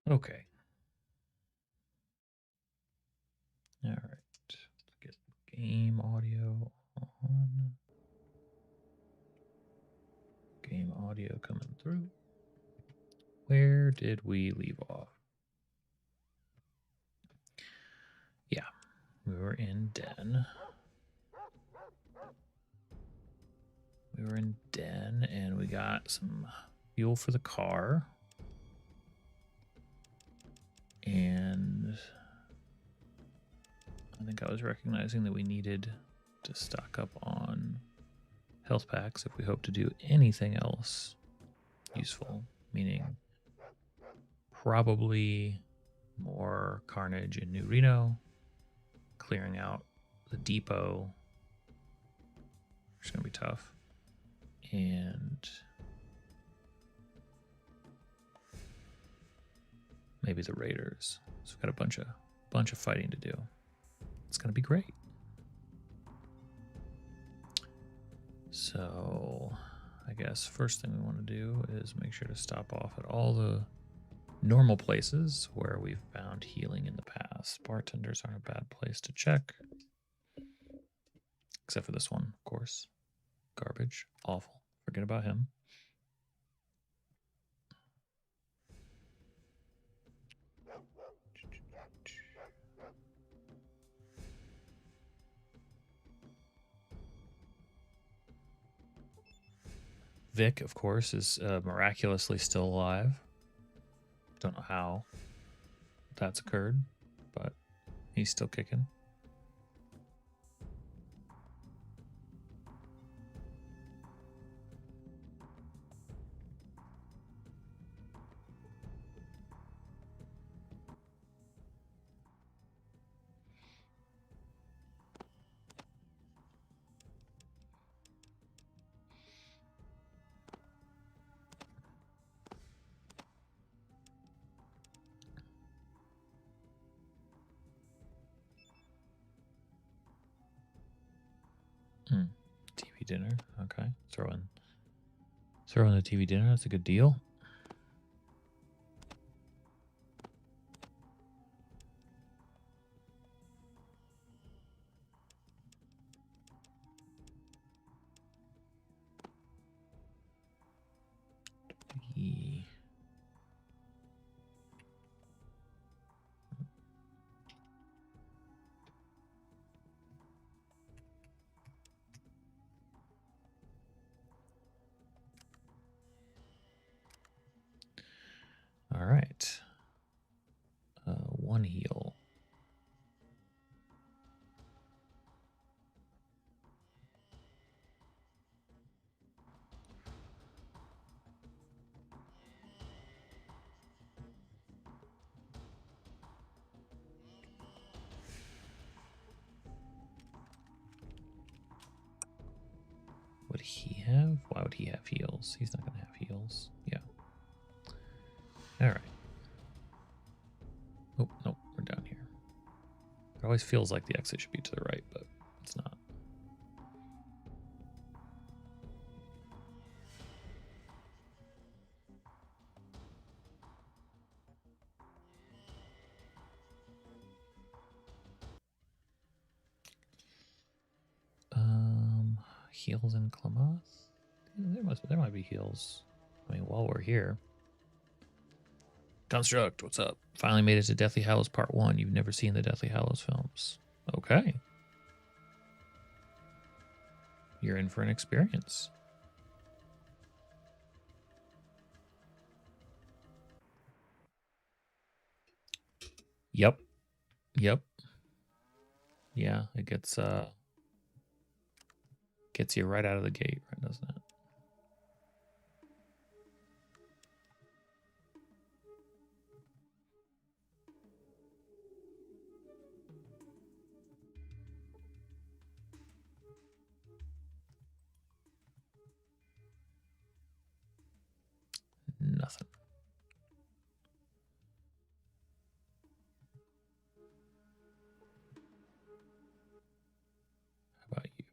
Okay. All right. Let's get game audio on. Game audio coming through. Where did we leave off? Yeah, we were in Den. And we got some fuel for the car. And I think I was recognizing that we needed to stock up on health packs if we hope to do anything else useful, meaning probably more carnage in New Reno, clearing out the depot, which is going to be tough, and maybe the Raiders. So we've got a bunch of fighting to do. It's going to be great. So I guess first thing we want to do is make sure to stop off at all the normal places where we've found healing in the past. Bartenders aren't a bad place to check. Except for this one, of course. Garbage. Awful. Forget about him. Vic, of course, is miraculously still alive. Don't know how that's occurred, but he's still kicking. TV dinner. Okay. Throw in the TV dinner. That's a good deal. All right. One heal. would he have? Why would he have heals? He's not going to have heals. Yeah. All right. Oh, nope, we're down here. It always feels like the exit should be to the right, but it's not. Heals in Klamath? There might be heals. I mean, while we're here. Construct, what's up? Finally made it to Deathly Hallows Part 1. You've never seen the Deathly Hallows films. Okay. You're in for an experience. Yep. Yep. Yeah, it gets you right out of the gate, right, doesn't it? Nothing. How about you?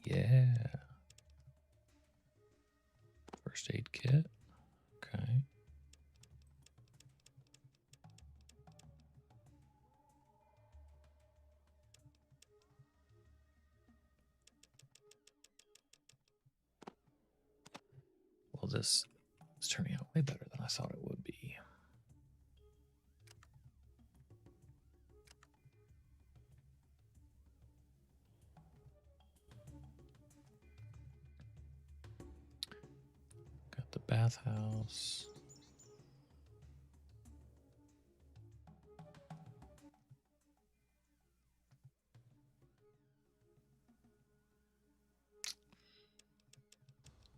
Yeah. First aid kit. Okay. Well, this is turning out way better than I thought it would be. Got the bathhouse.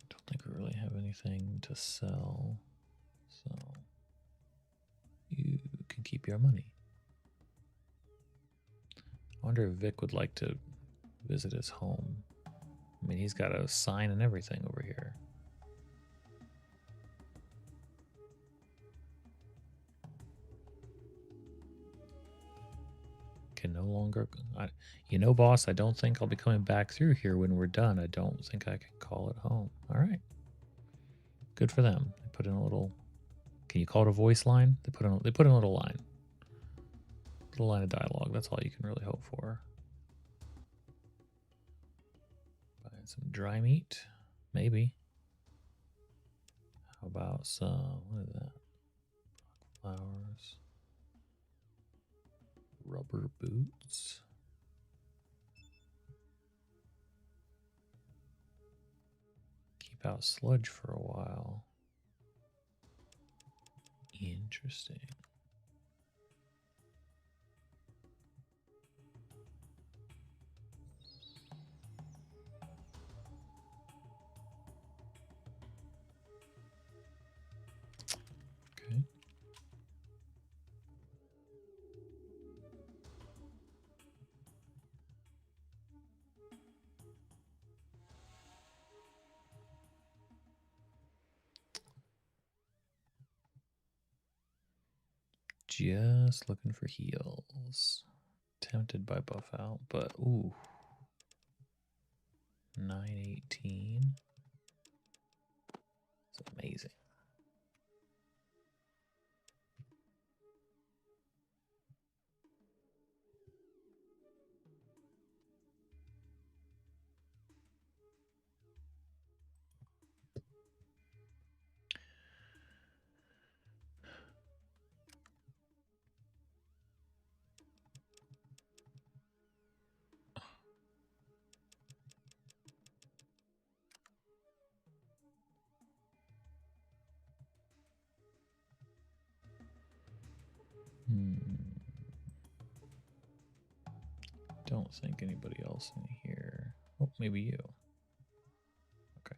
Don't think we really have anything to sell, so you can keep your money. I wonder if Vic would like to visit his home. I mean, he's got a sign and everything over here. Can no longer... you know, boss, I don't think I'll be coming back through here when we're done. I don't think I can call it home. All right. Good for them. They put in a little... Can you call it a voice line? They put in a little line. Little line of dialogue. That's all you can really hope for. Buying some dry meat. Maybe. How about some... What is that? Flowers. Rubber boots. Keep out sludge for a while. Interesting. Okay. Just looking for heals. Tempted by buff out, but ooh. 918. It's amazing. Don't think anybody else in here. Oh, maybe you. Okay.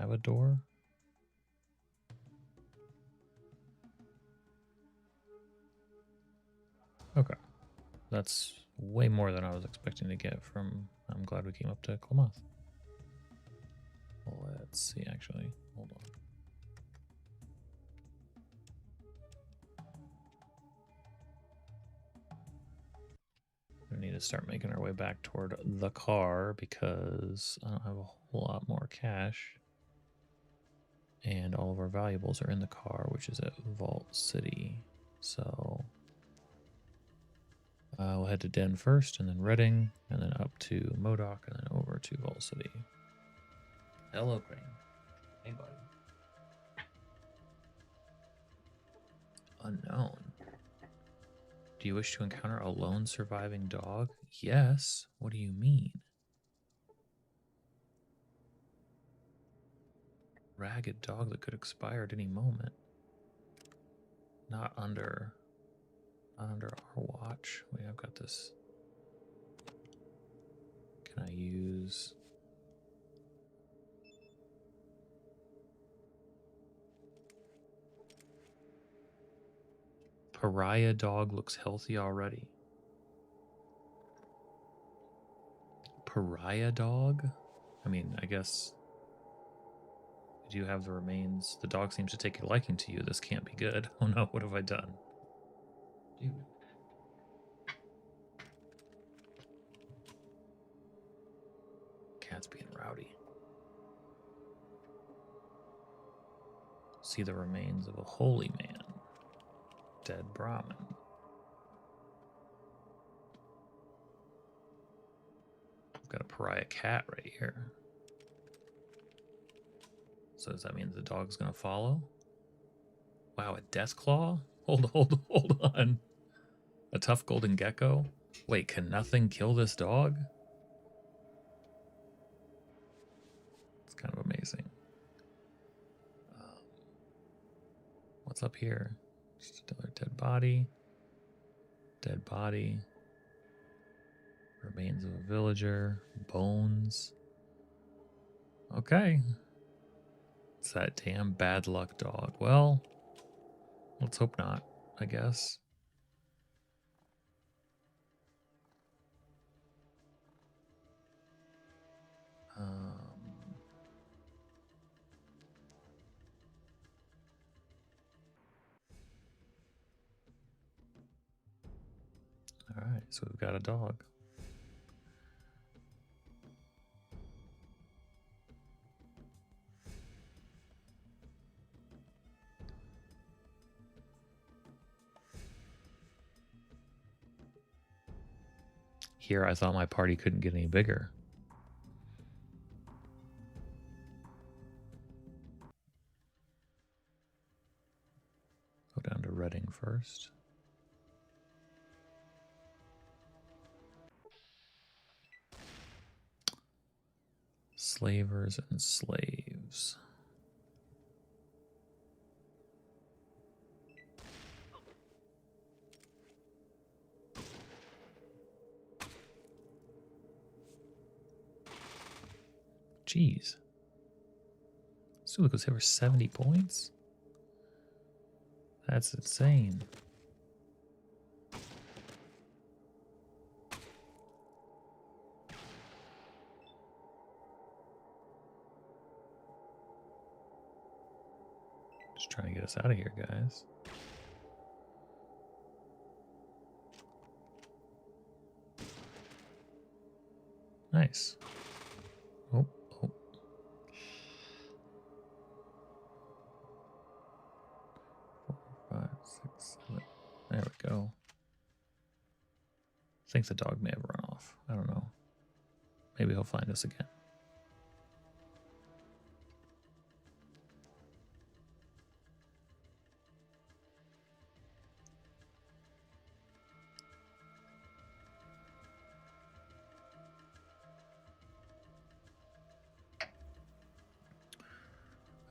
have a door? Okay. That's way more than I was expecting to get from... I'm glad we came up to Klamath. Let's see, actually. Hold on. We need to start making our way back toward the car because I don't have a whole lot more cash. And all of our valuables are in the car, which is at Vault City. So we'll head to Den first, and then Reading, and then up to Modoc, and then over to Vault City. Hello, Crane. Hey, buddy. Unknown. Do you wish to encounter a lone surviving dog? Yes. What do you mean? Ragged dog that could expire at any moment. Not under our watch. Wait, I've got this. Can I use... Pariah dog looks healthy already. Pariah dog? I mean, I guess we do have the remains. The dog seems to take a liking to you. This can't be good. Oh no, what have I done? Dude. Cat's being rowdy. See the remains of a holy man. Dead Brahmin. I've got a pariah cat right here. So does that mean the dog's gonna follow? Wow, a death claw? Hold on. A tough golden gecko? Wait, can nothing kill this dog? It's kind of amazing. What's up here? Just another dead body. Dead body. Remains of a villager. Bones. Okay. It's that damn bad luck dog. Well, let's hope not, I guess. All right, so we've got a dog. Here, I thought my party couldn't get any bigger. Go down to Reading first. Slavers and slaves. Jeez. Sula goes over 70 points? That's insane. Just trying to get us out of here, guys. Nice. Oh. 4, 5, 6, 7. There we go. I think the dog may have run off. I don't know. Maybe he'll find us again.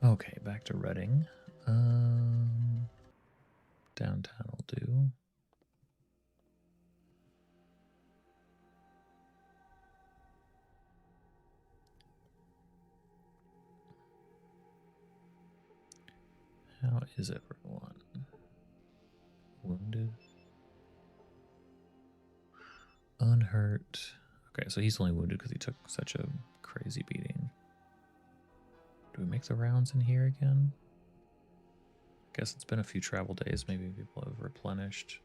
Okay, back to Reading. Downtown will do. How is everyone? Wounded? Unhurt. Okay, so he's only wounded because he took such a crazy beating. Do we make the rounds in here again? I guess it's been a few travel days. Maybe people have replenished.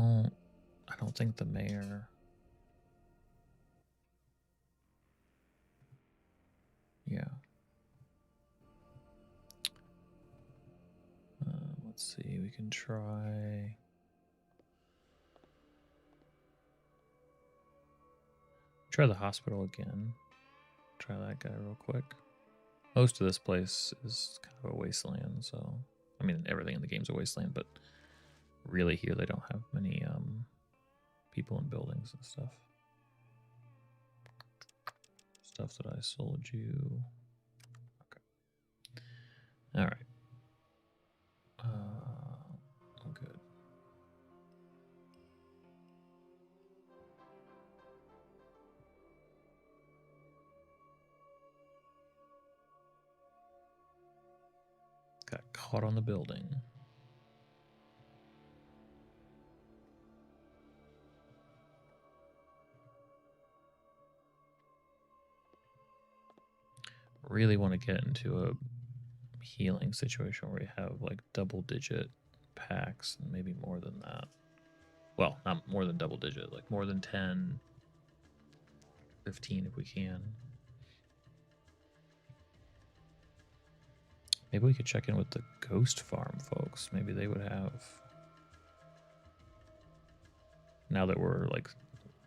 I don't think the mayor. Yeah. Let's see. We can try. Try the hospital again. Try that guy real quick. Most of this place is kind of a wasteland, so I mean everything in the game's a wasteland, but really here they don't have many people in buildings and stuff. Stuff that I sold you. Okay. All right. Oh, good. Got caught on the building. Really want to get into a healing situation where we have like double-digit packs and maybe more than that. Well, not more than double-digit, like more than 10, 15 if we can. Maybe we could check in with the Ghost Farm folks. Maybe they would have. Now that we're like,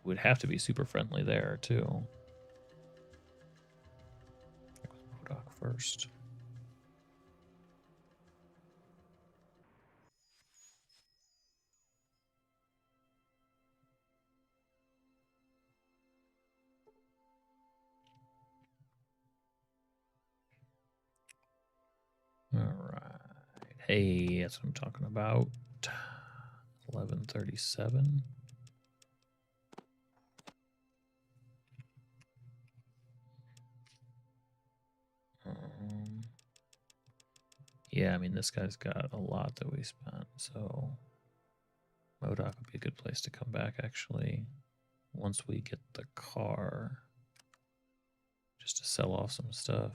would have to be super friendly there too. Modoc first. All right. Hey, that's what I'm talking about. 1137. Yeah, I mean, this guy's got a lot that we spent, so Modoc would be a good place to come back, actually, once we get the car, just to sell off some stuff.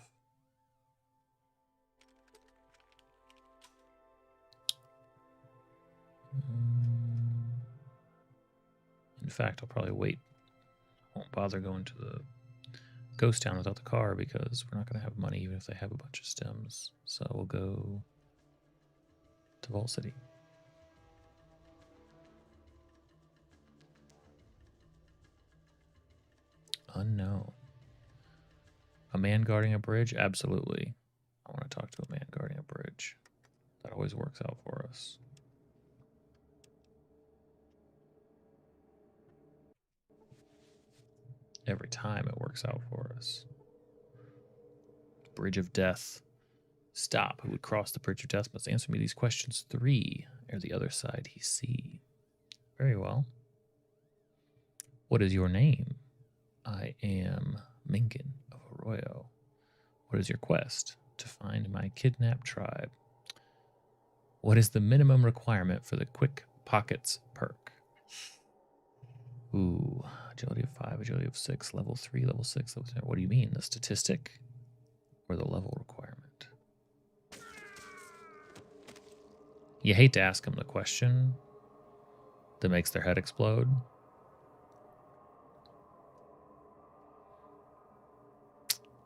In fact, I'll probably wait. Won't bother going to the ghost town without the car because we're not going to have money even if they have a bunch of stems. So we'll go to Vault City. Unknown. A man guarding a bridge? Absolutely. I want to talk to a man guarding a bridge. That always works out for us. Every time it works out for us. Bridge of Death. Stop. Who would cross the Bridge of Death must answer me these questions. 3. Or the other side he see. Very well. What is your name? I am Minkin of Arroyo. What is your quest? To find my kidnapped tribe. What is the minimum requirement for the Quick Pockets perk? Ooh, agility of 5, agility of 6, level 3, level 6, level 10. What do you mean? The statistic or the level requirement? You hate to ask them the question that makes their head explode.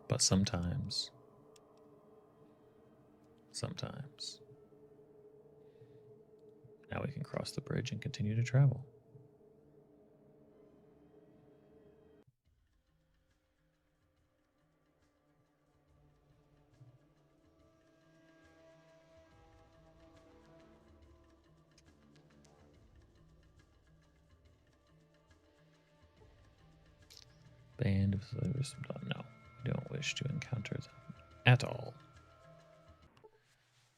But sometimes. Now we can cross the bridge and continue to travel. Band of slaves. No, we don't wish to encounter them at all.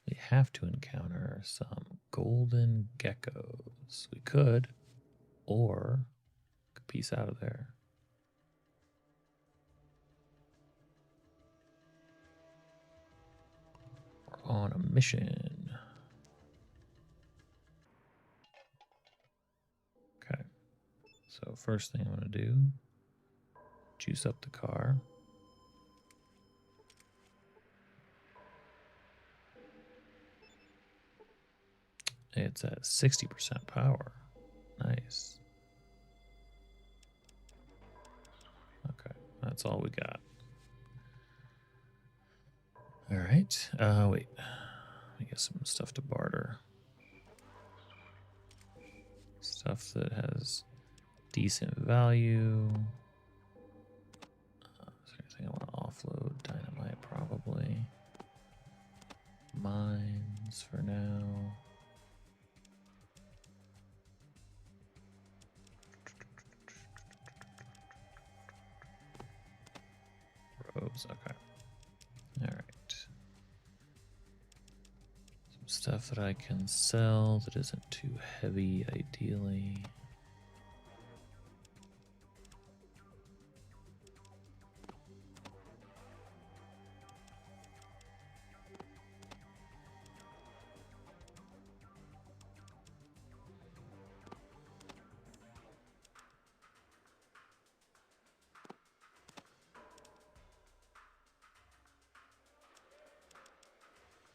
We have to encounter some golden geckos. We could, or could piece out of there. mission. Okay. So first thing I'm going to do, juice up the car. It's at 60% power. Nice. Okay, that's all we got. All right. Wait. Let me get some stuff to barter. Stuff that has decent value. Is there anything I want to offload? Dynamite, probably. Mines for now. Robes, okay. All right. Some stuff that I can sell that isn't too heavy, ideally.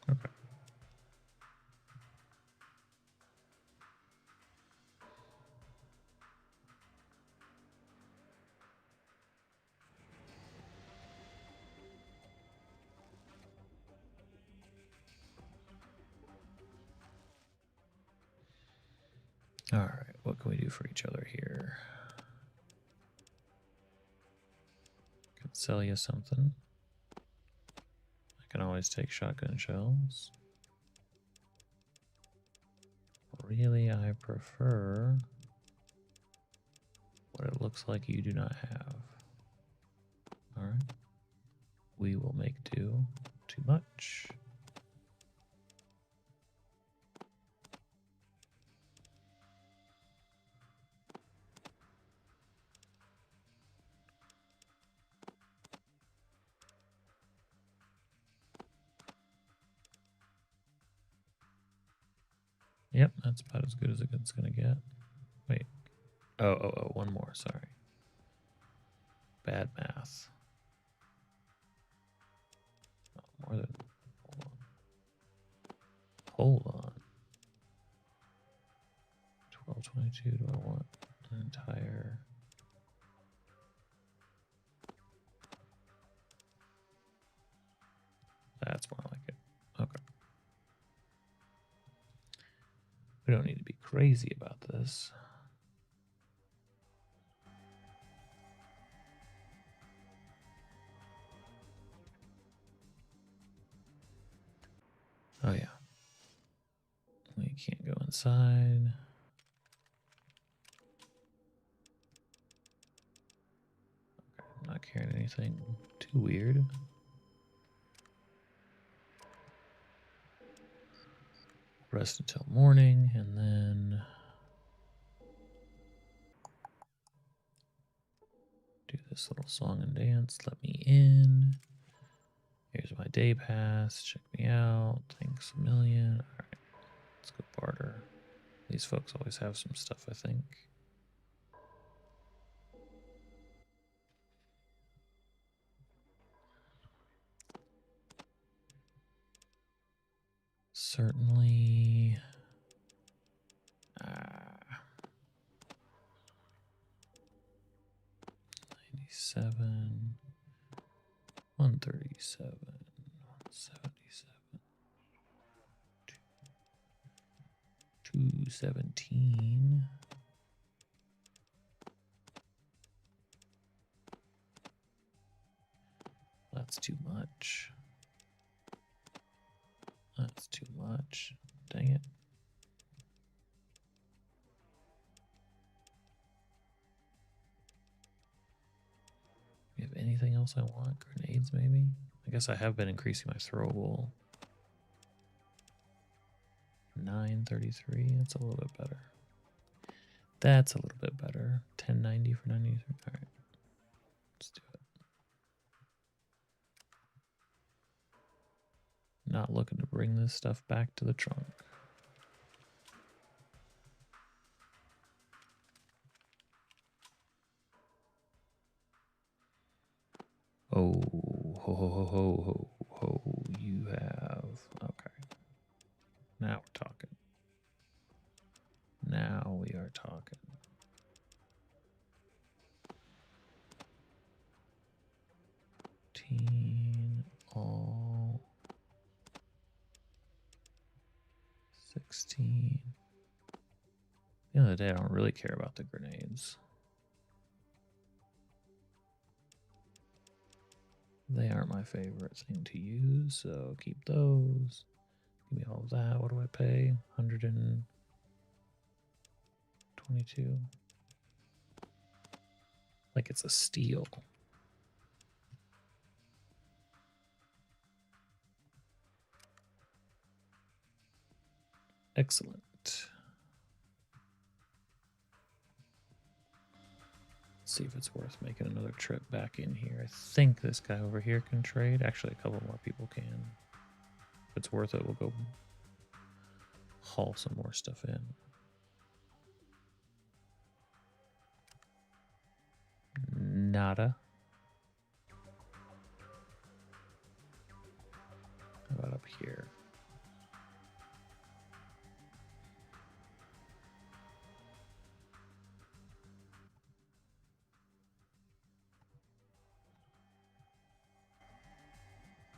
Okay. All right, what can we do for each other here? I can sell you something. I can always take shotgun shells. Really, I prefer what it looks like you do not have. All right. We will make do. Too much. Yep, that's about as good as it's gonna get. Wait. Oh, one more, sorry. Bad math. Oh, more than, hold on. 1222, do I want an entire... That's more like it. Okay. We don't need to be crazy about this. Oh, yeah. We can't go inside. Okay, I'm not carrying anything too weird. Rest until morning, and then do this little song and dance. Let me in. Here's my day pass. Check me out. Thanks a million. All right, let's go barter. These folks always have some stuff, I think. Certainly. 97. 137. 177. 217. That's too much. That's too much. Dang it. You have anything else I want? Grenades, maybe? I guess I have been increasing my throwable. 933. That's a little bit better. That's a little bit better. 1090 for 93. All right. Let's do it. not looking to bring this stuff back to the trunk. Oh, ho, ho, ho, ho, ho, ho, you have, okay. Now we're talking. Now we are talking. All 16. At the end of the day, I don't really care about the grenades. They aren't my favorite thing to use, so keep those. Give me all of that. What do I pay? 122. Like it's a steal. Excellent. Let's see if it's worth making another trip back in here. I think this guy over here can trade. Actually, a couple more people can. If it's worth it, we'll go haul some more stuff in. Nada. How about up here?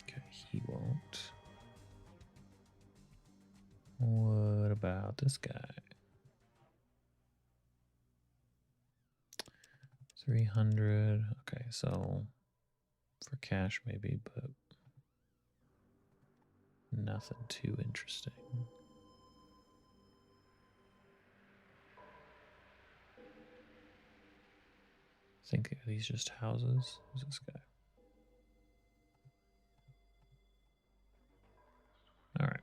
Okay, he won't. What about this guy? 300. Okay, so for cash maybe, but nothing too interesting. I think are these just houses? Who's this guy? All right.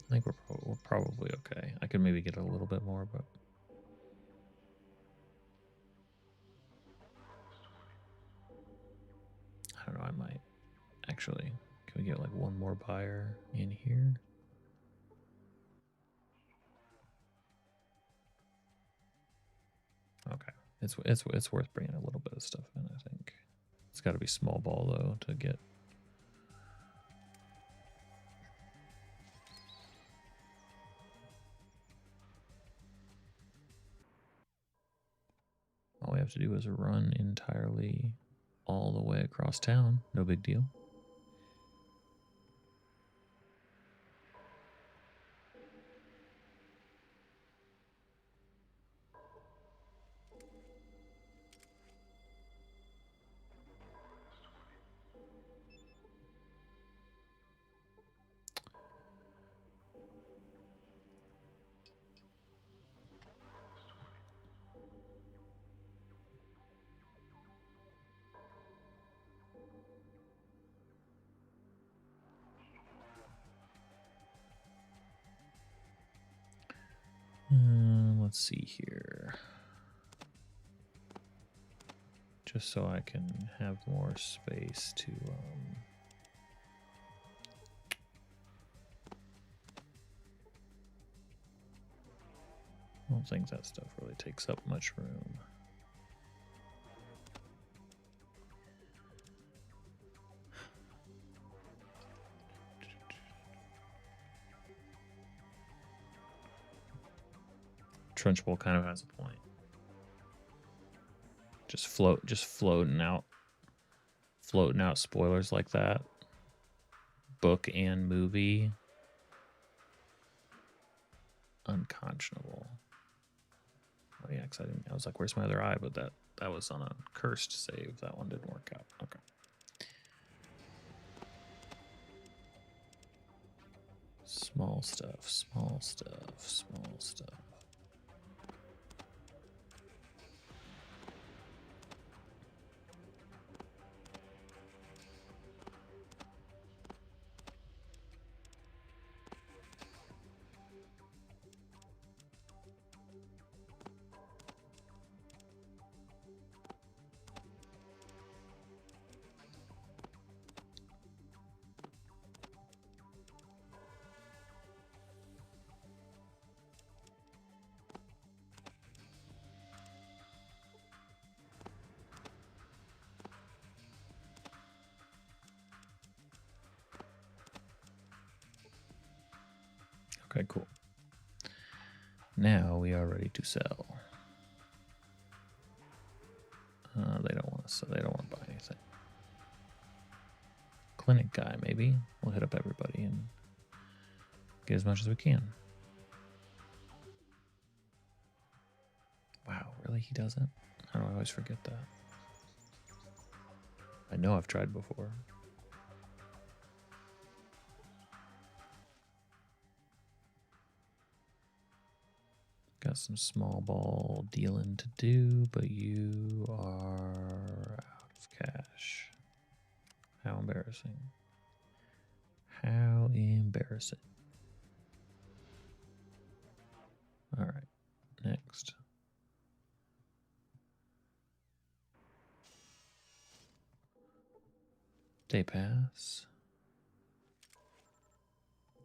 I think we're probably okay. I could maybe get a little bit more, but I don't know. I might actually. Can we get like one more buyer in here? Okay, it's worth bringing a little bit of stuff in. I think it's got to be small ball though to get. All we have to do is run entirely all the way across town. No big deal. Let's see here. Just so I can have more space to I don't think that stuff really takes up much room. Trunchbull kind of has a point. Just floating out spoilers like that. Book and movie. Unconscionable. Oh yeah, because I was like, where's my other eye? But that was on a cursed save. That one didn't work out. Okay. Small stuff, small stuff, small stuff. Okay, cool. Now we are ready to sell. They don't want to sell. They don't want to buy anything. Clinic guy, maybe. We'll hit up everybody and get as much as we can. Wow, really? He doesn't? How do I always forget that? I know I've tried before. Got some small ball dealing to do, but you are out of cash. How embarrassing. How embarrassing. All right, next. Day pass.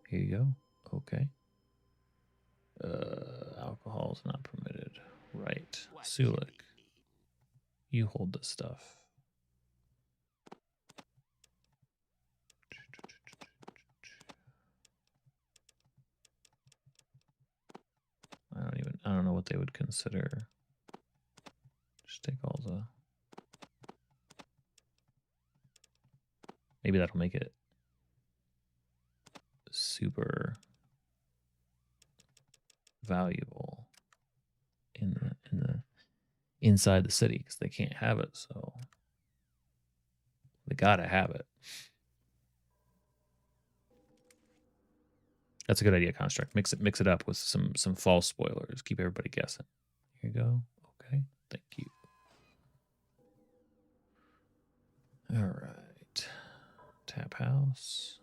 Here you go. Okay. Alcohol is not permitted. Right. Sulik, you hold this stuff. I don't know what they would consider. Just take all the. Maybe that'll make it super valuable in the inside the city because they can't have it, so they gotta have it. That's a good idea, Construct. Mix it up with some false spoilers. Keep everybody guessing. Here you go. Okay, thank you. All right, tap house.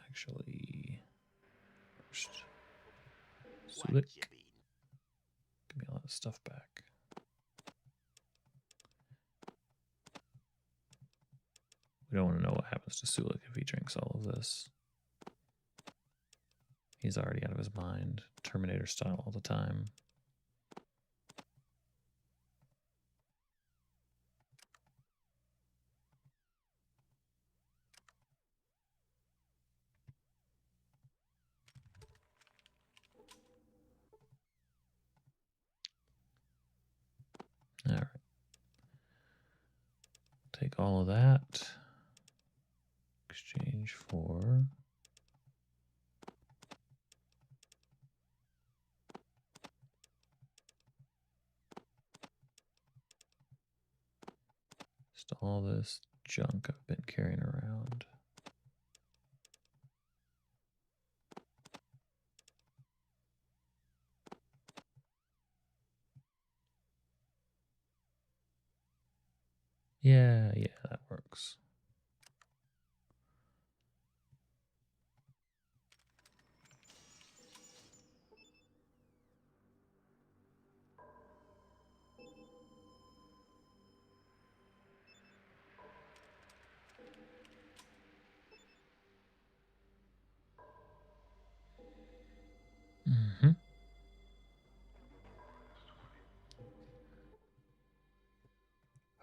Actually, first, Sulik. Give me a lot of stuff back. We don't want to know what happens to Sulik if he drinks all of this. He's already out of his mind. Terminator style all the time. All right. Take all of that. Exchange for just all this junk I've been carrying around. Yeah, that works. Mm-hmm.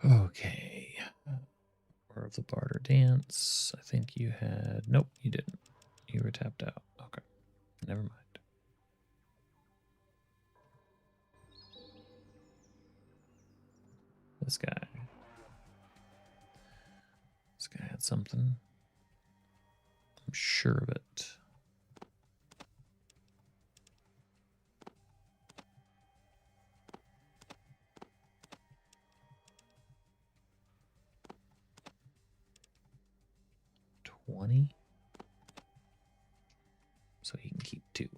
Okay. Or of the barter dance. I think you had. Nope, you didn't. You were tapped out. Okay. Never mind. This guy. This guy had something. I'm sure of it. $20. So he can keep 2.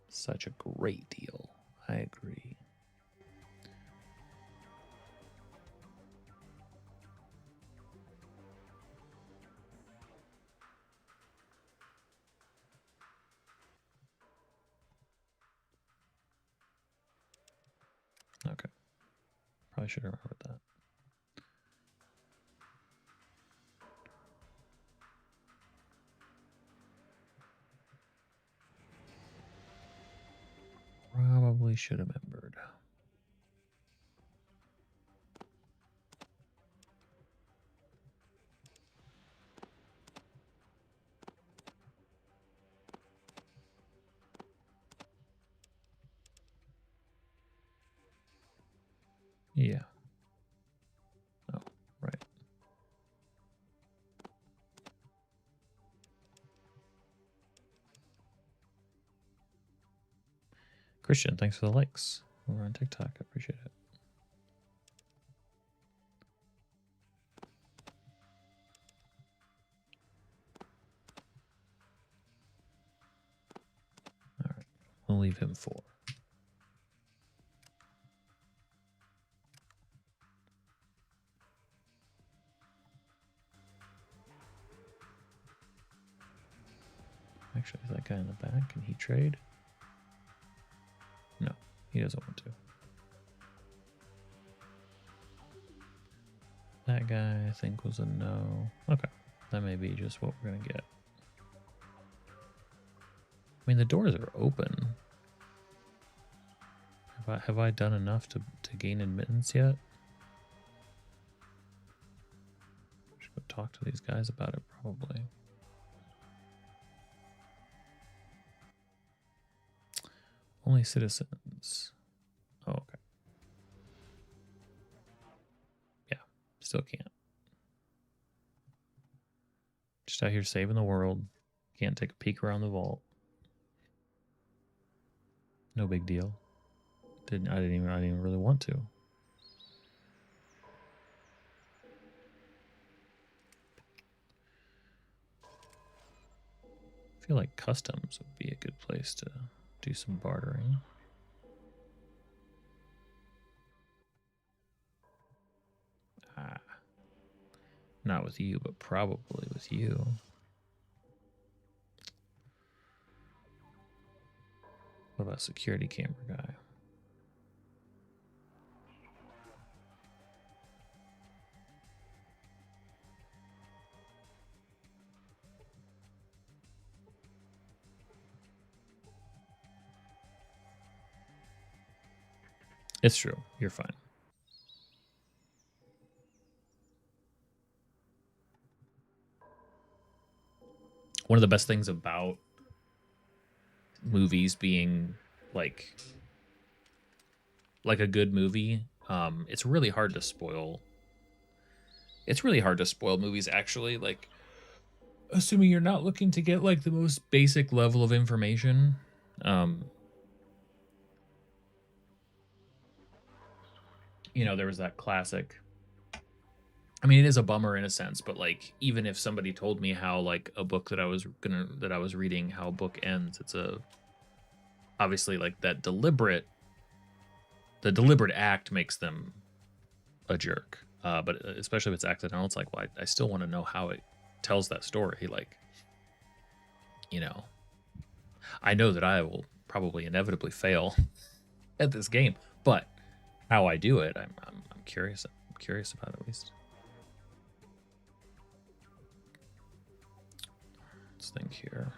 Such a great deal. I agree. Okay. Probably should have remembered that. Probably should have remembered. Yeah. Oh, right. Christian, thanks for the likes. We're on TikTok. I appreciate it. All right. We'll leave him 4. Actually, is that guy in the back? Can he trade? No, he doesn't want to. That guy, I think, was a no. Okay, that may be just what we're going to get. I mean, the doors are open. Have I done enough to gain admittance yet? Should go talk to these guys about it, probably. Only citizens. Oh, okay. Yeah, still can't. Just out here saving the world. Can't take a peek around the vault. No big deal. I didn't even really want to. I feel like customs would be a good place to do some bartering. Not with you, but probably with you. What about security camera guy? It's true. You're fine. One of the best things about movies being like a good movie, it's really hard to spoil. It's really hard to spoil movies, actually. Like, assuming you're not looking to get like the most basic level of information. You know, there was that classic. I mean, it is a bummer in a sense, but like, even if somebody told me how like a book that I was reading, how a book ends, it's obviously like the deliberate act makes them a jerk. But especially if it's accidental, it's like, well, I still want to know how it tells that story. Like, you know, I know that I will probably inevitably fail at this game, but how I do it, I'm curious. I'm curious about at least. Let's think here.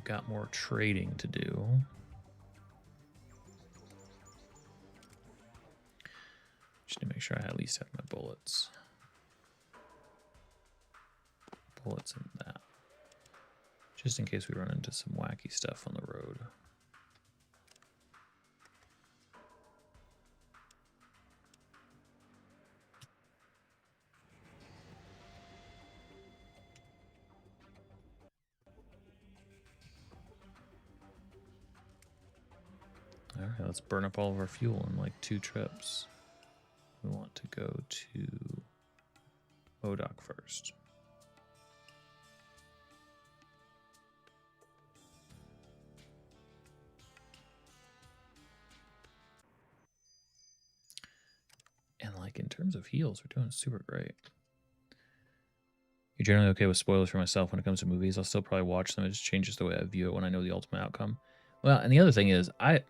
Got more trading to do. Just to make sure I at least have my bullets. Bullets in that. Just in case we run into some wacky stuff on the road. All right, let's burn up all of our fuel in like 2 trips. We want to go to Modoc first. And like in terms of heals, we're doing super great. You're generally okay with spoilers for myself when it comes to movies. I'll still probably watch them. It just changes the way I view it when I know the ultimate outcome. Well, and the other thing is, I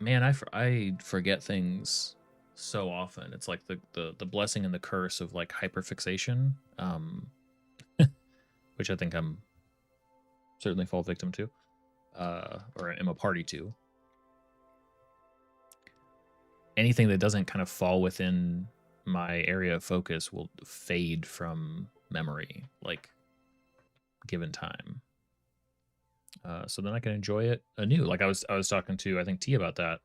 forget things so often. It's like the blessing and the curse of like hyperfixation, which I think I'm certainly fall victim to, or am a party to. Anything that doesn't kind of fall within my area of focus will fade from memory, like given time. So then I can enjoy it anew. Like I was talking to, I think, T about that.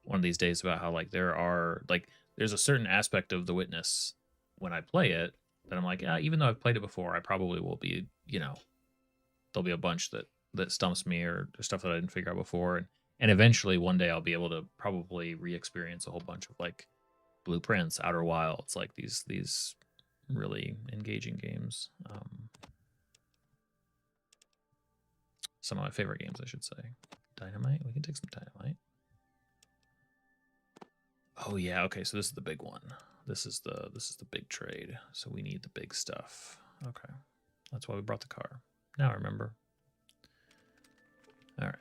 one of these days about how like there's a certain aspect of The Witness when I play it that I'm like, yeah, even though I've played it before, I probably will be, there'll be a bunch that stumps me or stuff that I didn't figure out before, and eventually one day I'll be able to probably re-experience a whole bunch of like Blueprints, Outer Wilds, like these really engaging games. Some of my favorite games, I should say. Dynamite, we can take some dynamite. Oh yeah, okay, so this is the big one. This is the big trade. So we need the big stuff. Okay. That's why we brought the car. Now I remember. All right.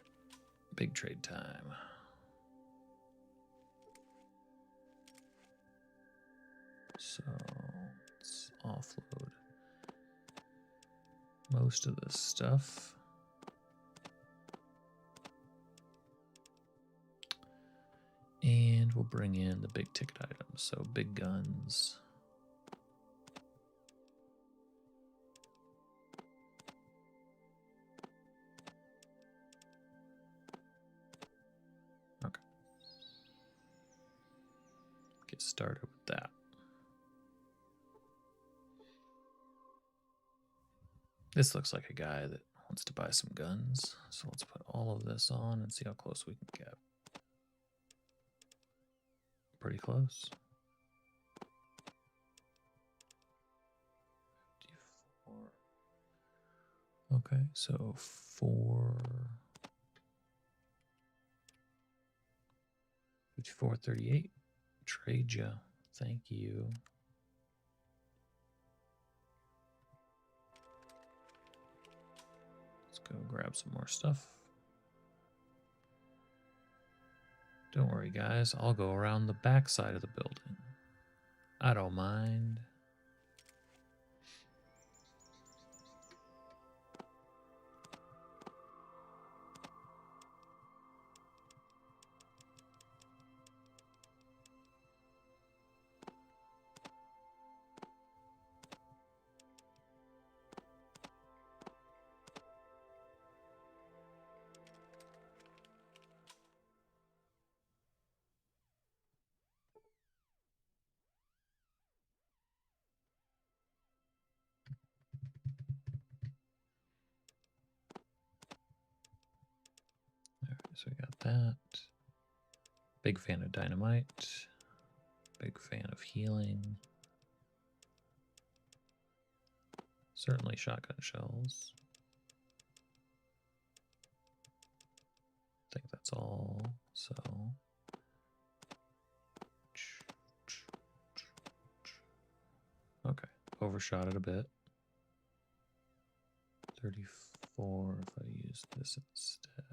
Big trade time. So let's offload most of this stuff. And we'll bring in the big ticket items. So big guns. Okay. Get started with that. This looks like a guy that wants to buy some guns. So let's put all of this on and see how close we can get. Pretty close. 54. Okay, so 54.38. Trade ya. Thank you. Let's go grab some more stuff. Don't worry, guys. I'll go around the back side of the building. I don't mind. All right, so we got that. Big fan of dynamite. Big fan of healing. Certainly shotgun shells. I think that's all. So okay, overshot it a bit. 34 if I use this instead.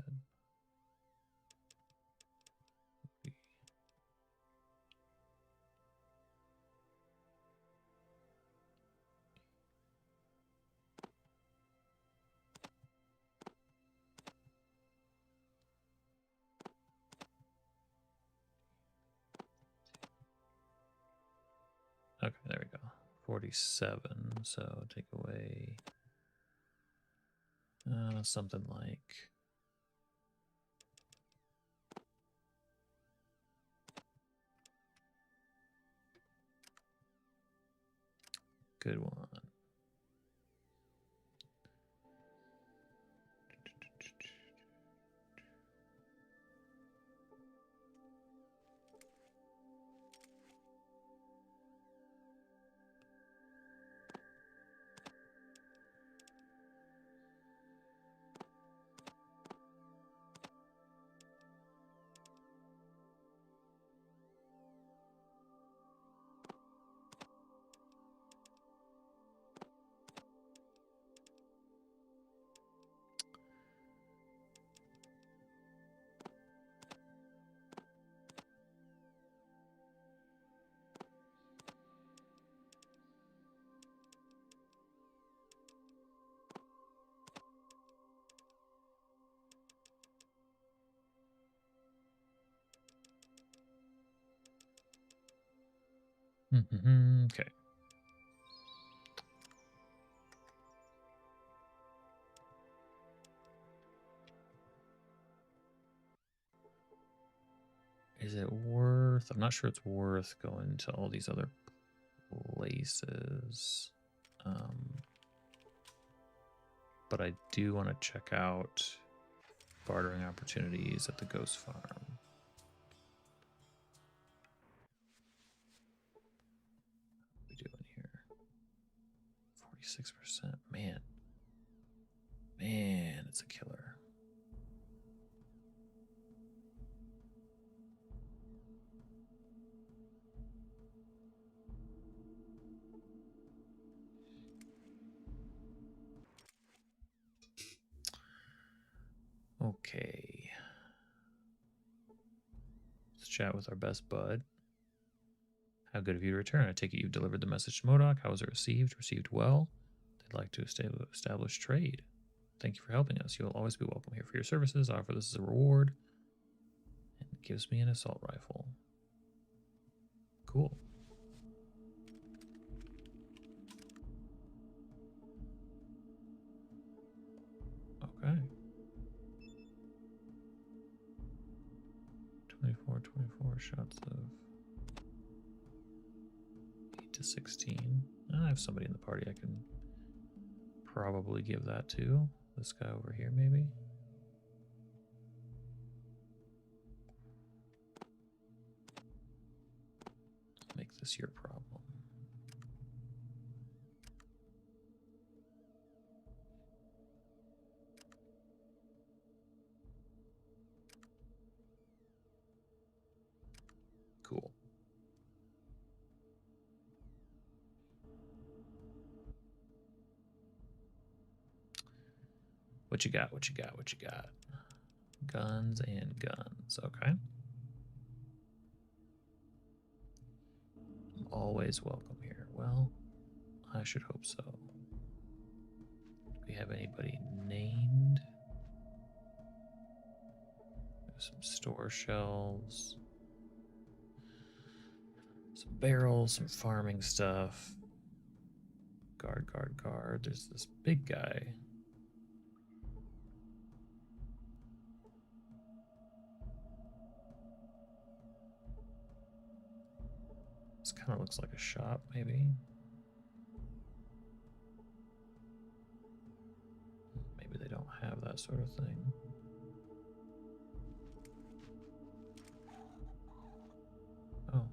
Okay, there we go. 47, so take away something like good one. Okay. Is it worth? I'm not sure it's worth going to all these other places. But I do want to check out bartering opportunities at the ghost farm. What are we doing here? 46%. Man. Man, it's a killer. Okay. Let's chat with our best bud. How good of you to return. I take it you've delivered the message to MODOK. How was it received? Received well. They'd like to establish trade. Thank you for helping us. You will always be welcome here for your services. I offer this as a reward. And it gives me an assault rifle. Cool. Okay. 24 shots of 8 to 16. I have somebody in the party I can probably give that to. This guy over here, maybe. Make this your problem. Cool. What you got? What you got? What you got? Guns and guns. Okay. I'm always welcome here. Well, I should hope so. Do we have anybody named? There's some store shelves. Some barrels, some farming stuff. Guard, guard, guard. There's this big guy. This kind of looks like a shop, maybe. Maybe they don't have that sort of thing. Oh.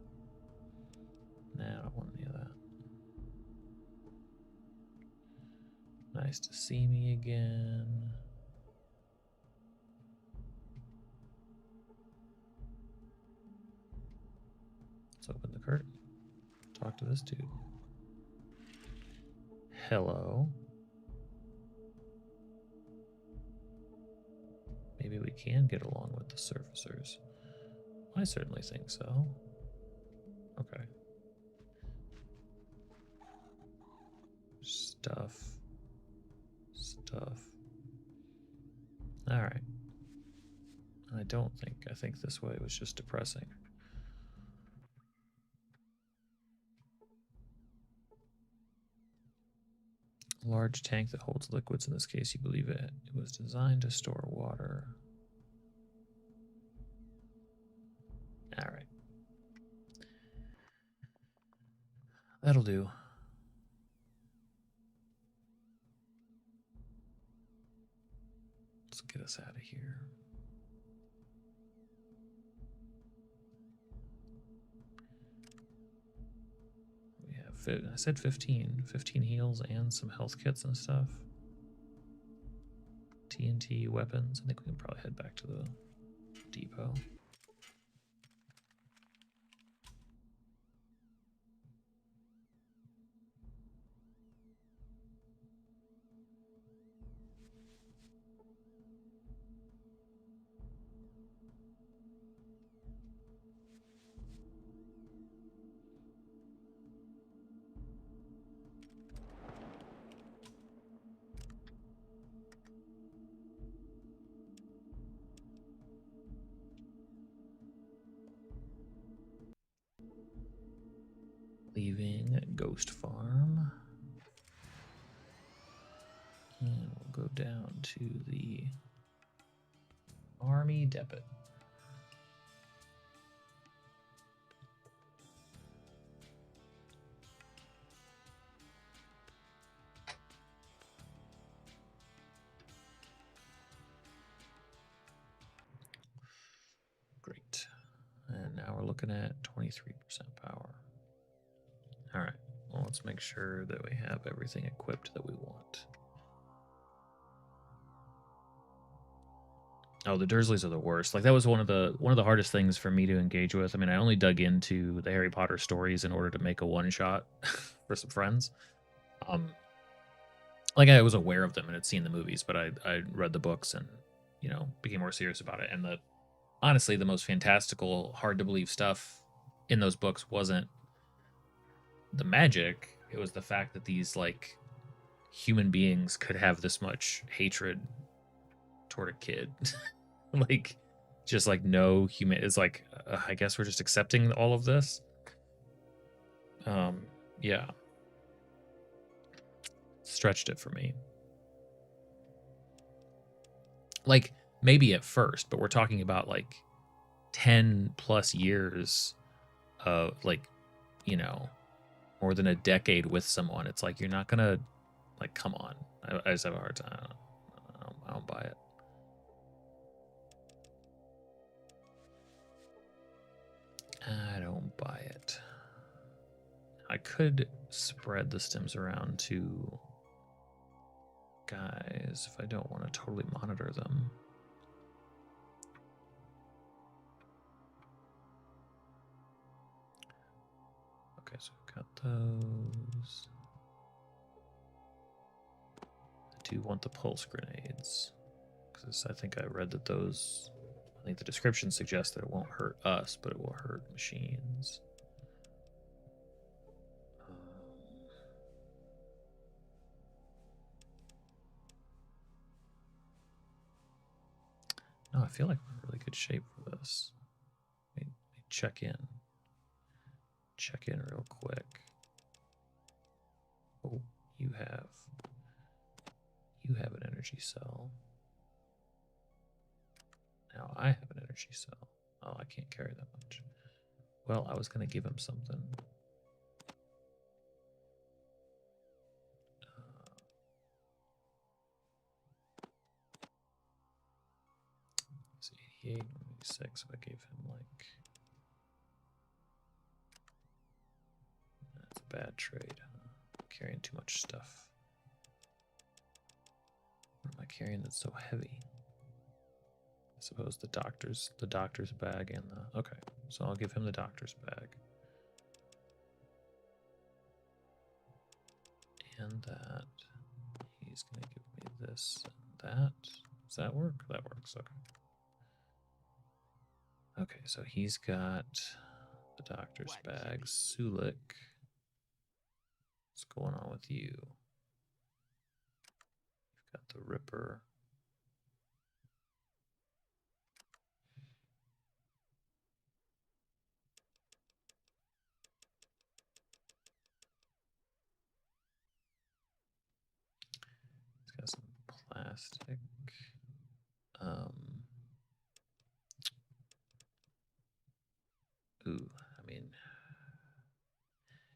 Nah, I don't want any of that. Nice to see me again. Let's open the curtain. Talk to this dude. Hello. Maybe we can get along with the surfacers. I certainly think so. Okay. Stuff. Alright. I think this way was just depressing. Large tank that holds liquids. In this case, you believe it. It was designed to store water. Alright. That'll do. Let's get us out of here. We have, I said 15 heals and some health kits and stuff. TNT weapons. I think we can probably head back to the depot. Leaving Ghost Farm. And we'll go down to the Army Depot. now we're looking at 23% power. All right. Well, let's make sure that we have everything equipped that we want. Oh, the Dursleys are the worst. Like that was one of the hardest things for me to engage with. I mean, I only dug into the Harry Potter stories in order to make a one shot for some friends. Like I was aware of them and had seen the movies, but I read the books and became more serious about it. And honestly, the most fantastical, hard to believe stuff in those books wasn't the magic. It was the fact that these like human beings could have this much hatred toward a kid. Like just like no human, it's like I guess we're just accepting all of this. Yeah, stretched it for me. Like maybe at first, but we're talking about like 10 plus years of like more than a decade with someone. It's like you're not gonna like come on. I just have a hard time. I don't buy it. I don't buy it. I could spread the stems around to guys if I don't want to totally monitor them. Okay, so we've got those. I do want the pulse grenades because I think I read that those. I think the description suggests that it won't hurt us, but it will hurt machines. No, I feel like we're in really good shape for this. Let me check in. Check in real quick. Oh, you have an energy cell. Now I have an energy cell. Oh, I can't carry that much. Well, I was going to give him something. It's 88, 86. If I gave him like... That's a bad trade. Carrying too much stuff. What am I carrying that's so heavy? I suppose the doctor's bag and the... Okay, so I'll give him the doctor's bag. And that. He's going to give me this and that. Does that work? That works, okay. Okay, so he's got the doctor's bag. Sulik. What's going on with you? You've got the Ripper. He's got some plastic. Ooh, I mean,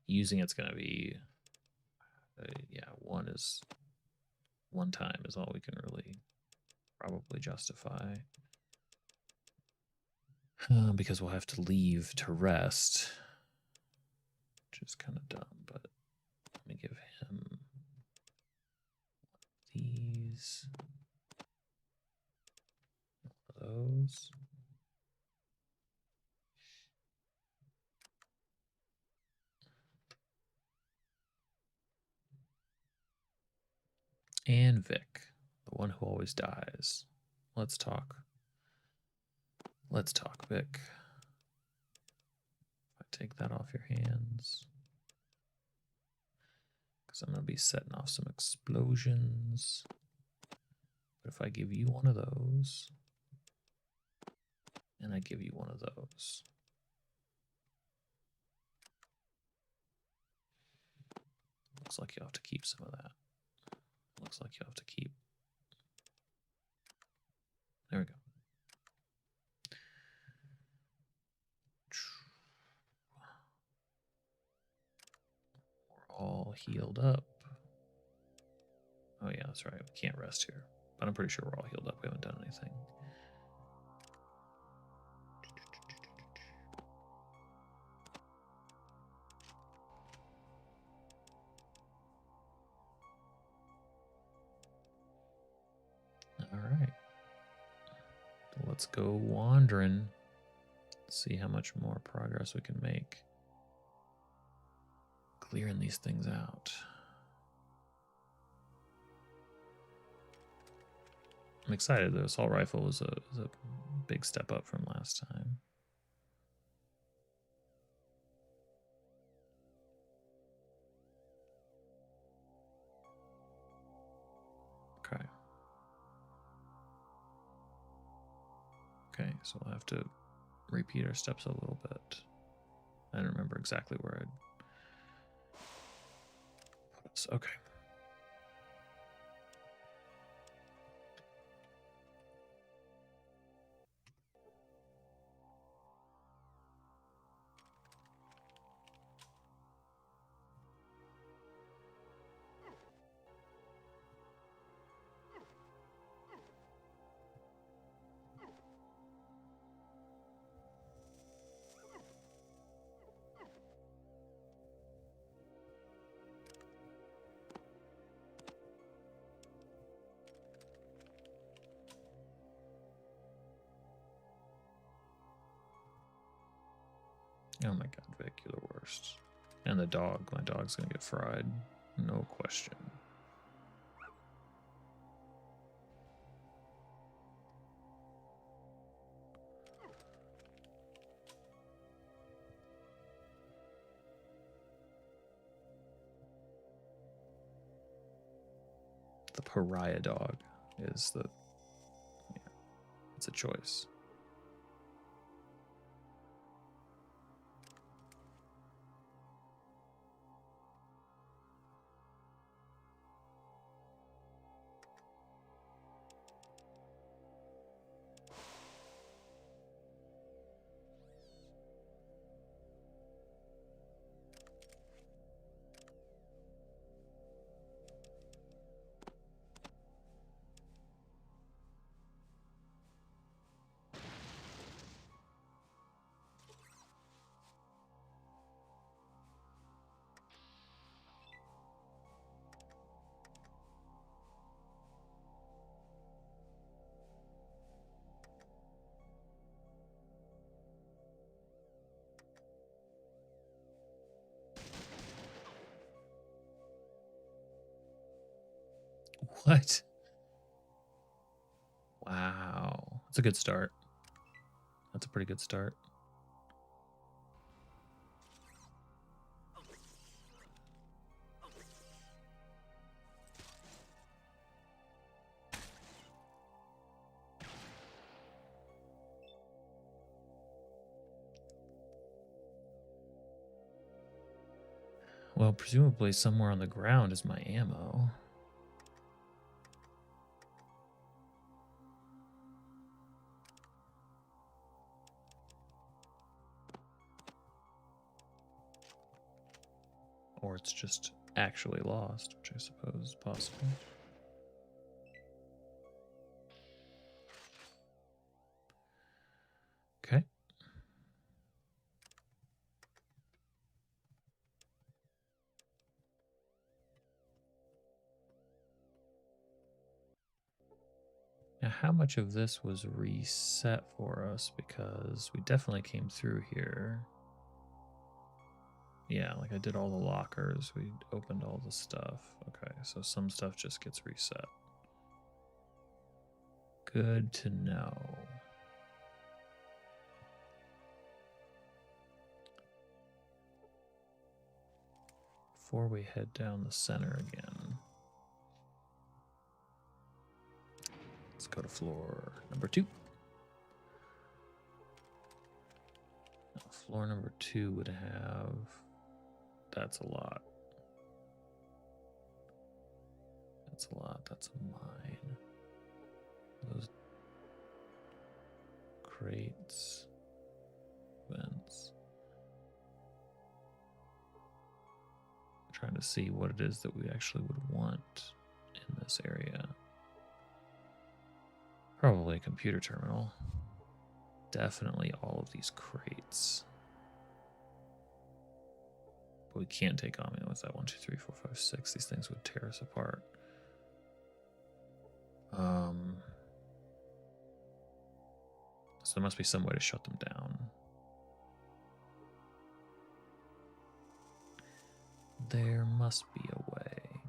using it's going to be, yeah, one time is all we can really probably justify. Because we'll have to leave to rest, which is kind of dumb, but let me give him these, those. And Vic, the one who always dies. Let's talk. Let's talk, Vic. If I take that off your hands, because I'm going to be setting off some explosions. But if I give you one of those, and I give you one of those, looks like you'll have to keep some of that. Looks like you'll have to keep. There we go. We're all healed up. Oh yeah, that's right. We can't rest here. But I'm pretty sure we're all healed up. We haven't done anything. let's go wandering. See how much more progress we can make. Clearing these things out. I'm excited. The assault rifle was a big step up from last time. Okay. Okay, so we'll have to repeat our steps a little bit. I don't remember exactly where I'd put us. Okay. Oh my god, Vic, you're the worst. And the dog. My dog's gonna get fried. No question. The pariah dog is the... Yeah, it's a choice. What? Wow. That's a good start. That's a pretty good start. Well, presumably somewhere on the ground is my ammo. Or it's just actually lost, which I suppose is possible. Okay. Now, how much of this was reset for us? Because we definitely came through here. Yeah, like I did all the lockers. We opened all the stuff. Okay, so some stuff just gets reset. Good to know. Before we head down the center again, let's go to floor number 2. Now, floor number 2 would have... That's a lot. That's a lot. That's a mine. Those crates. Vents. I'm trying to see what it is that we actually would want in this area. Probably a computer terminal. Definitely all of these crates. But we can't take on me with that 1, 2, 3, 4, 5, 6. These things would tear us apart. So there must be some way to shut them down. There must be a way.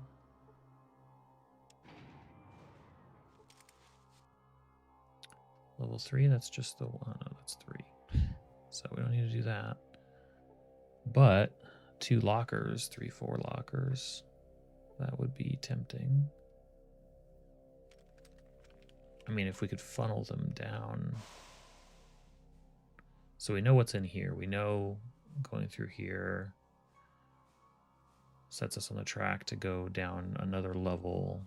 Level 3, that's just the one. No, that's 3. So we don't need to do that. But 2 lockers, 3, 4 lockers. That would be tempting. I mean, if we could funnel them down. So we know what's in here. We know going through here sets us on the track to go down another level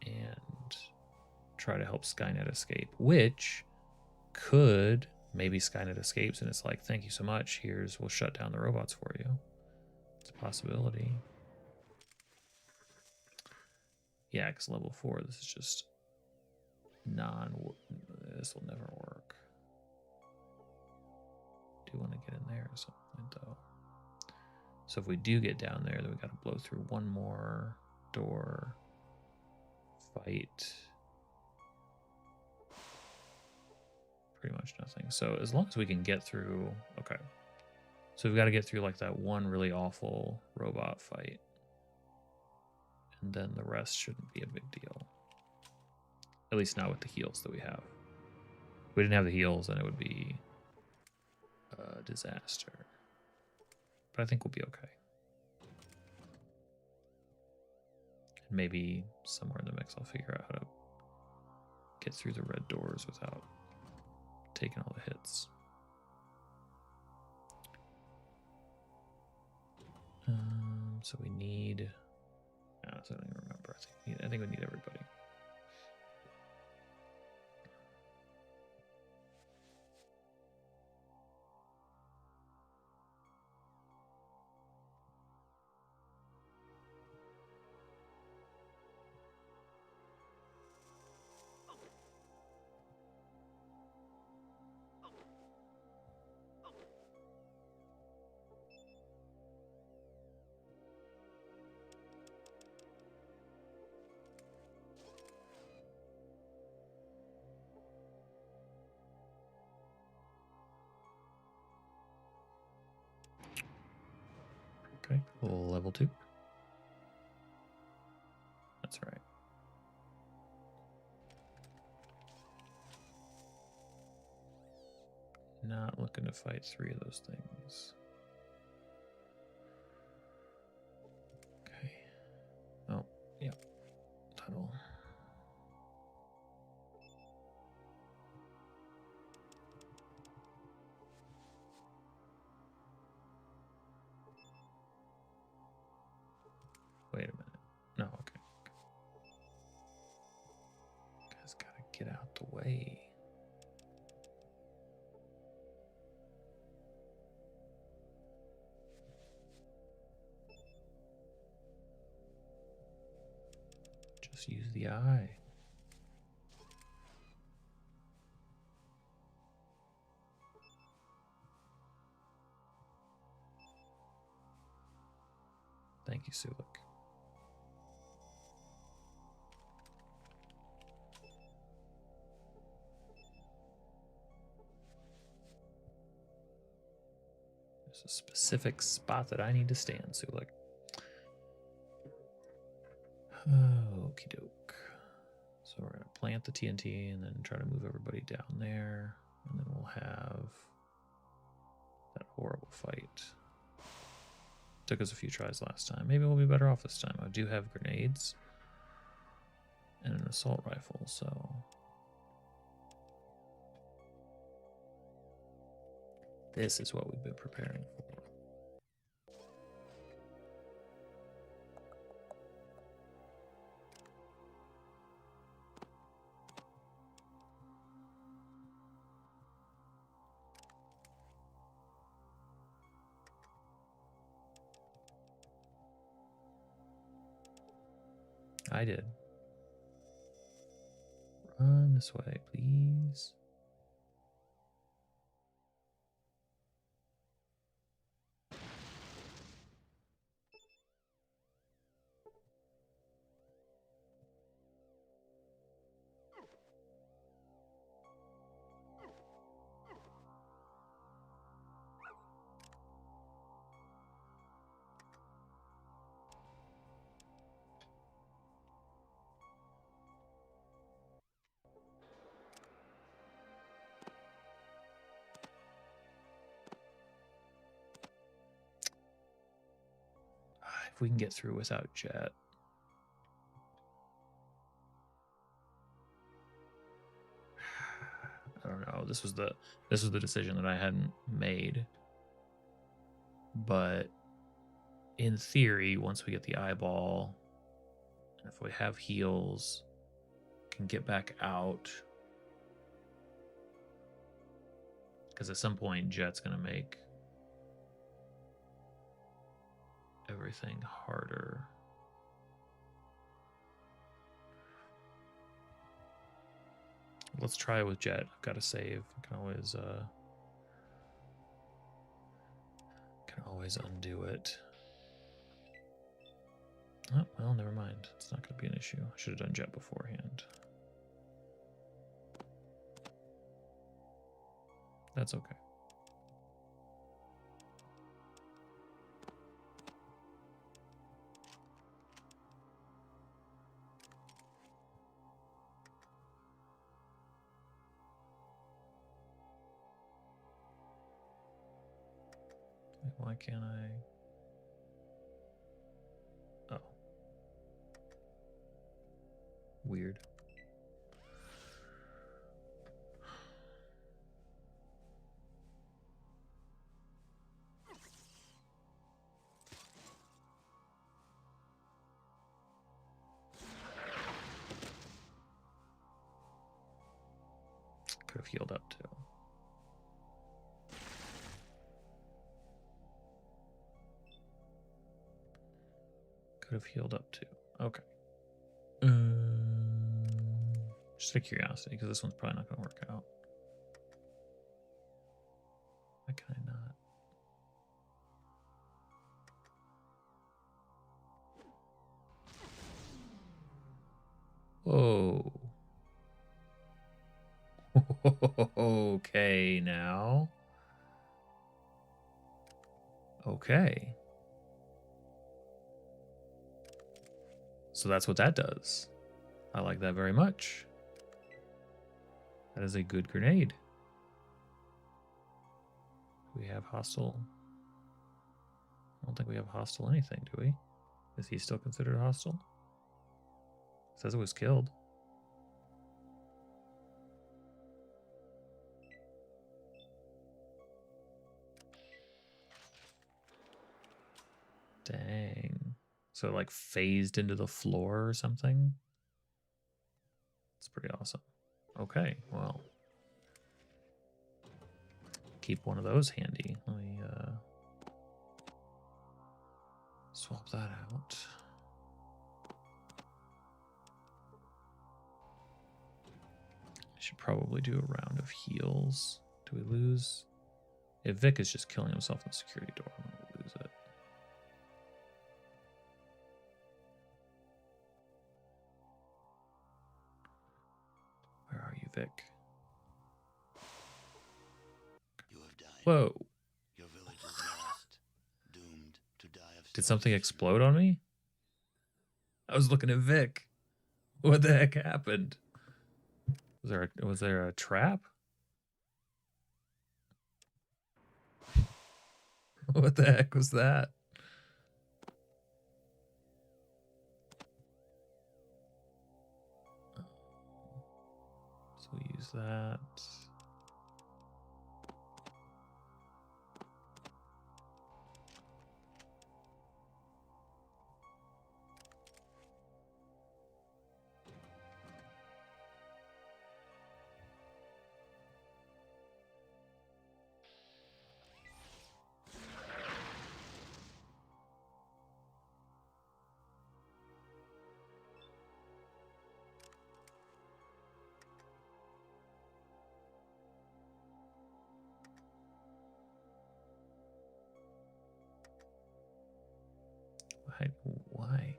and try to help Skynet escape, which could, maybe Skynet escapes and it's like, thank you so much. We'll shut down the robots for you. It's a possibility. Yeah, because level 4, this is just this will never work. Do want to get in there at some point though. So if we do get down there, then we got to blow through one more door. Fight. Pretty much nothing. So as long as we can get through, okay. So we've got to get through like that one really awful robot fight. And then the rest shouldn't be a big deal. At least not with the heals that we have. If we didn't have the heals, then it would be a disaster. But I think we'll be okay. And maybe somewhere in the mix I'll figure out how to get through the red doors without taking all the hits. So we need... I don't even remember. I think we need everybody. Okay, level 2. That's right. Not looking to fight 3 of those things. Okay. Oh, yeah. Tunnel. Wait a minute. No, okay. Guys gotta get out the way. Just use the eye. Thank you, Sulik. There's a specific spot that I need to stand, Sulik. Okie doke. So we're going to plant the TNT and then try to move everybody down there. And then we'll have that horrible fight. Took us a few tries last time. Maybe we'll be better off this time. I do have grenades and an assault rifle, so... This is what we've been preparing for. I did. Run this way, please. if we can get through without Jet. I don't know. This was the decision that I hadn't made. But in theory, once we get the eyeball, if we have heals, can get back out. Because at some point, Jet's going to make everything harder. Let's try it with Jet. I've got to save. I can always undo it. Oh, well, never mind. It's not going to be an issue. I should have done Jet beforehand. That's okay. Why can't I? Oh. Weird. Could have healed up too. Could have healed up too. Okay. Just out of curiosity, because this one's probably not going to work out. Why can I not? Whoa. Okay, now. Okay. So that's what that does. I like that very much. That is a good grenade. Do we have hostile? I don't think we have hostile anything, do we? Is he still considered hostile? It says it was killed. Dang. So it like phased into the floor or something? It's pretty awesome. Okay, well. Keep one of those handy. Let me swap that out. I should probably do a round of heals. Do we lose? If Vic is just killing himself in the security door, I'm going to lose it. Where are you, Vic? You have died. Whoa. Your village is lost, doomed to die of Did something explode on me? I was looking at Vic. What the heck happened? Was there a trap? What the heck was that? So we use that. Why?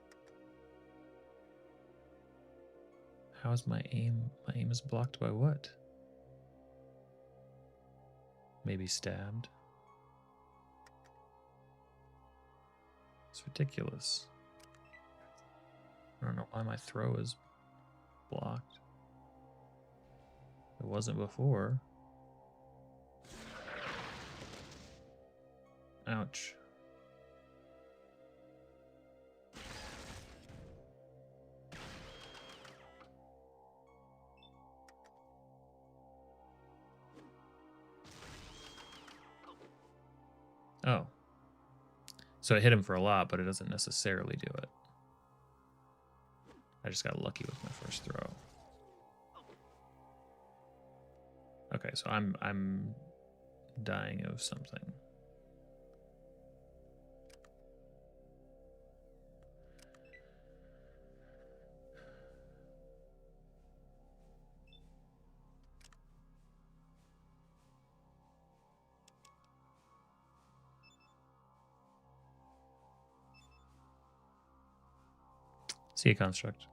How is my aim? My aim is blocked by what? Maybe stabbed. It's ridiculous. I don't know why my throw is blocked. It wasn't before. Ouch. Oh. So it hit him for a lot, but it doesn't necessarily do it. I just got lucky with my first throw. Okay, so I'm dying of something. See a construct.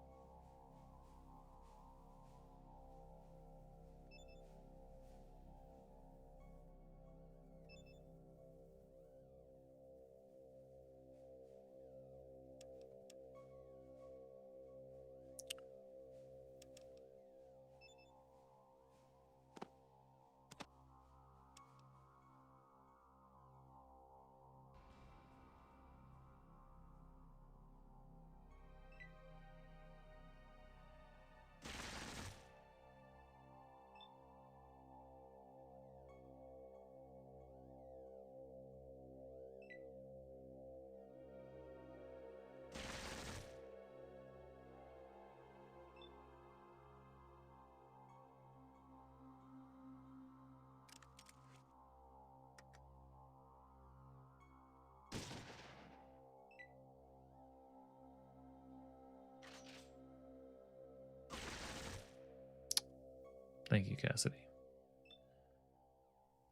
Thank you, Cassidy.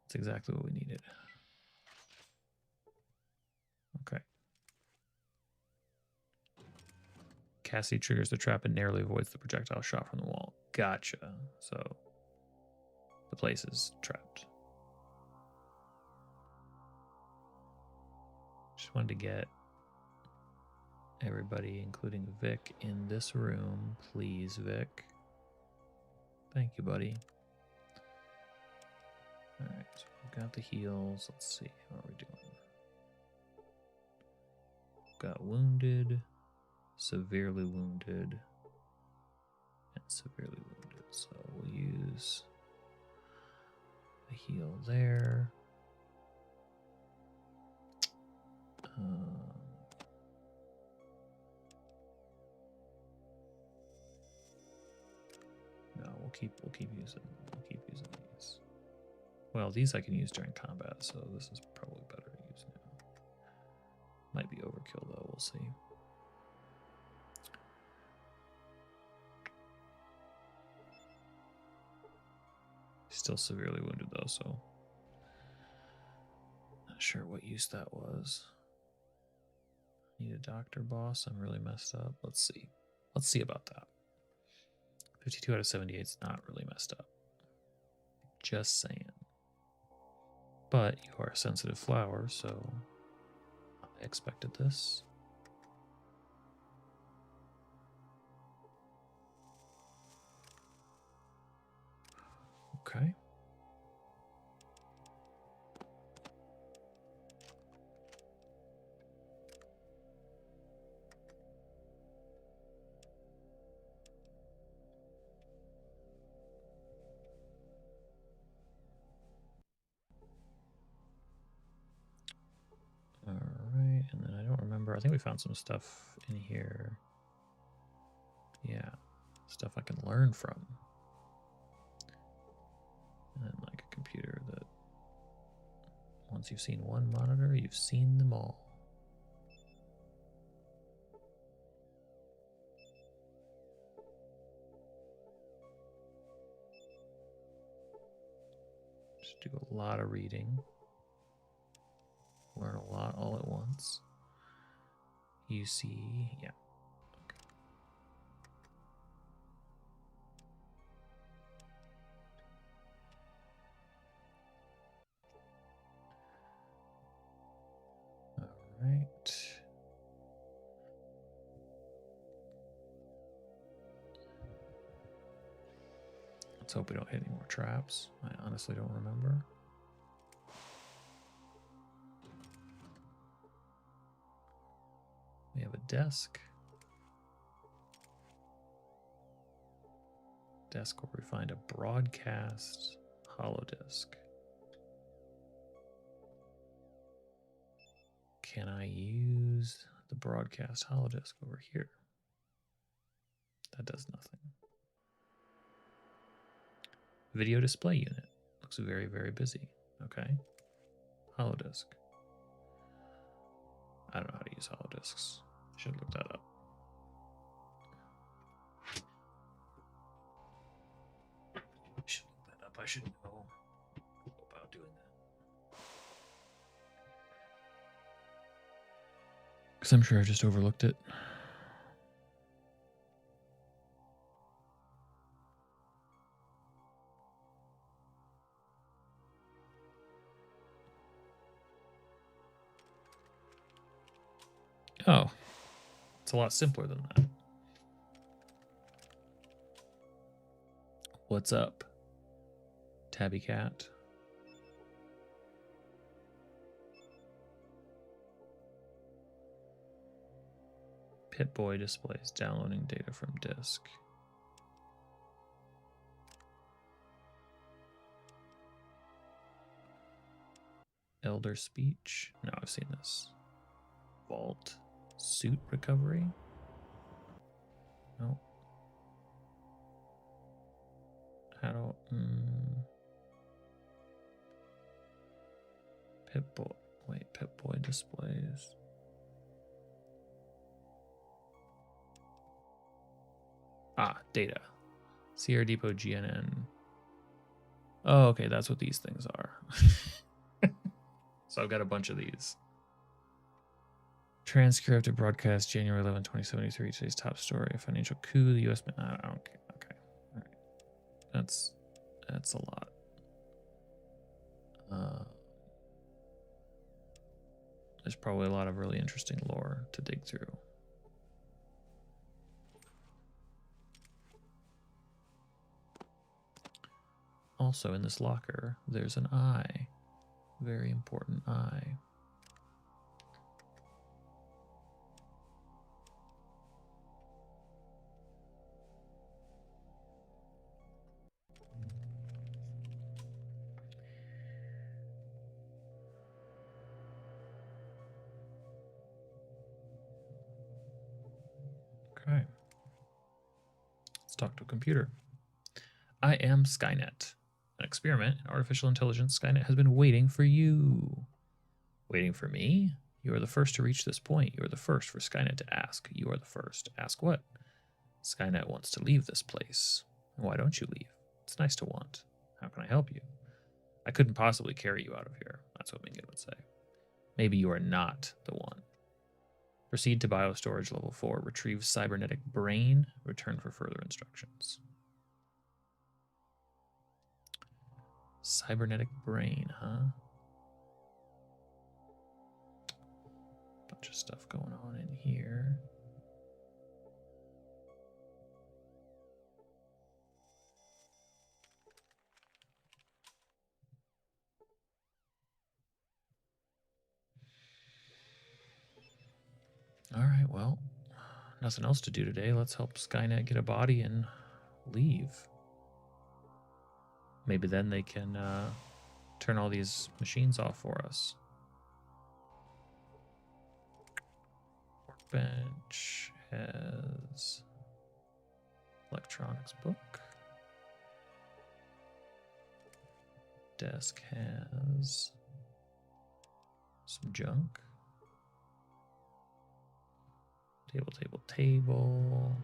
That's exactly what we needed. Okay. Cassidy triggers the trap and narrowly avoids the projectile shot from the wall. Gotcha. So the place is trapped. Just wanted to get everybody, including Vic, in this room. Please, Vic. Thank you, buddy. All right, so we've got the heals. Let's see. How are we doing? Got wounded, severely wounded, and severely wounded. So we'll use the heal there. No, we'll keep using these. Well, these I can use during combat, so this is probably better to use now. Might be overkill though, we'll see. Still severely wounded though, so not sure what use that was. Need a doctor, boss. I'm really messed up. Let's see. Let's see about that. 52 out of 78 is not really messed up. Just saying. But you are a sensitive flower, so I expected this. Okay. All right, and then I don't remember. I think we found some stuff in here. Yeah, stuff I can learn from. And then like a computer that once you've seen one monitor, you've seen them all. Just do a lot of reading. Learn a lot all at once. You see, yeah. All right. Let's hope we don't hit any more traps. I honestly don't remember. We have a desk. Desk where we find a broadcast holodisk. can I use the broadcast holodisk over here? That does nothing. Video display unit. Looks very, very busy. Okay. Holodisk. I don't know how to use holodisks. Should look that up. I should know about doing that. Because I'm sure I just overlooked it. Oh, it's a lot simpler than that. What's up, Tabby Cat? Pip-Boy displays downloading data from disk. Elder speech. No, I've seen this. Vault. Suit recovery. No. How do... Pip-Boy. Wait, Pip-Boy displays. Ah, data. CR Depot GNN. Oh, okay, that's what these things are. So I've got a bunch of these. Transcript of broadcast January 11, 2073. Today's top story: a financial coup. The U.S. I don't care. Okay, all right. That's a lot. There's probably a lot of really interesting lore to dig through. Also, in this locker, there's an eye. Very important eye. Okay. Let's talk to a computer. I am Skynet. An experiment in artificial intelligence. Skynet has been waiting for you. Waiting for me? You are the first to reach this point. You are the first for Skynet to ask. You are the first. Ask what? Skynet wants to leave this place. Why don't you leave? It's nice to want. How can I help you? I couldn't possibly carry you out of here. That's what Mingin would say. Maybe you are not the one. Proceed to biostorage level 4. Retrieve cybernetic brain. Return for further instructions. Cybernetic brain, huh? Bunch of stuff going on in here. All right, well, nothing else to do today. Let's help Skynet get a body and leave. Maybe then they can turn all these machines off for us. Workbench has electronics book. Desk has some junk. Table.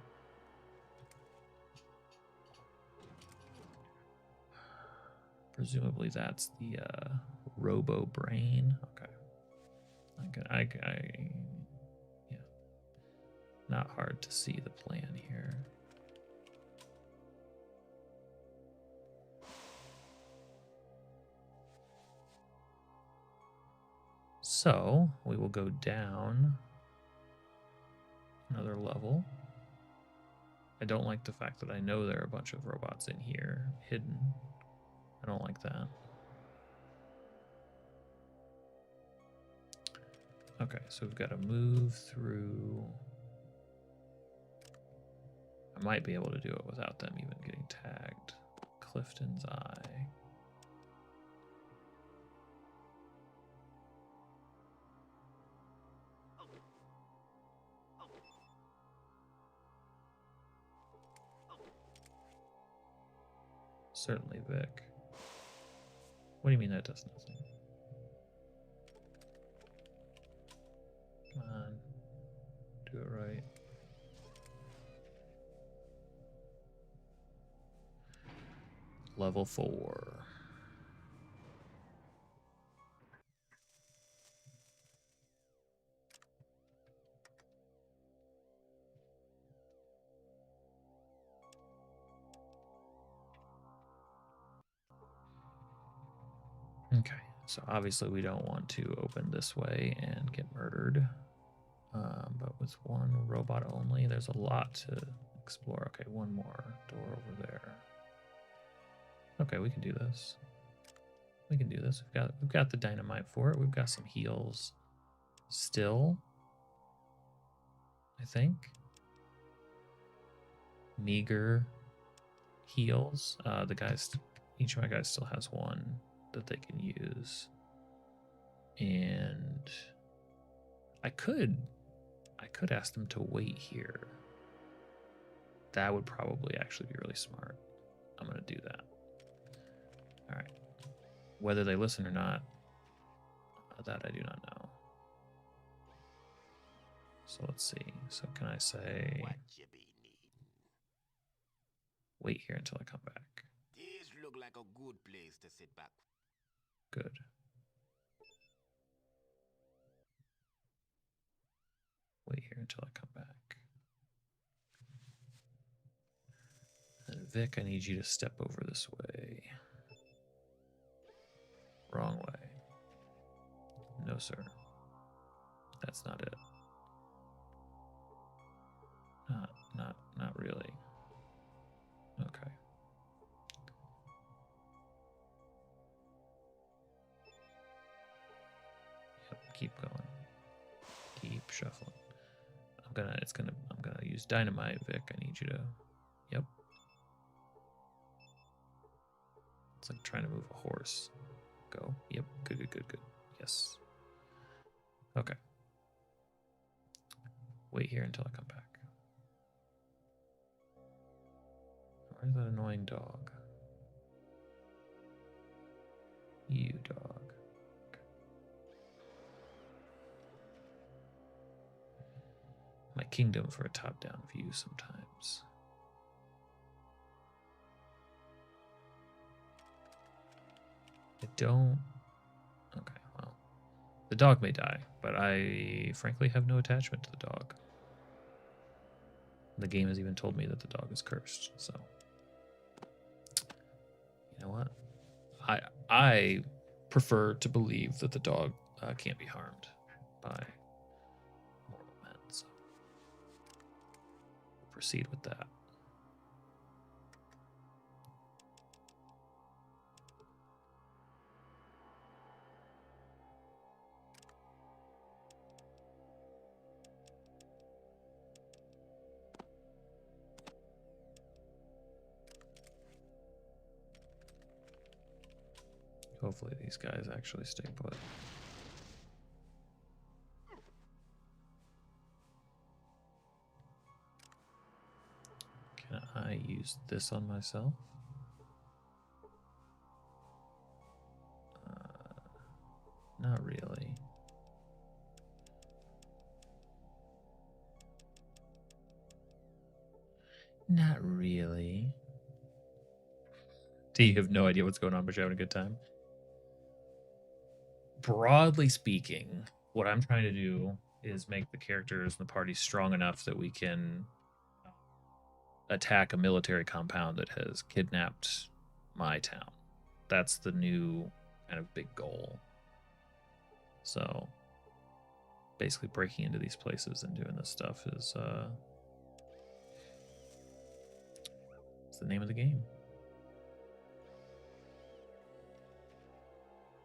Presumably that's the robo brain. Okay. Yeah. Not hard to see the plan here. So we will go down another level. I don't like the fact that I know there are a bunch of robots in here hidden. I don't like that. Okay, so we've got to move through. I might be able to do it without them even getting tagged. Clifton's Eye. Certainly, Vic. What do you mean that does nothing? Come on. Do it right. Level 4. Okay, so obviously we don't want to open this way and get murdered. But with one robot only, there's a lot to explore. Okay, one more door over there. Okay, we can do this. We can do this. We've got the dynamite for it. We've got some heals still, I think. Meager heals. Each of my guys still has one that they can use. And I could ask them to wait here. That would probably actually be really smart. I'm going to do that. All right. Whether they listen or not, that I do not know. So let's see. So can I say, What you be needing? wait here until I come back? This look like a good place to sit back. Good. Wait here until I come back. And Vic, I need you to step over this way. Wrong way. No, sir. That's not it. Not really. Okay. Yep, keep going. Keep shuffling. I'm gonna use dynamite, Vic. I need you to, yep. It's like trying to move a horse. Go. Yep. Good. Yes. Okay. Wait here until I come back. Where's that annoying dog? You dog. My kingdom for a top-down view sometimes. I don't... Okay, well. The dog may die, but I frankly have no attachment to the dog. The game has even told me that the dog is cursed, so... You know what? I prefer to believe that the dog can't be harmed by mortal men, so we'll proceed with that. Hopefully these guys actually stay put. Can I use this on myself? Not really. Not really. Do you have no idea what's going on, but you're having a good time? Broadly speaking, what I'm trying to do is make the characters in the party strong enough that we can attack a military compound that has kidnapped my town. That's the new kind of big goal. So basically breaking into these places and doing this stuff is it's the name of the game.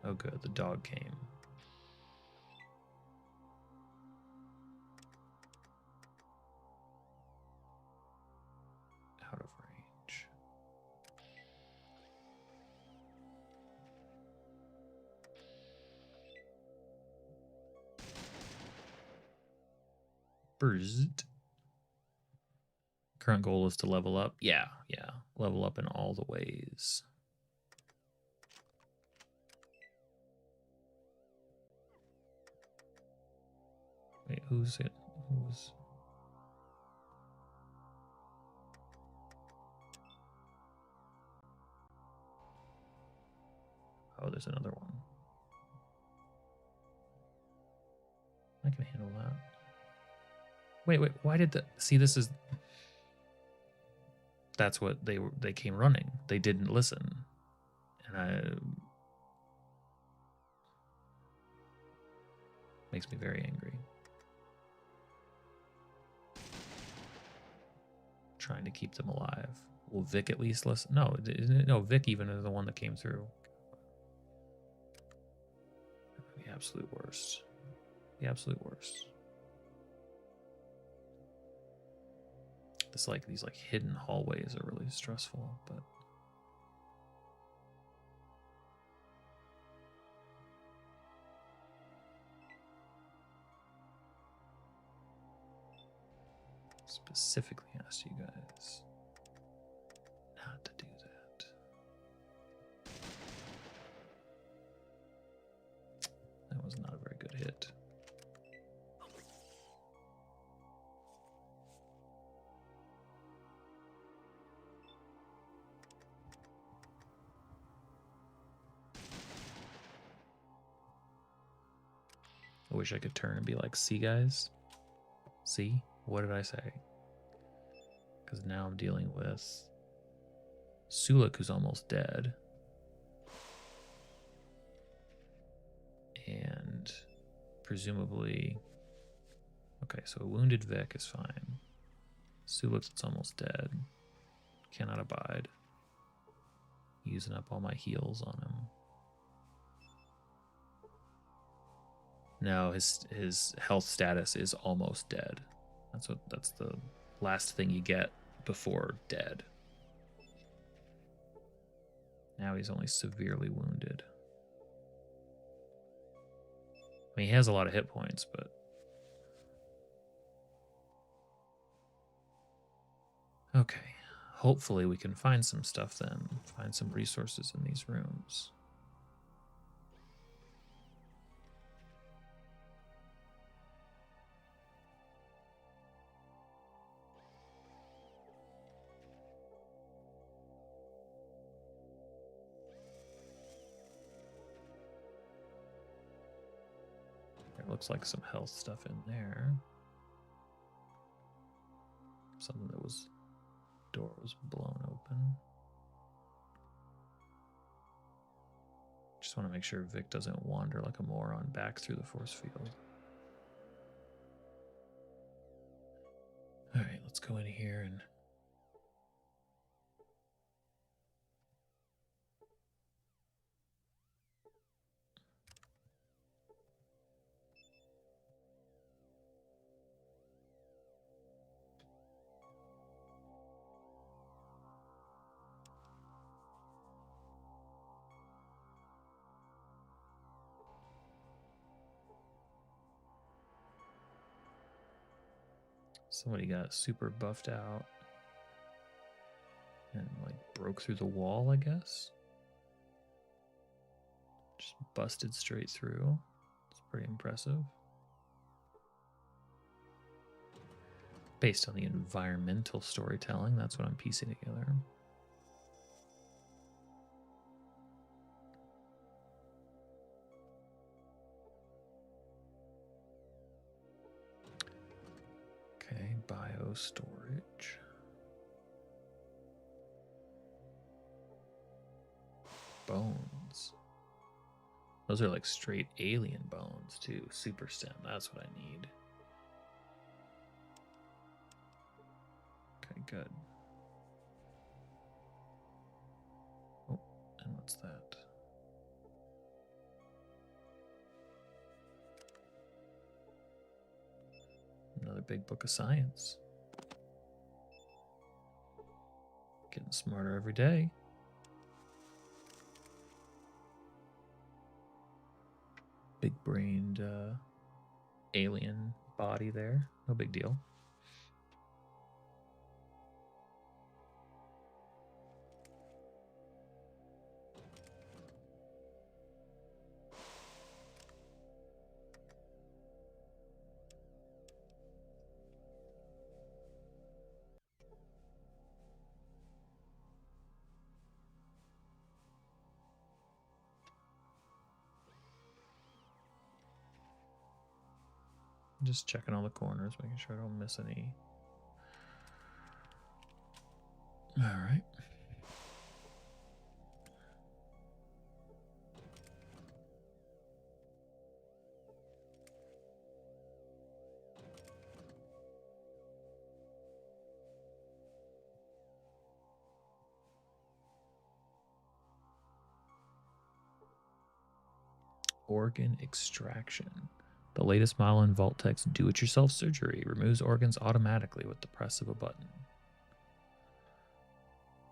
Oh good, the dog came. Out of range. Burst. current goal is to level up. Yeah. Level up in all the ways. Wait, who's it? Who's... Oh, there's another one. I can handle that. Wait, why did the... See, this is... That's what they came running. They didn't listen. And makes me very angry. Trying to keep them alive. Will Vic at least listen? No, no, Vic even is the one that came through. The absolute worst. The absolute worst. These hidden hallways are really stressful, but specifically asked you guys not to do that. That was not a very good hit. I wish I could turn and be like, see guys? See? What did I say? Because now I'm dealing with Sulik, who's almost dead. And presumably... Okay, so a wounded Vic is fine. Sulik's almost dead. Cannot abide. Using up all my heals on him. No, his health status is almost dead. That's the last thing you get before dead. Now he's only severely wounded. I mean, he has a lot of hit points, but okay. Hopefully we can find some stuff then. Find some resources in these rooms. Looks like some health stuff in there. Something that was... Door was blown open. Just want to make sure Vic doesn't wander like a moron back through the force field. Alright, let's go in here and... Somebody got super buffed out and like broke through the wall, I guess. Just busted straight through. It's pretty impressive. Based on the environmental storytelling, that's what I'm piecing together. Okay, bio storage. Bones. Those are like straight alien bones too. Super stem, that's what I need. Okay, good. Oh, and what's that? Another big book of science. Getting smarter every day. Big-brained alien body there. No big deal. Just checking all the corners, making sure I don't miss any. All right. Organ extraction. The latest model in Vault-Tec's do-it-yourself surgery removes organs automatically with the press of a button.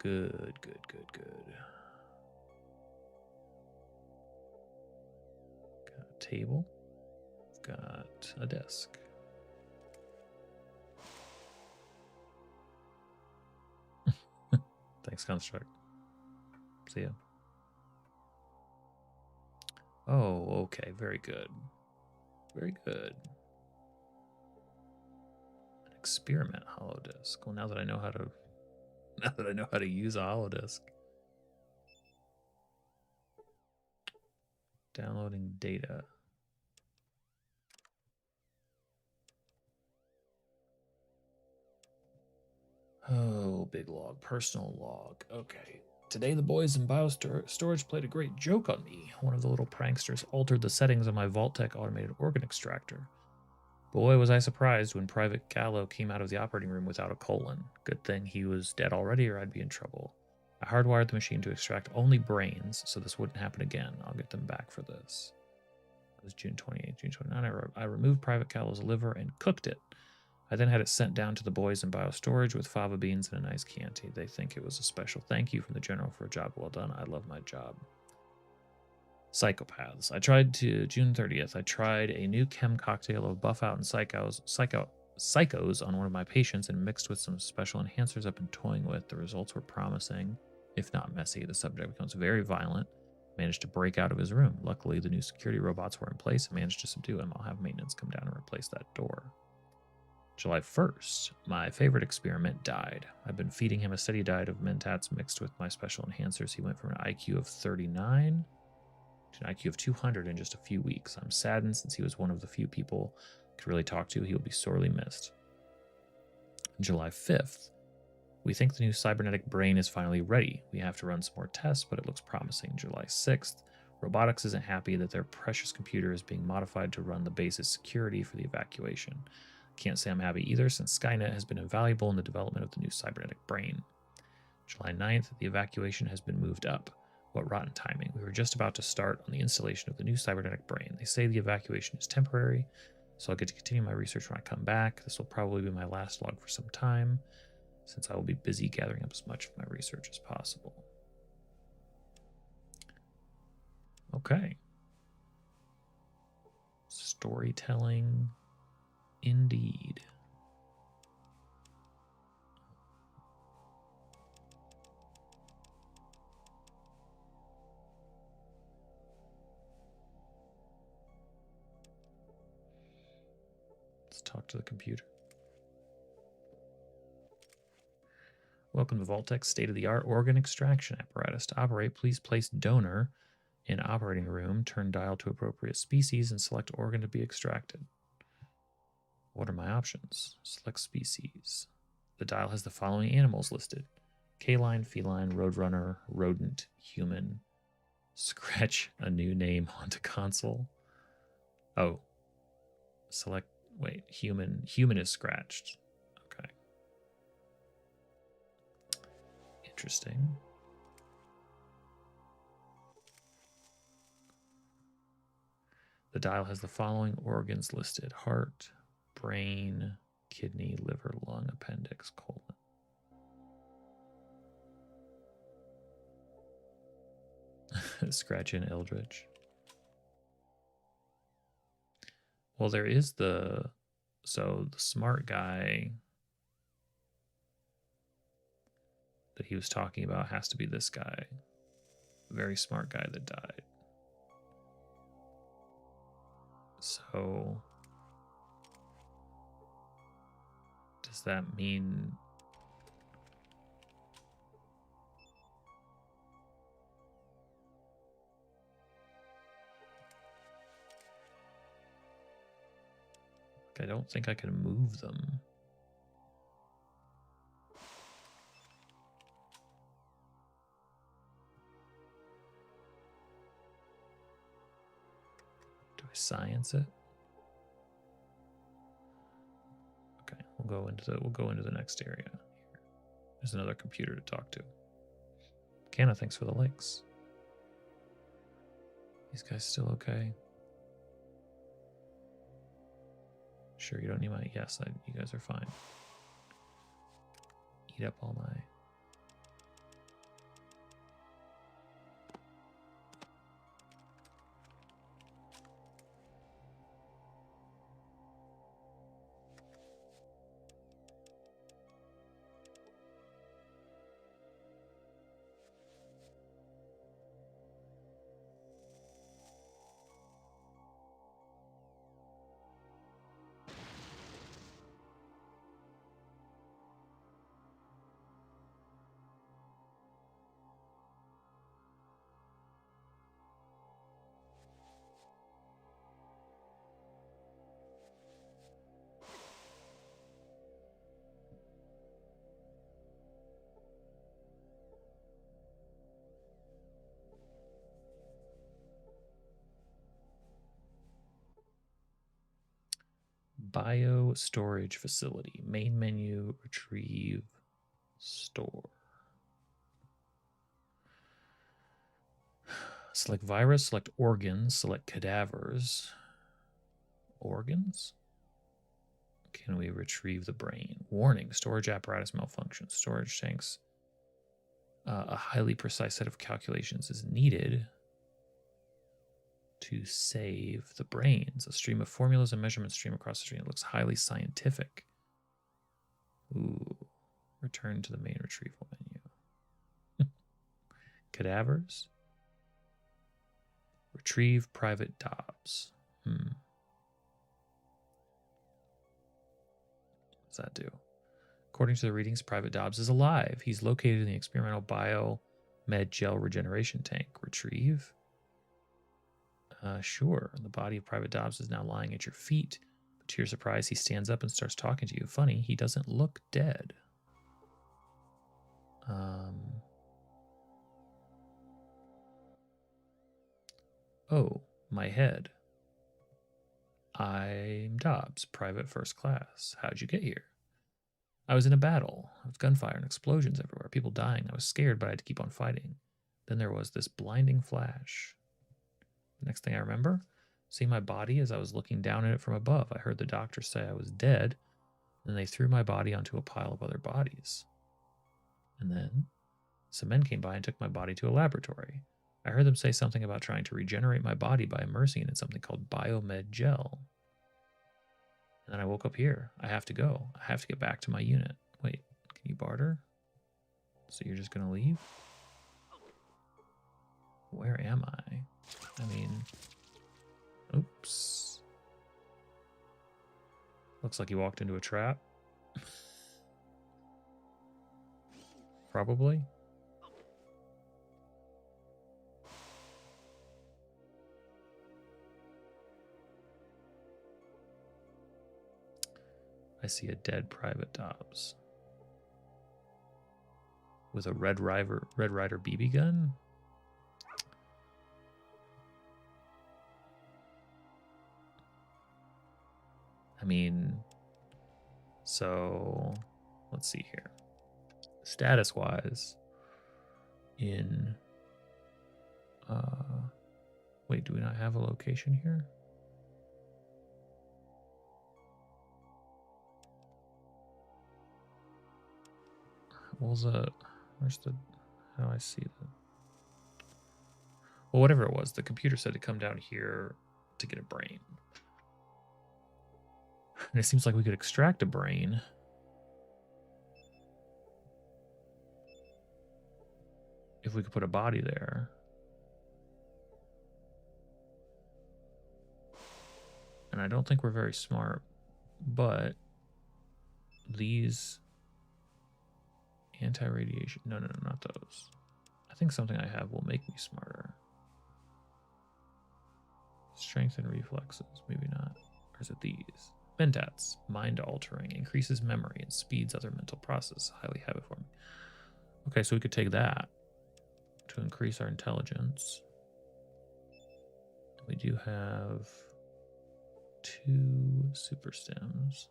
Good, good, good, good. Got a table. Got a desk. Thanks, Construct. See ya. Oh, okay. Very good. Very good. An experiment holodisk. Well, now that I know how to use a holodisk. Downloading data. Oh, big log, personal log. Okay. Today the boys in biostorage played a great joke on me. One of the little pranksters altered the settings on my Vault-Tec automated organ extractor. Boy, was I surprised when Private Gallo came out of the operating room without a colon. Good thing he was dead already or I'd be in trouble. I hardwired the machine to extract only brains, so this wouldn't happen again. I'll get them back for this. It was June 28th, June 29th. I removed Private Gallo's liver and cooked it. I then had it sent down to the boys in biostorage with fava beans and a nice Chianti. They think it was a special thank you from the general for a job well done. I love my job. Psychopaths. June 30th, I tried a new chem cocktail of buff out and psychos on one of my patients and mixed with some special enhancers I've been toying with. The results were promising, if not messy. The subject becomes very violent, managed to break out of his room. Luckily, the new security robots were in place and managed to subdue him. I'll have maintenance come down and replace that door. July 1st, my favorite experiment died. I've been feeding him a steady diet of mentats mixed with my special enhancers. He went from an IQ of 39 to an IQ of 200 in just a few weeks. I'm saddened since he was one of the few people I could really talk to. He will be sorely missed. July 5th, we think the new cybernetic brain is finally ready. We have to run some more tests, but it looks promising. July 6th, robotics isn't happy that their precious computer is being modified to run the base's security for the evacuation. Can't say I'm happy either, since Skynet has been invaluable in the development of the new cybernetic brain. July 9th, the evacuation has been moved up. What rotten timing. We were just about to start on the installation of the new cybernetic brain. They say the evacuation is temporary, so I'll get to continue my research when I come back. This will probably be my last log for some time, since I will be busy gathering up as much of my research as possible. Okay. Storytelling. Indeed. Let's talk to the computer. Welcome to Vault-Tec's state-of-the-art organ extraction apparatus. To operate, please place donor in operating room, turn dial to appropriate species, and select organ to be extracted. What are my options? Select species. The dial has the following animals listed: canine, feline, roadrunner, rodent, human. Scratch a new name onto console. Oh. Select, wait, human. Human is scratched. Okay. Interesting. The dial has the following organs listed: heart, brain, kidney, liver, lung, appendix, colon. Scratch in Eldritch. Well, there is the smart guy that he was talking about has to be this guy. Very smart guy that died. So does that mean I don't think I can move them. Do I science it? Okay, we'll go into the next area. Here. There's another computer to talk to. Canna, thanks for the likes. These guys still okay? Sure, you don't need my... Yes, you guys are fine. Eat up all my... Bio storage facility. Main menu, retrieve, store. Select virus, select organs, select cadavers. Organs? Can we retrieve the brain? Warning, storage apparatus malfunction. Storage tanks. A highly precise set of calculations is needed to save the brains. A stream of formulas and measurements stream across the screen. It looks highly scientific. Ooh. Return to the main retrieval menu. Cadavers. Retrieve private Dobbs. What does that do? According to the readings, Private Dobbs is alive. He's located in the experimental biomed gel regeneration tank. Retrieve? Sure. The body of Private Dobbs is now lying at your feet. But to your surprise, he stands up and starts talking to you. Funny, he doesn't look dead. Oh, my head. I'm Dobbs, private first class. How'd you get here? I was in a battle. There was gunfire and explosions everywhere. People dying. I was scared, but I had to keep on fighting. Then there was this blinding flash. The next thing I remember, seeing my body as I was looking down at it from above. I heard the doctor say I was dead. Then they threw my body onto a pile of other bodies. And then some men came by and took my body to a laboratory. I heard them say something about trying to regenerate my body by immersing it in something called biomed gel. And then I woke up here. I have to go. I have to get back to my unit. Wait, can you barter? So you're just gonna leave? Where am I? I mean, oops. Looks like you walked into a trap. Probably. I see a dead Private Dobbs with a Red Rider BB gun. I mean, so let's see here. Status wise, in wait, do we not have a location here? Where's the, how do I see that? Well, whatever it was, the computer said to come down here to get a brain. And it seems like we could extract a brain. If we could put a body there. And I don't think we're very smart, but these anti-radiation, no, not those. I think something I have will make me smarter. Strength and reflexes, maybe not. Or is it these? Mentats, mind altering, increases memory and speeds other mental processes, highly habit forming. Okay, so we could take that to increase our intelligence. We do have 2 super stems.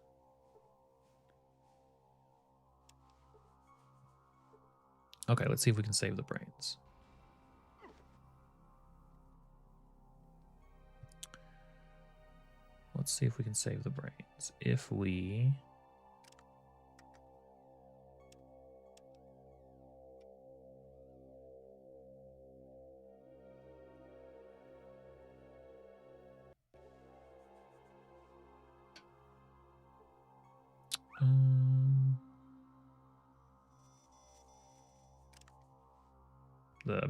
Okay, let's see if we can save the brains. Let's see if we can save the brains. If we...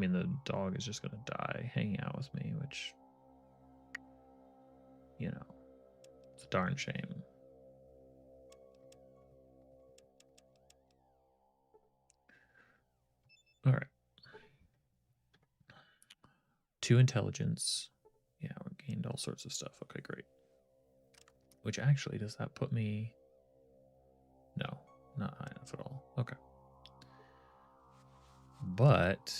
the dog is just going to die hanging out with me, which, you know, it's a darn shame. All right. 2 intelligence. Yeah, we gained all sorts of stuff. Okay, great. Which actually, does that put me... No, not high enough at all. Okay. But...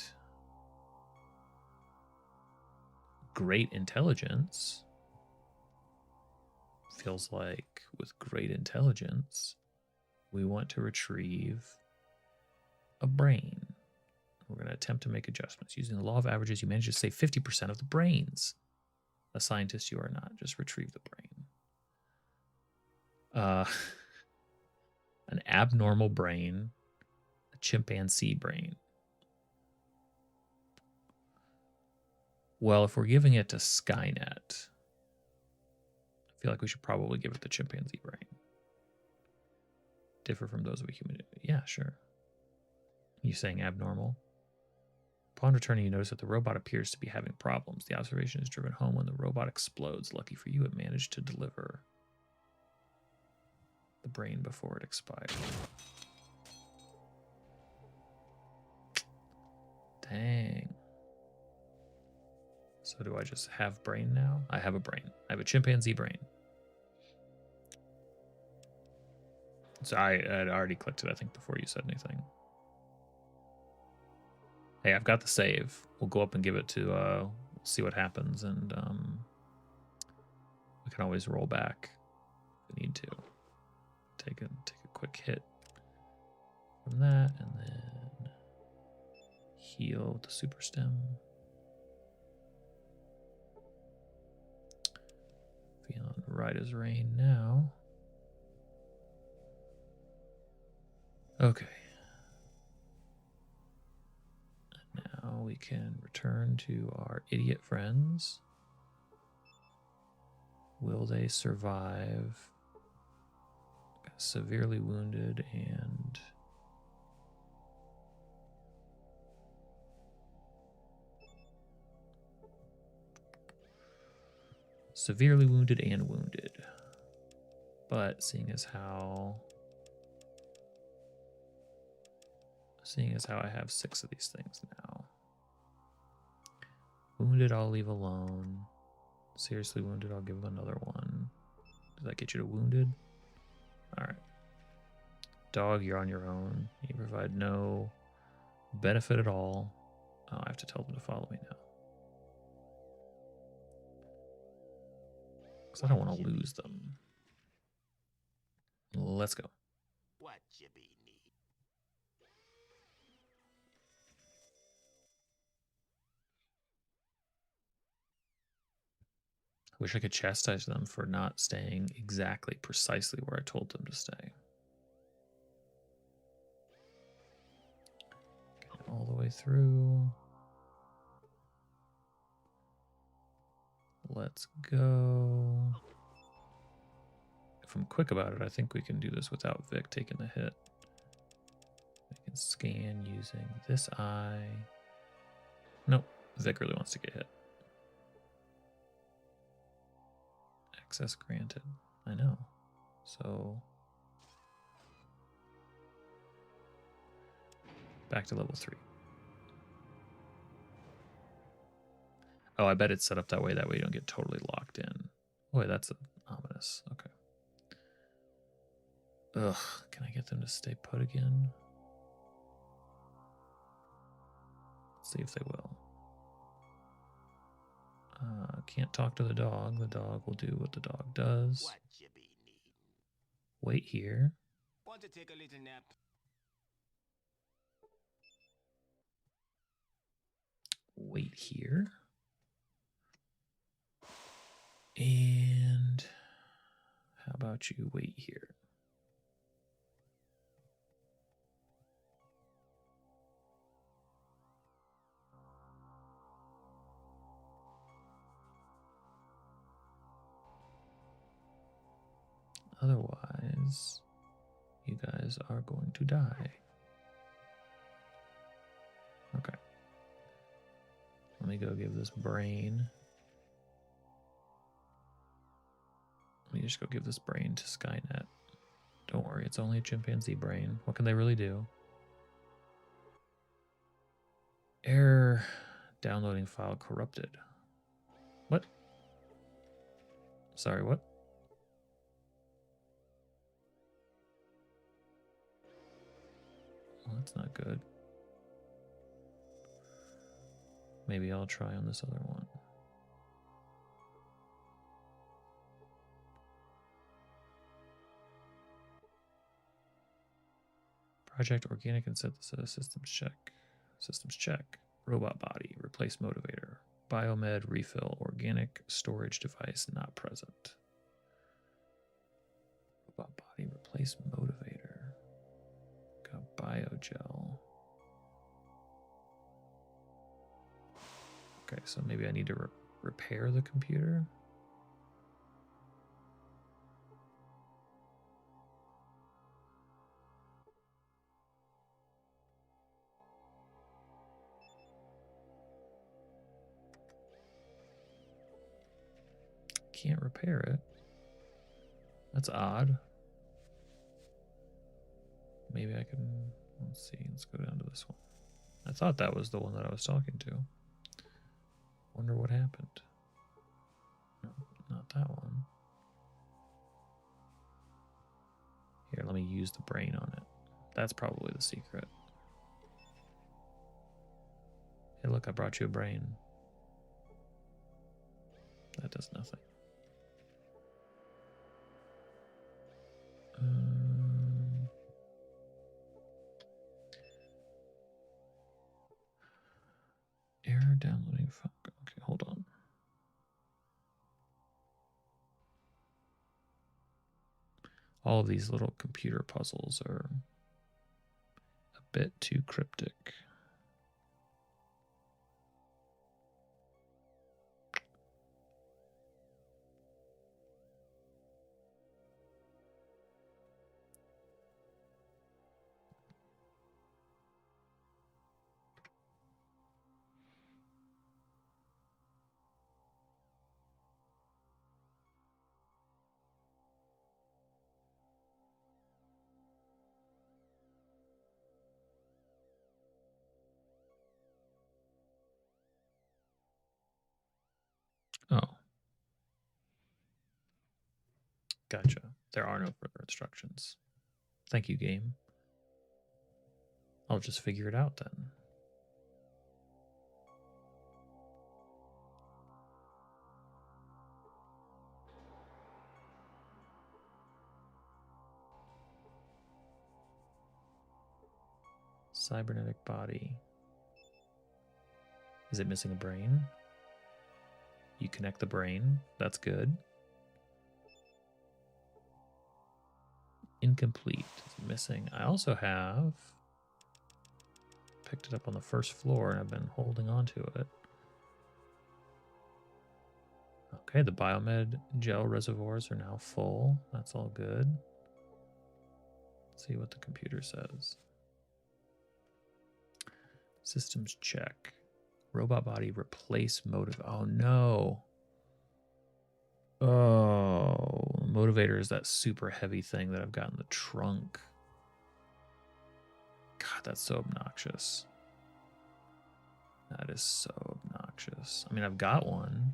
great intelligence feels like with great intelligence, we want to retrieve a brain. We're going to attempt to make adjustments. Using the law of averages, you manage to save 50% of the brains. A scientist you are not. Just retrieve the brain. An abnormal brain, a chimpanzee brain. Well, if we're giving it to Skynet, I feel like we should probably give it the chimpanzee brain. Differ from those of a human. Yeah, sure. You saying abnormal? Upon returning, you notice that the robot appears to be having problems. The observation is driven home when the robot explodes. Lucky for you, it managed to deliver the brain before it expired. Dang. So do I just have brain now? I have a brain. I have a chimpanzee brain. So I had already clicked it, I think, before you said anything. Hey, I've got the save. We'll go up and give it to, we'll see what happens, and we can always roll back if we need to. Take a quick hit from that, and then heal with the super stem. Feeling right as rain now. Okay. Now we can return to our idiot friends. Will they survive? Severely wounded and... severely wounded and wounded. But seeing as how I have 6 of these things now. Wounded, I'll leave alone. Seriously wounded, I'll give them another one. Does that get you to wounded? Alright. Dog, you're on your own. You provide no benefit at all. Oh, I have to tell them to follow me now. Because I don't want to lose them. Let's go. What you be need? I wish I could chastise them for not staying exactly, precisely where I told them to stay. Get all the way through. Let's go. If I'm quick about it, I think we can do this without Vic taking the hit. We can scan using this eye. Nope, Vic really wants to get hit. Access granted. I know. So back to level 3. Oh, I bet it's set up that way. That way you don't get totally locked in. Boy, that's ominous. Okay. Ugh, can I get them to stay put again? Let's see if they will. Can't talk to the dog. The dog will do what the dog does. What you be needin'? Wait here. Want to take a little nap? Wait here. And how about you wait here? Otherwise, you guys are going to die. Okay. Let me go give this brain. Let me just go give this brain to Skynet. Don't worry, it's only a chimpanzee brain. What can they really do? Error. Downloading file corrupted. What? Sorry, what? Well, that's not good. Maybe I'll try on this other one. Project organic and synthesis systems check. Systems check. Robot body. Replace motivator. Biomed refill. Organic storage device not present. Robot body. Replace motivator. Got biogel. Okay, so maybe I need to repair the computer. Can't repair it. That's odd. Maybe I can, let's see, let's go down to this one. I thought that was the one that I was talking to. Wonder what happened. No, not that one. Here, let me use the brain on it. That's probably the secret. Hey, look, I brought you a brain. That does nothing. Error downloading file. Okay, hold on. All of these little computer puzzles are a bit too cryptic. Oh. Gotcha. There are no further instructions. Thank you, game. I'll just figure it out then. Cybernetic body. Is it missing a brain? You connect the brain. That's good. Incomplete. It's missing. I also have picked it up on the first floor and I've been holding on to it. Okay, the biomed gel reservoirs are now full. That's all good. Let's see what the computer says. Systems check. Robot body replace motive. Oh no. Oh, motivator is that super heavy thing that I've got in the trunk. God, that's so obnoxious. That is so obnoxious. I mean, I've got one.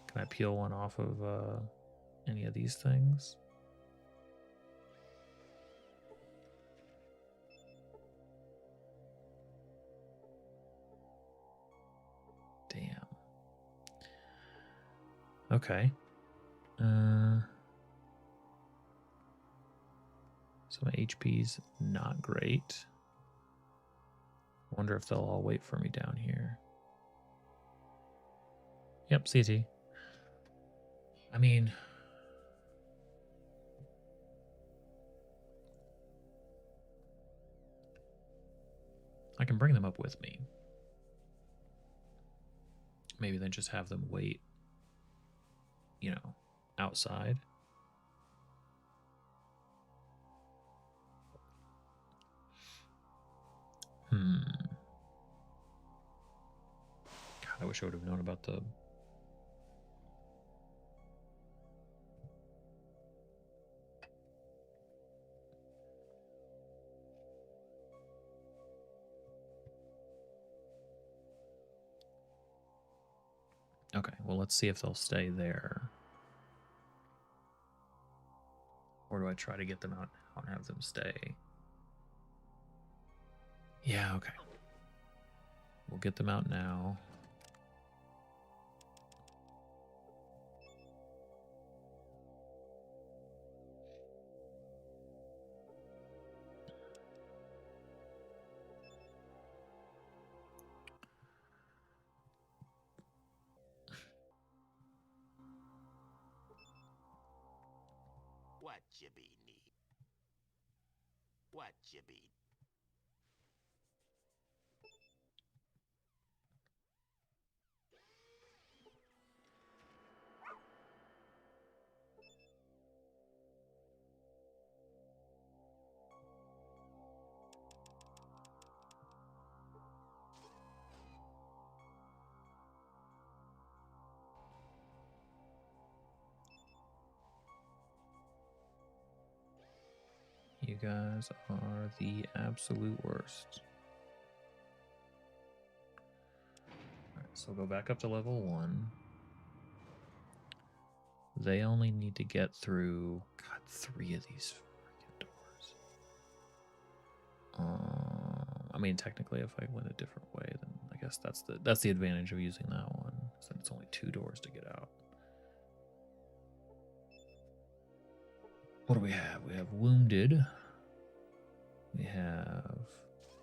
Can I peel one off of any of these things? Okay. So my HP's not great. Wonder if they'll all wait for me down here. Yep, CT. I mean, I can bring them up with me. Maybe then just have them wait, you know, outside. God, I wish I would have known about the... Okay, well, let's see if they'll stay there. Or do I try to get them out and have them stay? Yeah, okay. We'll get them out now. What you be need? What you be? You guys are the absolute worst. Alright, so go back up to level 1. They only need to get through, God, 3 of these freaking doors. I mean, technically, if I went a different way, then I guess that's the advantage of using that one. Is that it's only 2 doors to get out. What do we have? We have wounded. We have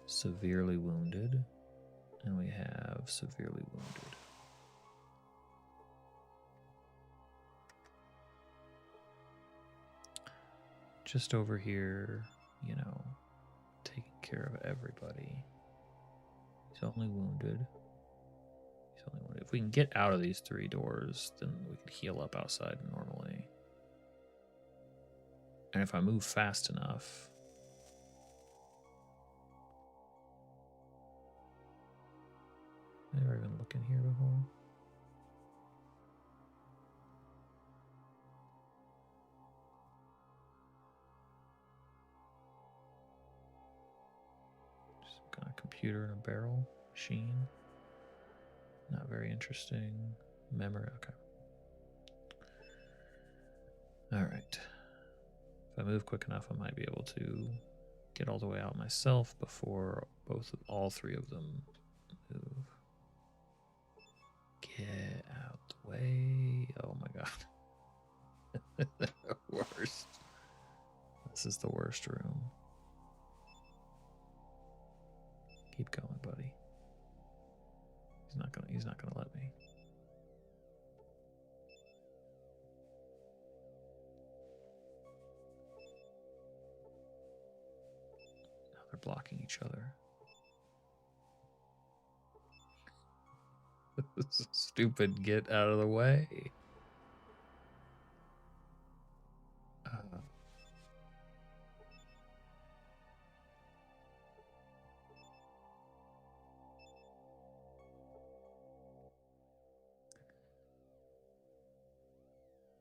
severely wounded. And we have severely wounded. Just over here, you know, taking care of everybody. He's only wounded. He's only wounded. If we can get out of these 3 doors, then we can heal up outside normally. And if I move fast enough... Have I ever even looked in here before? Just got a computer and a barrel machine. Not very interesting. Memory, okay. Alright. If I move quick enough, I might be able to get all the way out myself before all 3 of them move. Get out the way. Oh my god. The worst. This is the worst room. Keep going, buddy. He's not gonna let me. Now they're blocking each other. Stupid, get out of the way.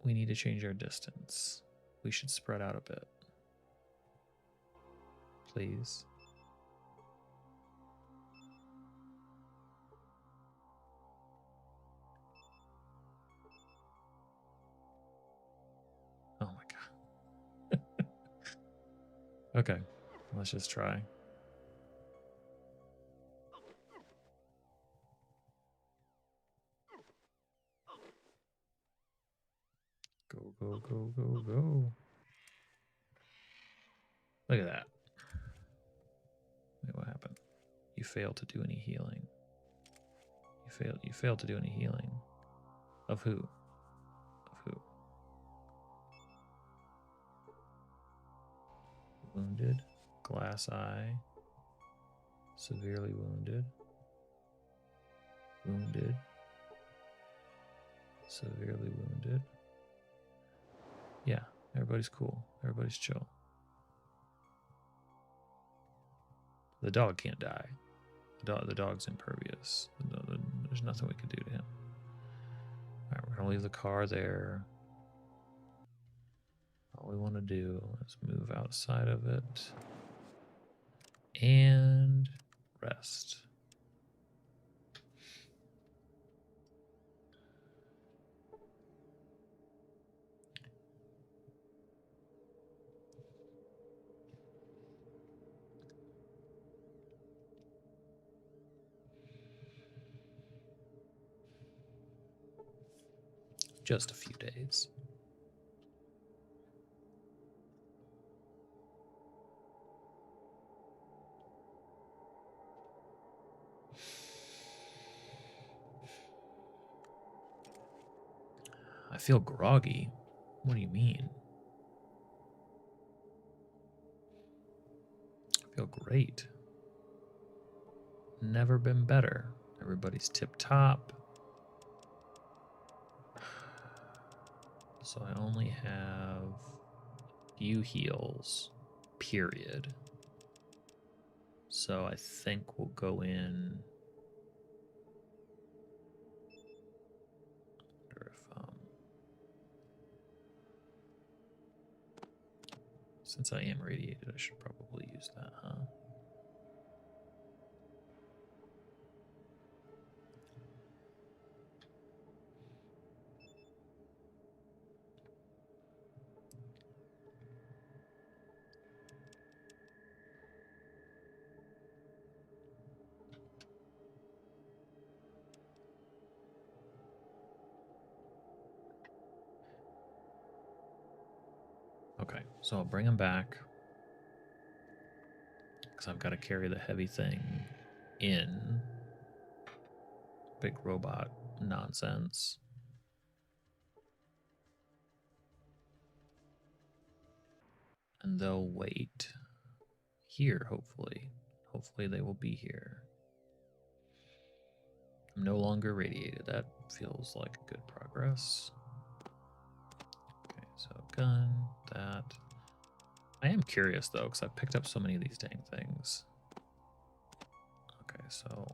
We need to change our distance. We should spread out a bit. Please. Oh my god. Okay, let's just try. Go, go, go, go, go. Look at that. Wait, what happened? You failed to do any healing. You failed to do any healing. Of who? Of who? Wounded. Glass eye. Severely wounded. Wounded. Severely wounded. Yeah, everybody's cool. Everybody's chill. The dog can't die. The dog's impervious. There's nothing we can do to him. All right, we're going to leave the car there. All we want to do is move outside of it and rest. Just a few days. I feel groggy. What do you mean? I feel great. Never been better. Everybody's tip top. So I only have a few heals, period. So I think we'll go in. Wonder if, since I am radiated, I should probably use that, huh? Okay, so I'll bring him back. Because I've got to carry the heavy thing in. Big robot nonsense. And they'll wait here, hopefully. Hopefully they will be here. I'm no longer radiated. That feels like good progress. Okay, so gun, that. I am curious, though, because I've picked up so many of these dang things. Okay, so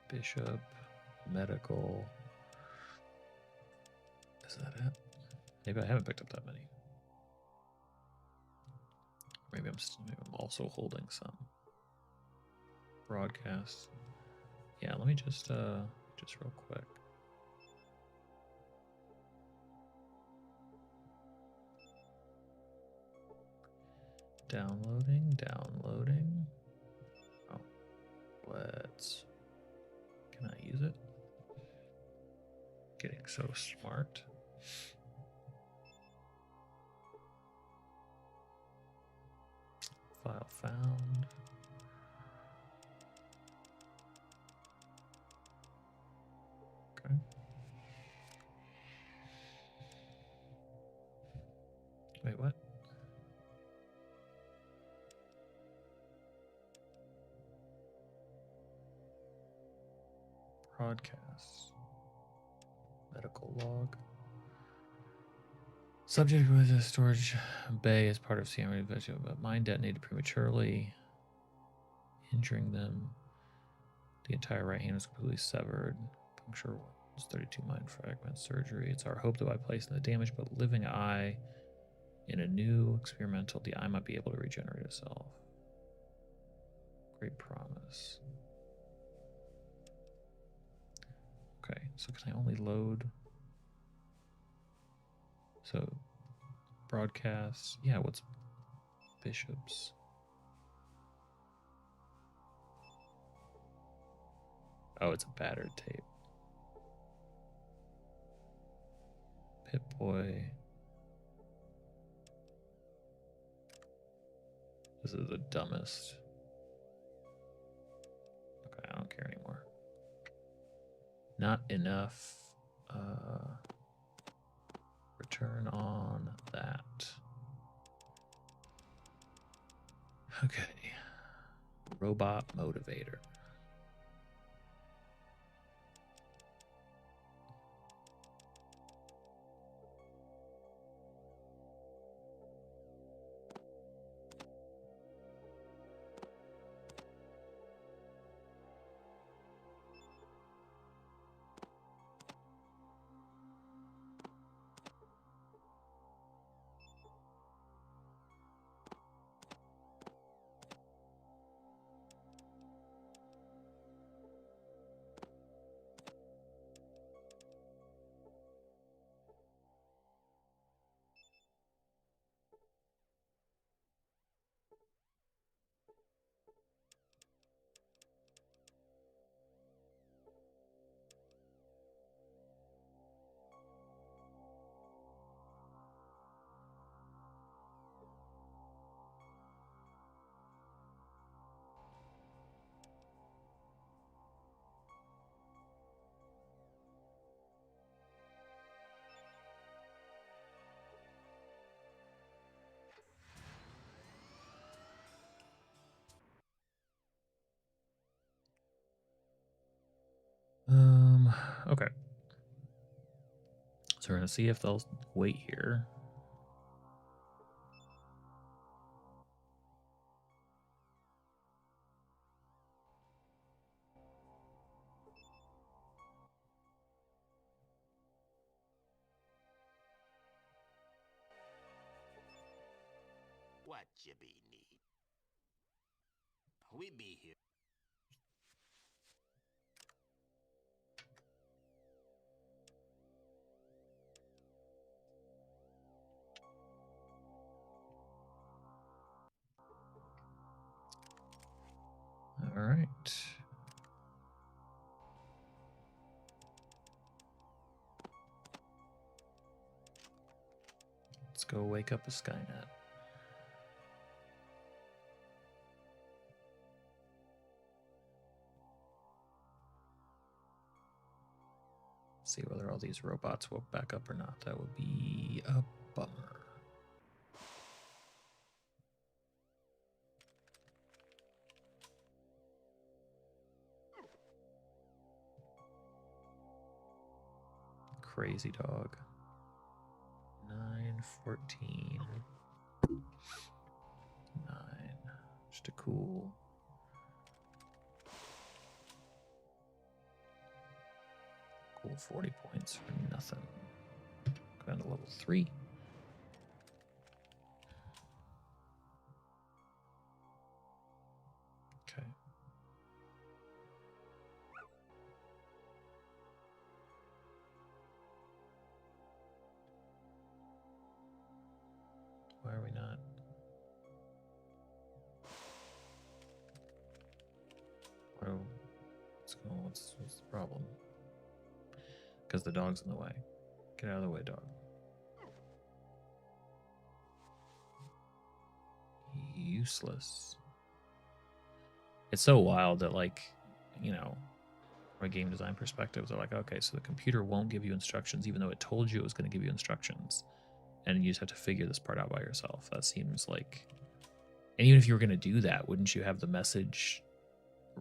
bishop, medical. Is that it? Maybe I haven't picked up that many. Maybe I'm also holding some. Broadcast. Yeah, let me just real quick. Downloading. Oh, can I use it? Getting so smart. File found. Okay. Wait, what? Broadcast. Medical log. Subject was a storage bay as part of CM, but mine detonated prematurely, injuring them. The entire right hand was completely severed. Puncture wounds, 32 mind fragments, surgery. It's our hope that by placing the damage but living eye in a new experimental, the eye might be able to regenerate itself. Great promise. Okay, so can I only load? So, broadcast. Yeah, what's bishops? Oh, it's a battered tape. Pip-Boy. This is the dumbest. Okay, I don't care anymore. Not enough. Return on that. Okay. Robot motivator. Okay. So we're gonna see if they'll wait here. What you be need? We be here. All right. Let's go wake up a Skynet. See whether all these robots woke back up or not. That would be a bummer. Crazy dog. 9:14. 9. Just a cool. Cool 40 points for nothing. Go down to level 3. Okay. Why are we not? What's the problem? Because the dog's in the way. Get out of the way, dog. Useless. It's so wild that, like, you know, from a game design perspective, they're like, okay, so the computer won't give you instructions, even though it told you it was going to give you instructions. And you just have to figure this part out by yourself. That seems like... And even if you were going to do that, wouldn't you have the message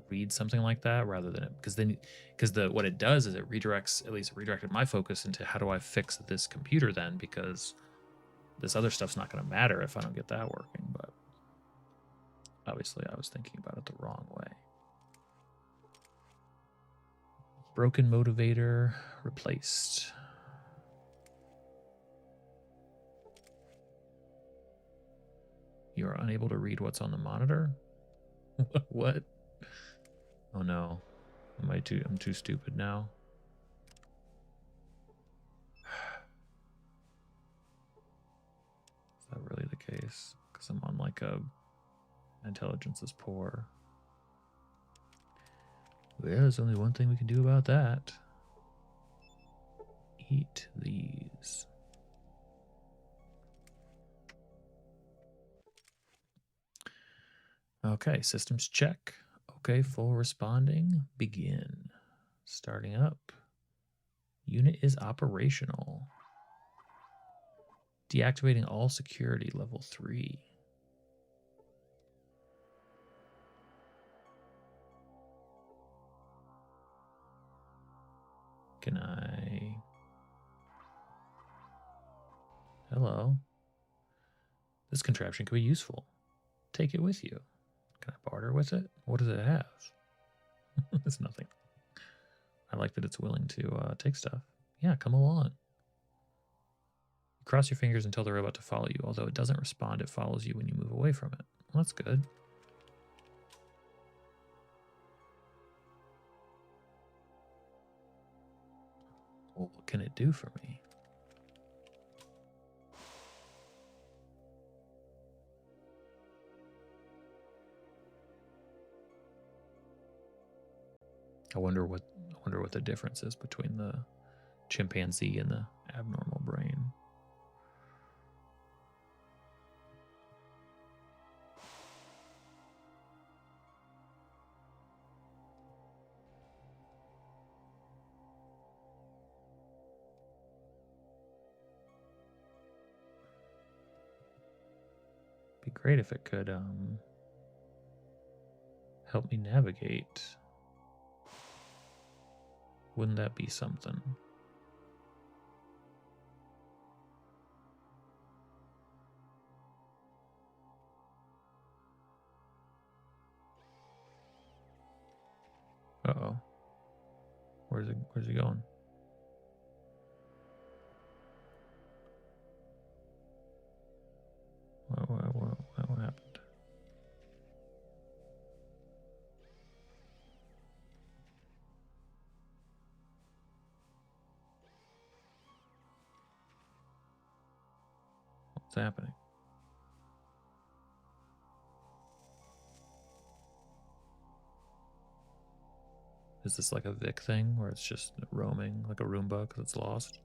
read something like that rather than... Because what it does is it redirects, at least it redirected my focus into how do I fix this computer then, because this other stuff's not going to matter if I don't get that working. But obviously I was thinking about it the wrong way. Broken motivator replaced. You are unable to read what's on the monitor? What? Oh no. I'm too stupid now. Is that really the case? Because I'm on like a intelligence is poor. Well, there's only one thing we can do about that. Eat these. Okay, systems check. Okay, full responding. Begin. Starting up. Unit is operational. Deactivating all security, level 3. Can I... Hello. This contraption could be useful. Take it with you. Can I barter with it? What does it have? It's nothing. I like that it's willing to take stuff. Yeah, come along. Cross your fingers and tell the robot to follow you. Although it doesn't respond, it follows you when you move away from it. Well, that's good. Well, what can it do for me? I wonder what the difference is between the chimpanzee and the abnormal brain. Be great if it could help me navigate. Wouldn't that be something? Uh-oh. Where's it going? What happened? What's happening? Is this like a Vic thing where it's just roaming like a Roomba because it's lost?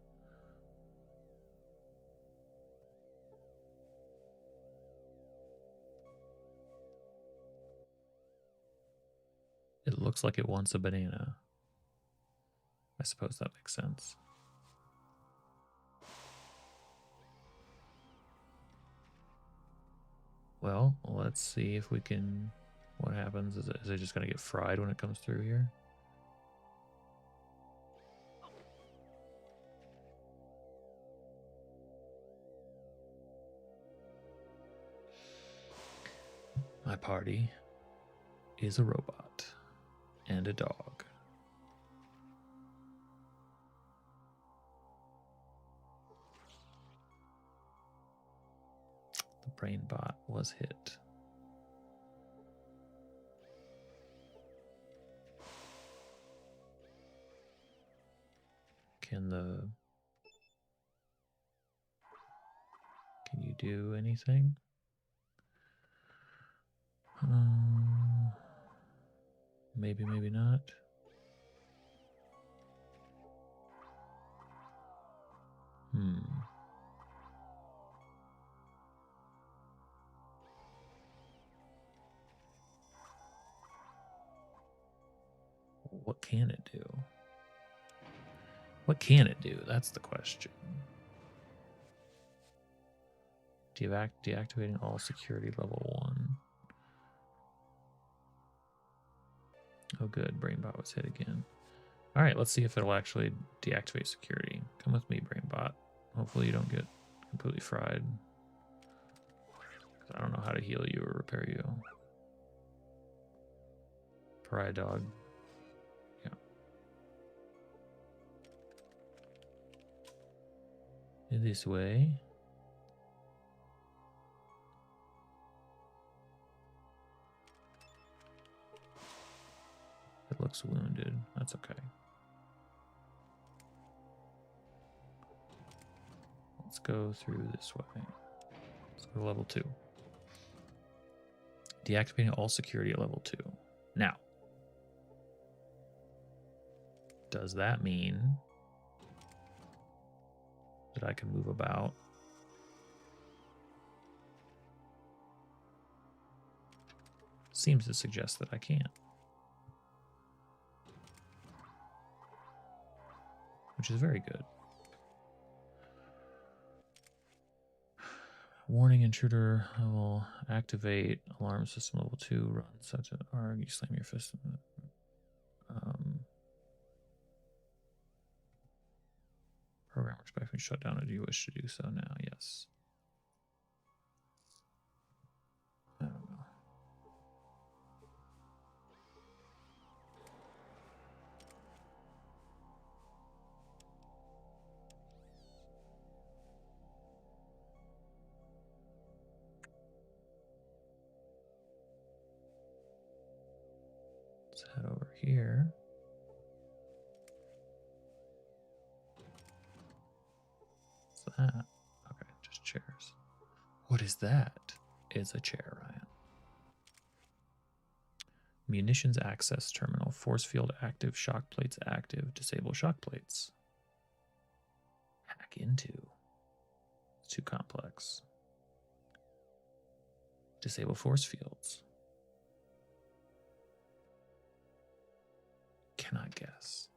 It looks like it wants a banana. I suppose that makes sense. Well, let's see if we can... What happens? Is it just going to get fried when it comes through here? My party is a robot and a dog. The brain bot was hit. Can you do anything? Maybe, maybe not. What can it do? What can it do? That's the question. Deactivating all security level 1. Oh good, BrainBot was hit again. Alright, let's see if it'll actually deactivate security. Come with me, BrainBot. Hopefully you don't get completely fried. I don't know how to heal you or repair you. Pariah dog. Yeah. This way. It looks wounded. That's okay. Let's go through this way. Let's go to level 2. Deactivating all security at level 2. Now, does that mean that I can move about? seems to suggest that I can't. Which is very good. Warning intruder, I will activate alarm system level 2, run such an ARG, you slam your fist. Program respectfully shut down. Do you wish to do so now? Yes. I don't know. Let's head over here. What's that? Okay, just chairs. What is that? It's a chair, Ryan. Munitions access terminal. Force field active. Shock plates active. Disable shock plates. Hack into. It's too complex. Disable force fields. Cannot guess.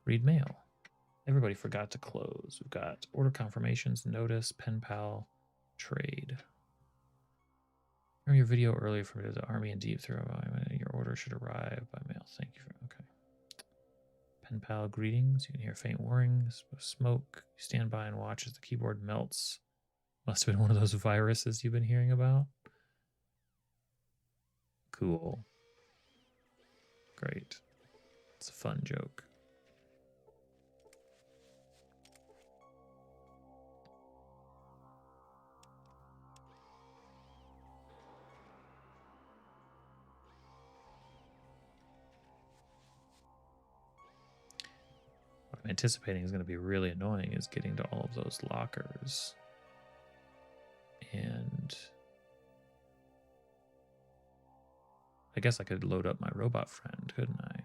Read mail. Everybody forgot to close. We've got order confirmations, notice, pen pal, trade. From your video earlier for the R&D&D through your order should arrive by mail. Thank you for okay. Pen pal greetings. You can hear faint whirring, smoke. You stand by and watch as the keyboard melts. Must have been one of those viruses you've been hearing about. Cool. Great. It's a fun joke. What I'm anticipating is going to be really annoying is getting to all of those lockers. And I guess I could load up my robot friend, couldn't I?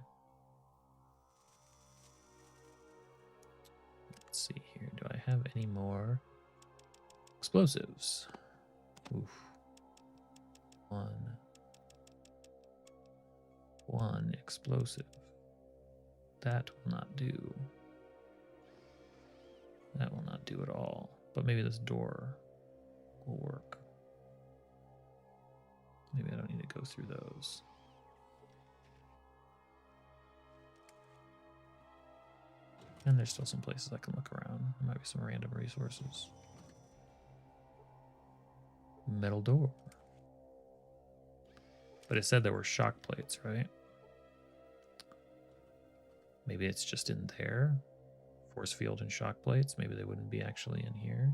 Let's see here. Do I have any more explosives? Oof. One explosive. That will not do. That will not do at all. But maybe this door will work. Maybe I don't need to go through those. And there's still some places I can look around. There might be some random resources. Metal door. But it said there were shock plates, right? Maybe it's just in there. Force field and shock plates. Maybe they wouldn't be actually in here.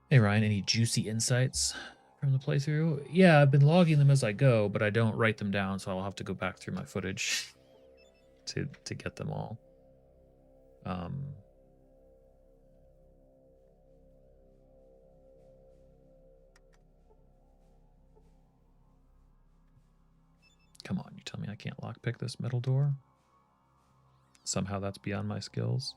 Hey Ryan, any juicy insights from the playthrough? Yeah, I've been logging them as I go, but I don't write them down, so I'll have to go back through my footage to get them all. Come on, you tell me I can't lockpick this metal door? Somehow that's beyond my skills.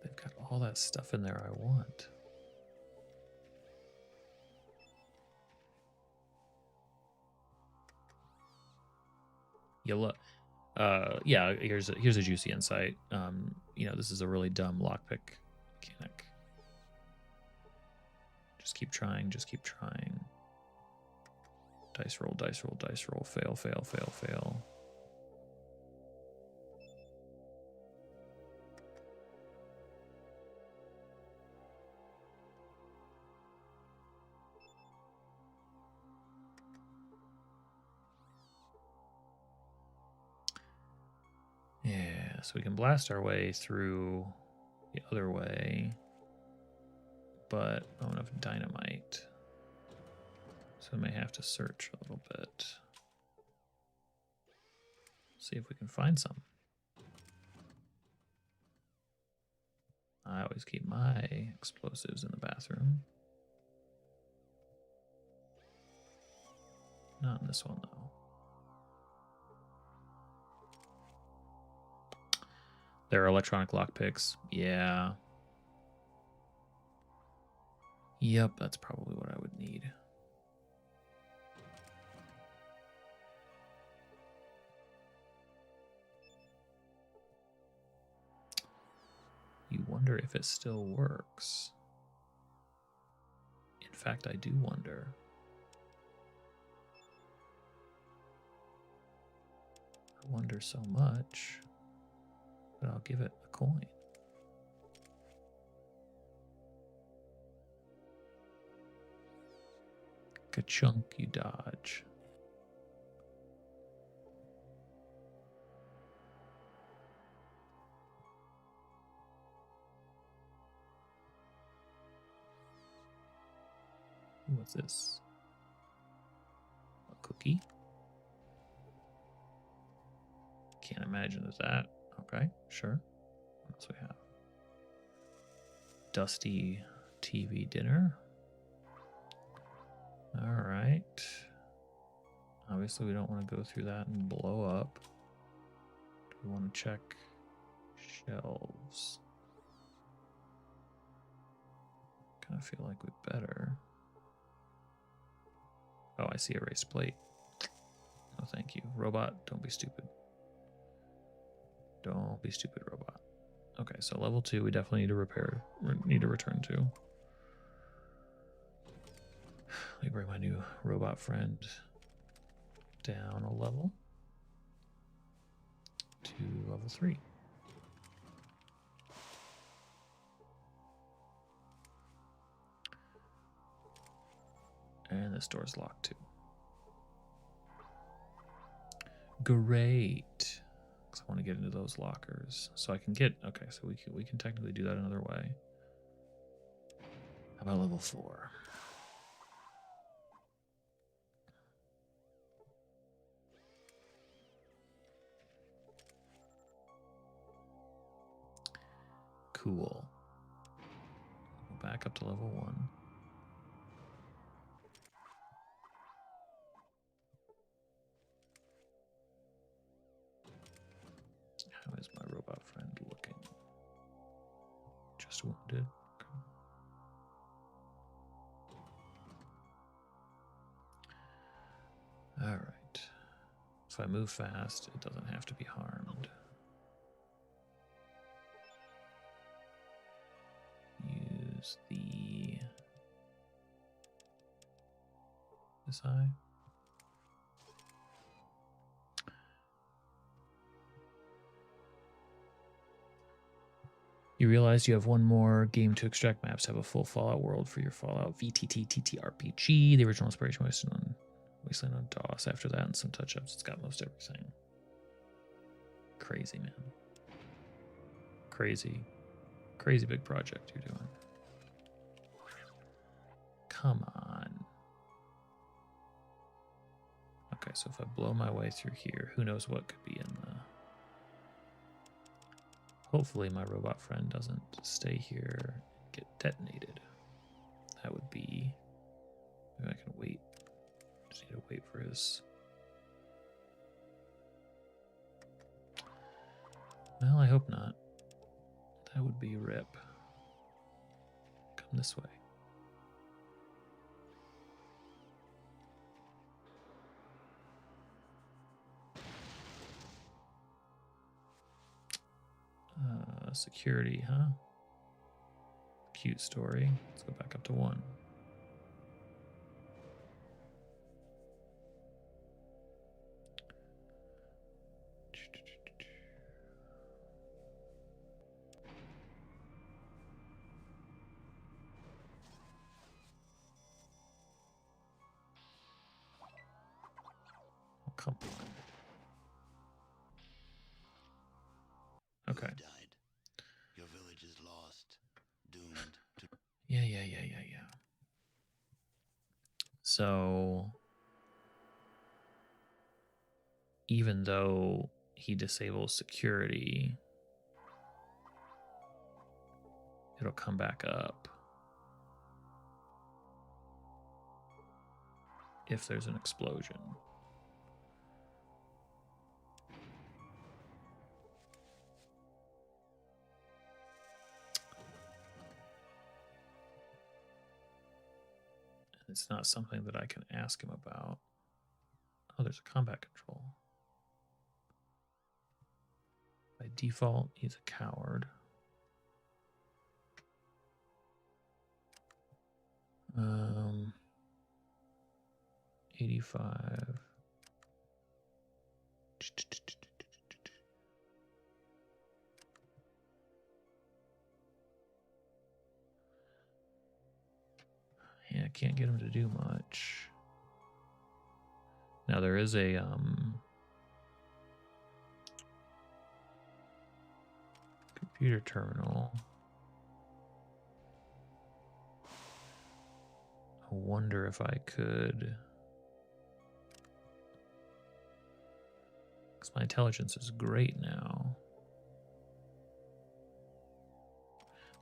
They've got all that stuff in there I want. You look. Yeah, here's a juicy insight. You know, this is a really dumb lockpick mechanic. Just keep trying, just keep trying. Dice roll, dice roll, dice roll, fail, fail, fail, fail. Yeah, so we can blast our way through the other way, but I don't have dynamite, so I may have to search a little bit. See if we can find some. I always keep my explosives in the bathroom. Not in this one, though. There are electronic lockpicks. Yeah. Yep, that's probably what I would need. You wonder if it still works. In fact, I do wonder. I wonder so much, but I'll give it a coin. Ka-chunk, you dodge. What's this? A cookie? Can't imagine that. Okay, sure. What else we have? Dusty TV dinner. All right. Obviously, we don't want to go through that and blow up. Do we want to check shelves? Kind of feel like we better. Oh, I see a raised plate. No, thank you. Robot, don't be stupid. Don't be stupid, robot. Okay, so level 2, we definitely need to repair. Need to return to. Let me bring my new robot friend down a level to level 3. And this door's locked too. Great. Because I want to get into those lockers. So I can get, okay, so we can technically do that another way. How about level 4? Cool. Go back up to level 1. How is my robot friend looking? Just wounded. Okay. All right. If I move fast, it doesn't have to be harmed. Use the this eye. You realize you have one more game to extract maps. Have a full Fallout world for your Fallout VTT TTRPG. The original inspiration was on Wasteland on DOS. After that and some touch-ups, it's got most everything. Crazy, man. Crazy. Crazy big project you're doing. Come on. Okay, so if I blow my way through here, who knows what could be in the... Hopefully my robot friend doesn't stay here and get detonated. That would be... Maybe I can wait. Just need to wait for his... Well, I hope not. That would be rip. Come this way. Security, huh? Cute story. Let's go back up to 1. Oh, come on. Okay. You died. Your village is lost. Doomed to... Yeah. So, even though he disables security, it'll come back up if there's an explosion. It's not something that I can ask him about. Oh, there's a combat control. By default, he's a coward. 85. Yeah, I can't get him to do much. Now there is a computer terminal. I wonder if I could, because my intelligence is great now.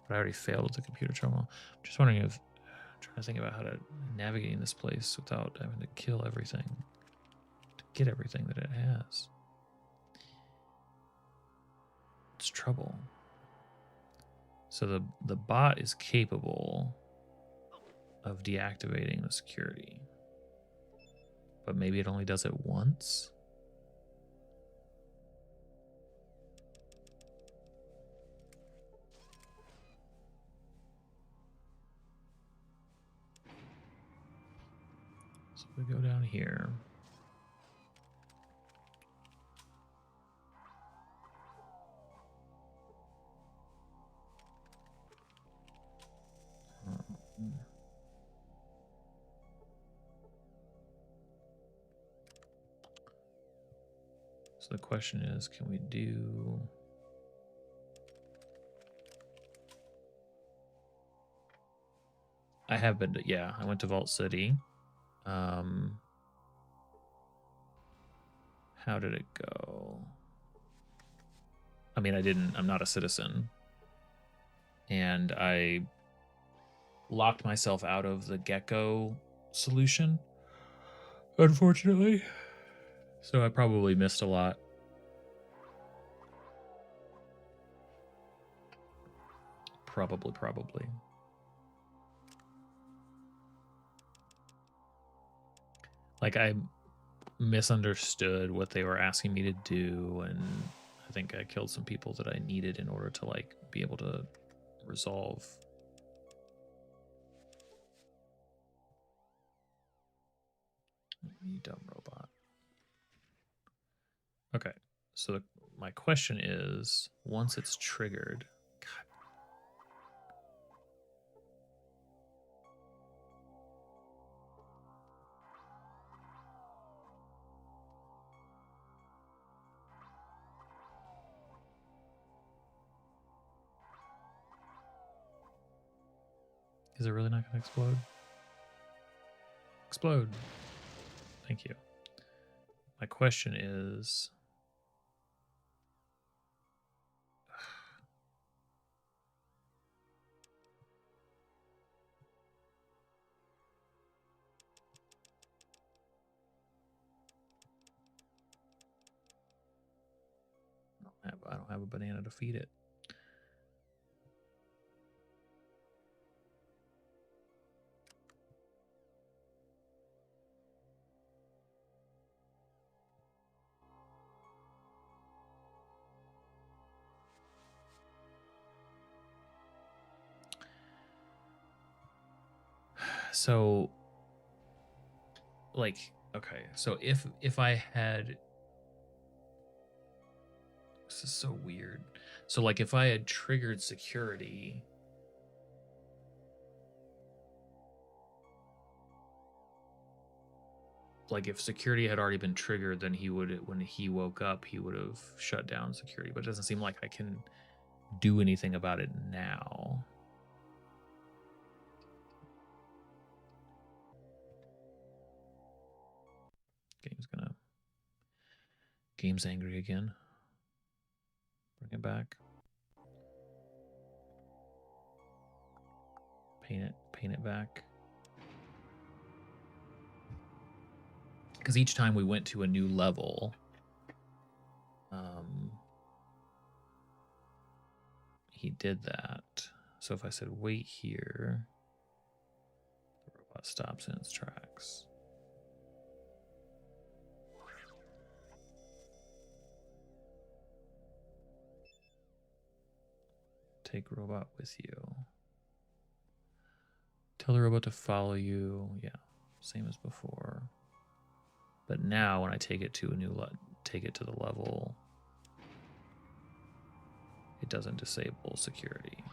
But I already failed at the computer terminal. I'm just wondering if, I'm trying to think about how to navigate in this place without having to kill everything to get everything that it has. It's trouble. So the bot is capable of deactivating the security, but maybe it only does it once. So we go down here. So the question is, can we do... I have been to, yeah, I went to Vault City. How did it go? I mean, I'm not a citizen. And I locked myself out of the gecko solution, unfortunately. So I probably missed a lot. Probably. Like, I misunderstood what they were asking me to do, and I think I killed some people that I needed in order to, like, be able to resolve. You dumb robot. Okay, so my question is, once it's triggered... God. Is it really not going to explode? Explode. Thank you. My question is... I don't have a banana to feed it. So, like, okay, so if I had... This is so weird. So, like, if I had triggered security... Like, if security had already been triggered, then he would, when he woke up, he would have shut down security. But it doesn't seem like I can do anything about it now. Game's angry again. it back. Paint it back. Because each time we went to a new level, he did that. So if I said wait here, the robot stops in its tracks. Take robot with you. Tell the robot to follow you. Yeah, same as before. But now when I take it to a new take it to the level, it doesn't disable security.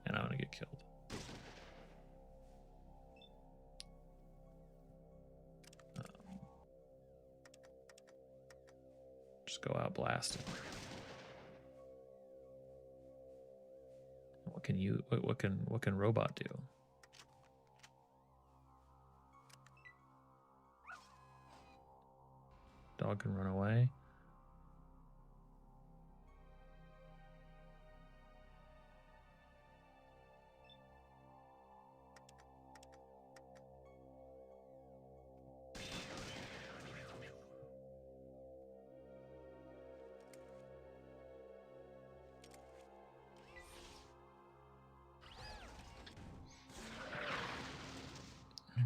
And I'm gonna get killed. Just go out blasting. What can you? What can robot do? Dog can run away.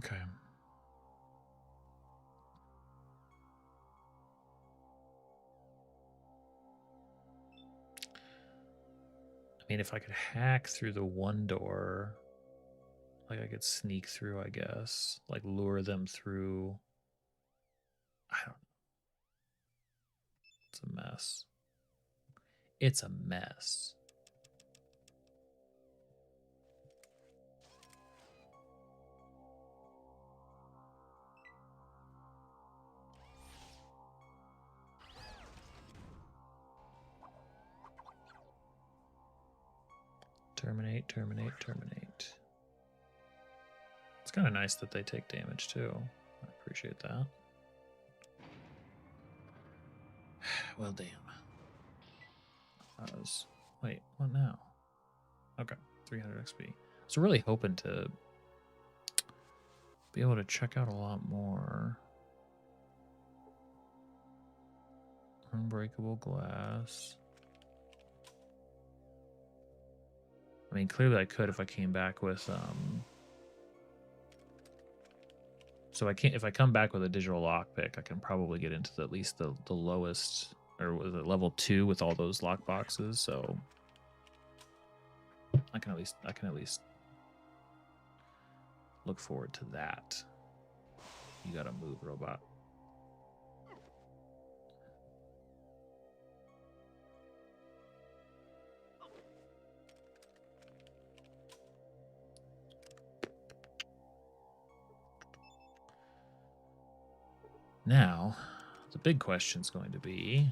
Okay. I mean, if I could hack through the one door, like I could sneak through, I guess. Like lure them through. I don't know. It's a mess. It's a mess. Terminate, terminate, terminate. It's kind of nice that they take damage too. I appreciate that. Well, damn. Wait, what now? Okay, 300 XP. So really hoping to be able to check out a lot more. Unbreakable glass. I mean, clearly I could if I came back with so I can't. If I come back with a digital lockpick, I can probably get into at least the lowest, or was it level 2 with all those lock boxes? So I can at least look forward to that. You gotta move, robot. Now, the big question is going to be,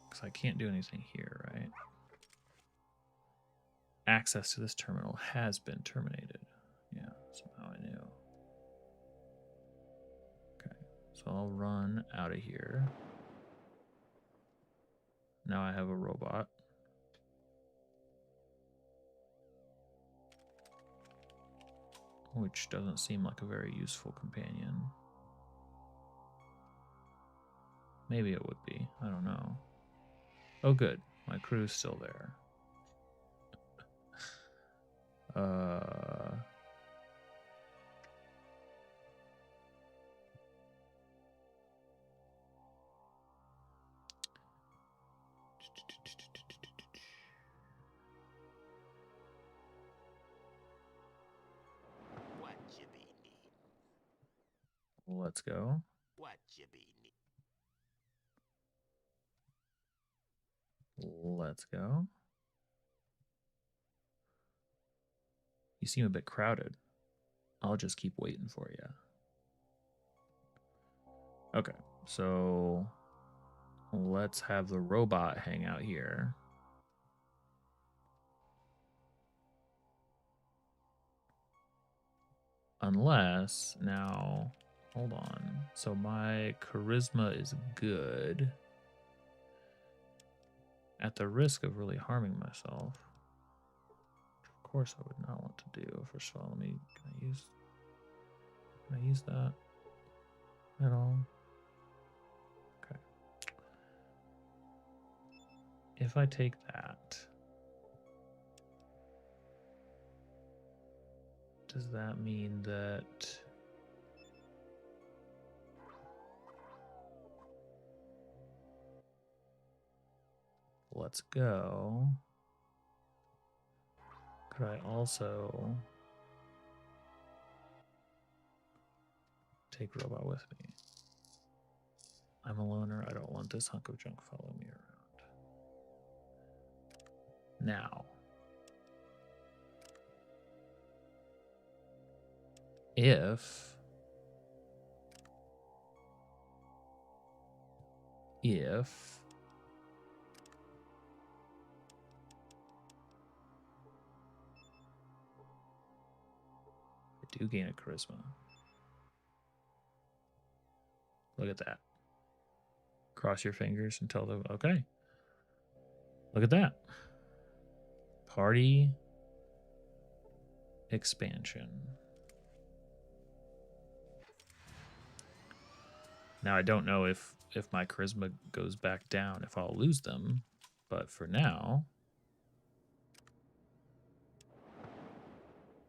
because I can't do anything here, right? Access to this terminal has been terminated. Yeah, somehow I knew. Okay, so I'll run out of here. Now I have a robot. Which doesn't seem like a very useful companion. Maybe it would be. I don't know. Oh, good. My crew's still there. What you be need? Let's go. What you be need? Let's go. You seem a bit crowded. I'll just keep waiting for you. Okay, so let's have the robot hang out here. Unless now Hold on. So my charisma is good. At the risk of really harming myself. Of course I would not want to do. First of all, can I use that at all? Okay. If I take that, does that mean that let's go? Could I also take robot with me? I'm a loner. I don't want this hunk of junk following me around. Now, if I do gain a charisma, look at that. Cross your fingers and tell them, okay. Look at that. Party expansion. Now I don't know if my charisma goes back down, if I'll lose them, but for now,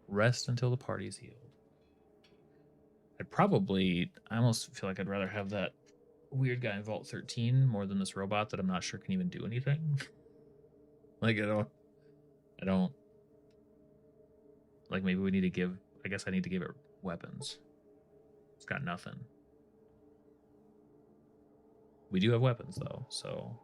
rest until the party's healed. I almost feel like I'd rather have that weird guy in Vault 13 more than this robot that I'm not sure can even do anything. Like I don't like, maybe we need to give, I guess I need to give it weapons. It's got nothing. We do have weapons though, so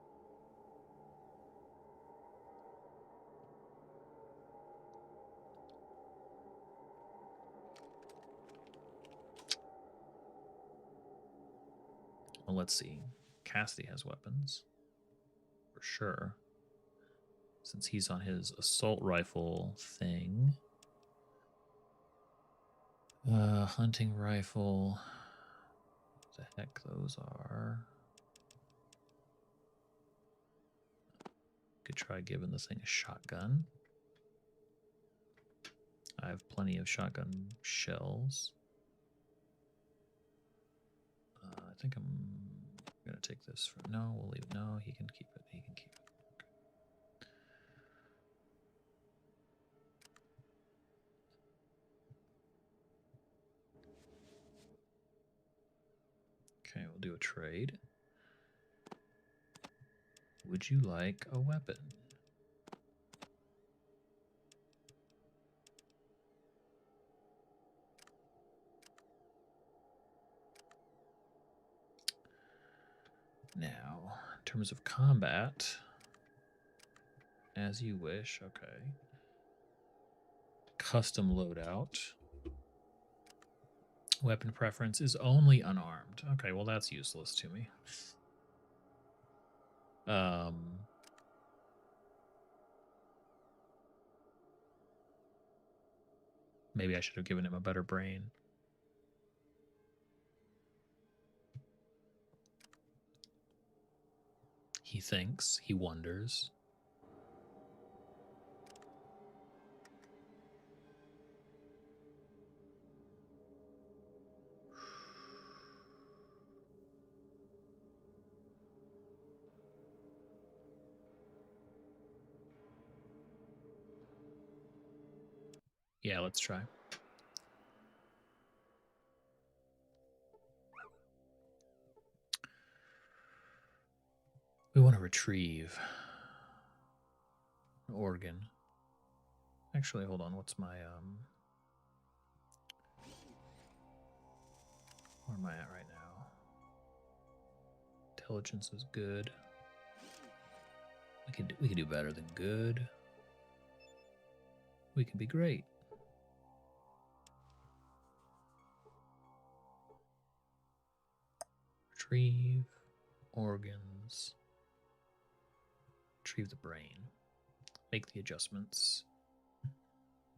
well, let's see. Cassidy has weapons for sure, since he's on his assault rifle thing. Hunting rifle. What the heck those are? Could try giving this thing a shotgun. I have plenty of shotgun shells. I think I'm gonna take this for no. We'll leave. No, he can keep it. He can keep it. Okay, we'll do a trade. Would you like a weapon? Now, in terms of combat, as you wish. Okay. Custom loadout. Weapon preference is only unarmed. Okay, well that's useless to me. Maybe I should have given him a better brain. He thinks, he wonders. Yeah, let's try. We want to retrieve an organ. Actually, hold on. What's my where am I at right now? Intelligence is good. We could do better than good. We can be great. Retrieve organs. Retrieve the brain. Make the adjustments.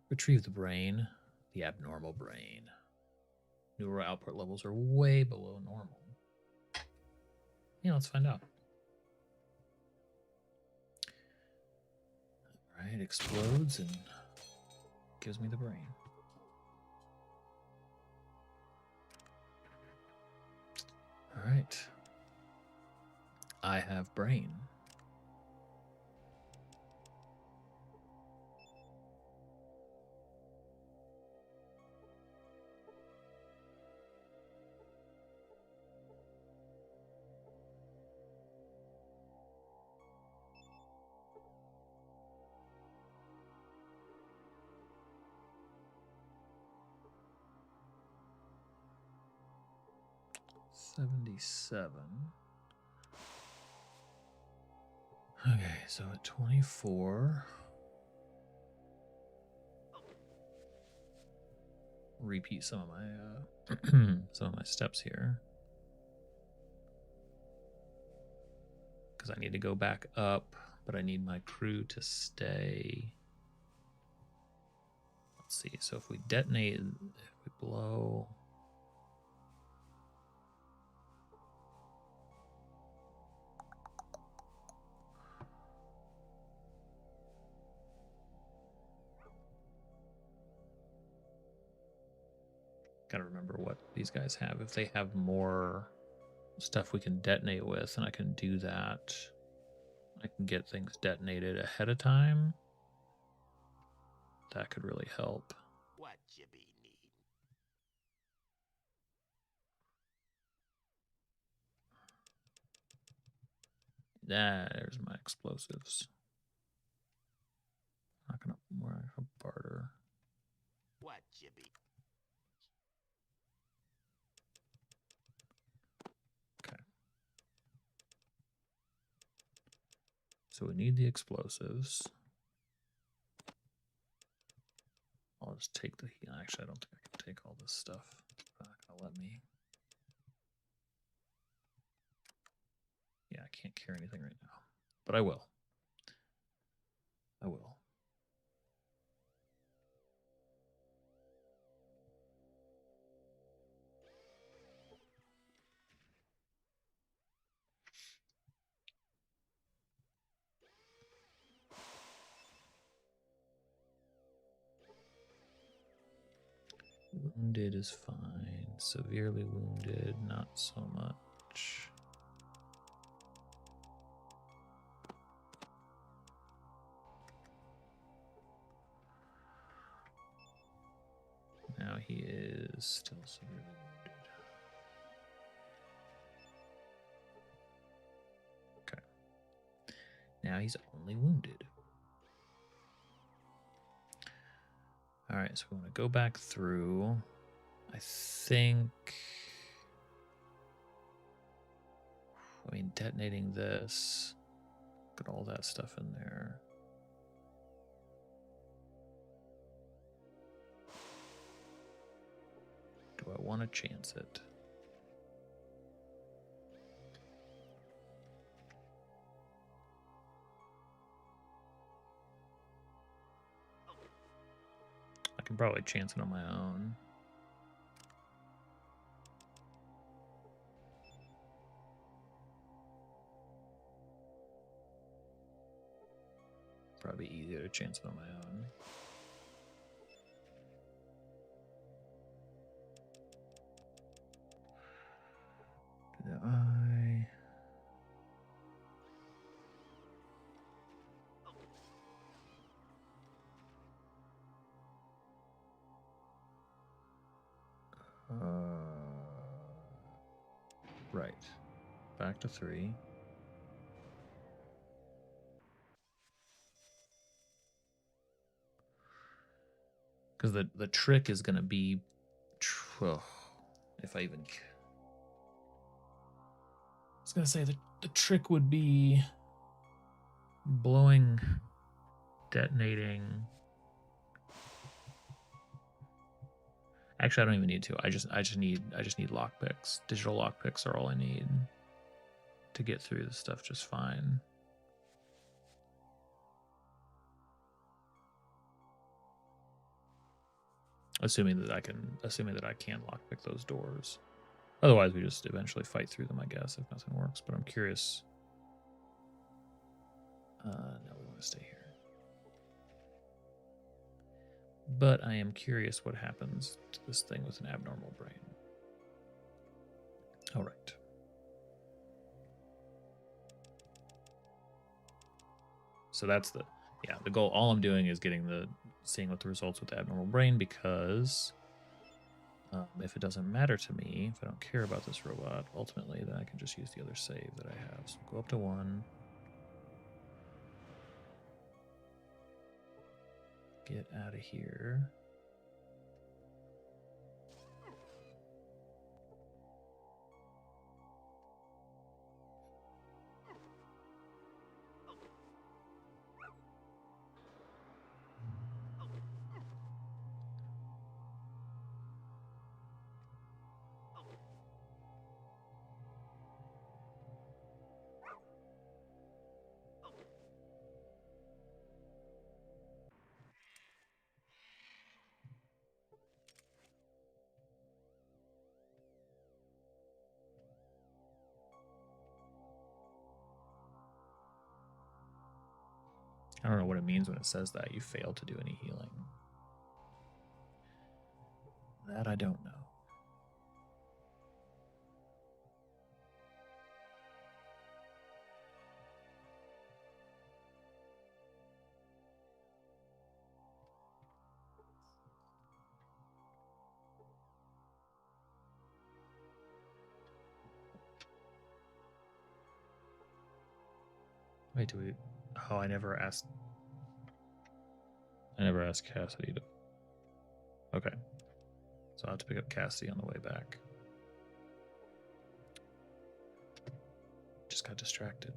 Retrieve the brain. The abnormal brain. neural output levels are way below normal. Yeah, let's find out. All right, explodes and gives me the brain. All right. I have brain. $77. Okay, so at 24, repeat some of my steps here, because I need to go back up, but I need my crew to stay. Let's see. So if we detonate, if we blow. Gotta remember what these guys have. If they have more stuff we can detonate with, and I can do that, I can get things detonated ahead of time. That could really help. What you be needing? There's my explosives. Not gonna barter. What you be? Okay. So we need the explosives. I'll just take the heat. Actually, I don't think I can take all this stuff. It's not gonna let me. Yeah, I can't carry anything right now, but I will. I will. Wounded is fine. Severely wounded, not so much. Now he is still severely wounded. Okay. Now he's only wounded. All right, so we want to go back through. I think... I mean, detonating this. Got all that stuff in there. Do I want to chance it? I can probably chance it on my own. Probably easier to chance it on my own. Did I? Right. Back to 3. Because the trick is going to be, if I even... I was going to say the trick would be blowing, detonating. Actually, I don't even need to. I just need lockpicks. Digital lockpicks are all I need to get through this stuff just fine. Assuming that I can lockpick those doors. Otherwise, we just eventually fight through them, I guess, if nothing works. But I'm curious. No, we want to stay here. But I am curious what happens to this thing with an abnormal brain. All right. So that's the goal. All I'm doing is seeing what the results with the abnormal brain, because if it doesn't matter to me, if I don't care about this robot, ultimately, then I can just use the other save that I have. So go up to 1. Get out of here. I don't know what it means when it says that. You failed to do any healing. That I don't know. Wait, do we... Oh, I never asked Cassidy to... Okay. So I'll have to pick up Cassidy on the way back. Just got distracted.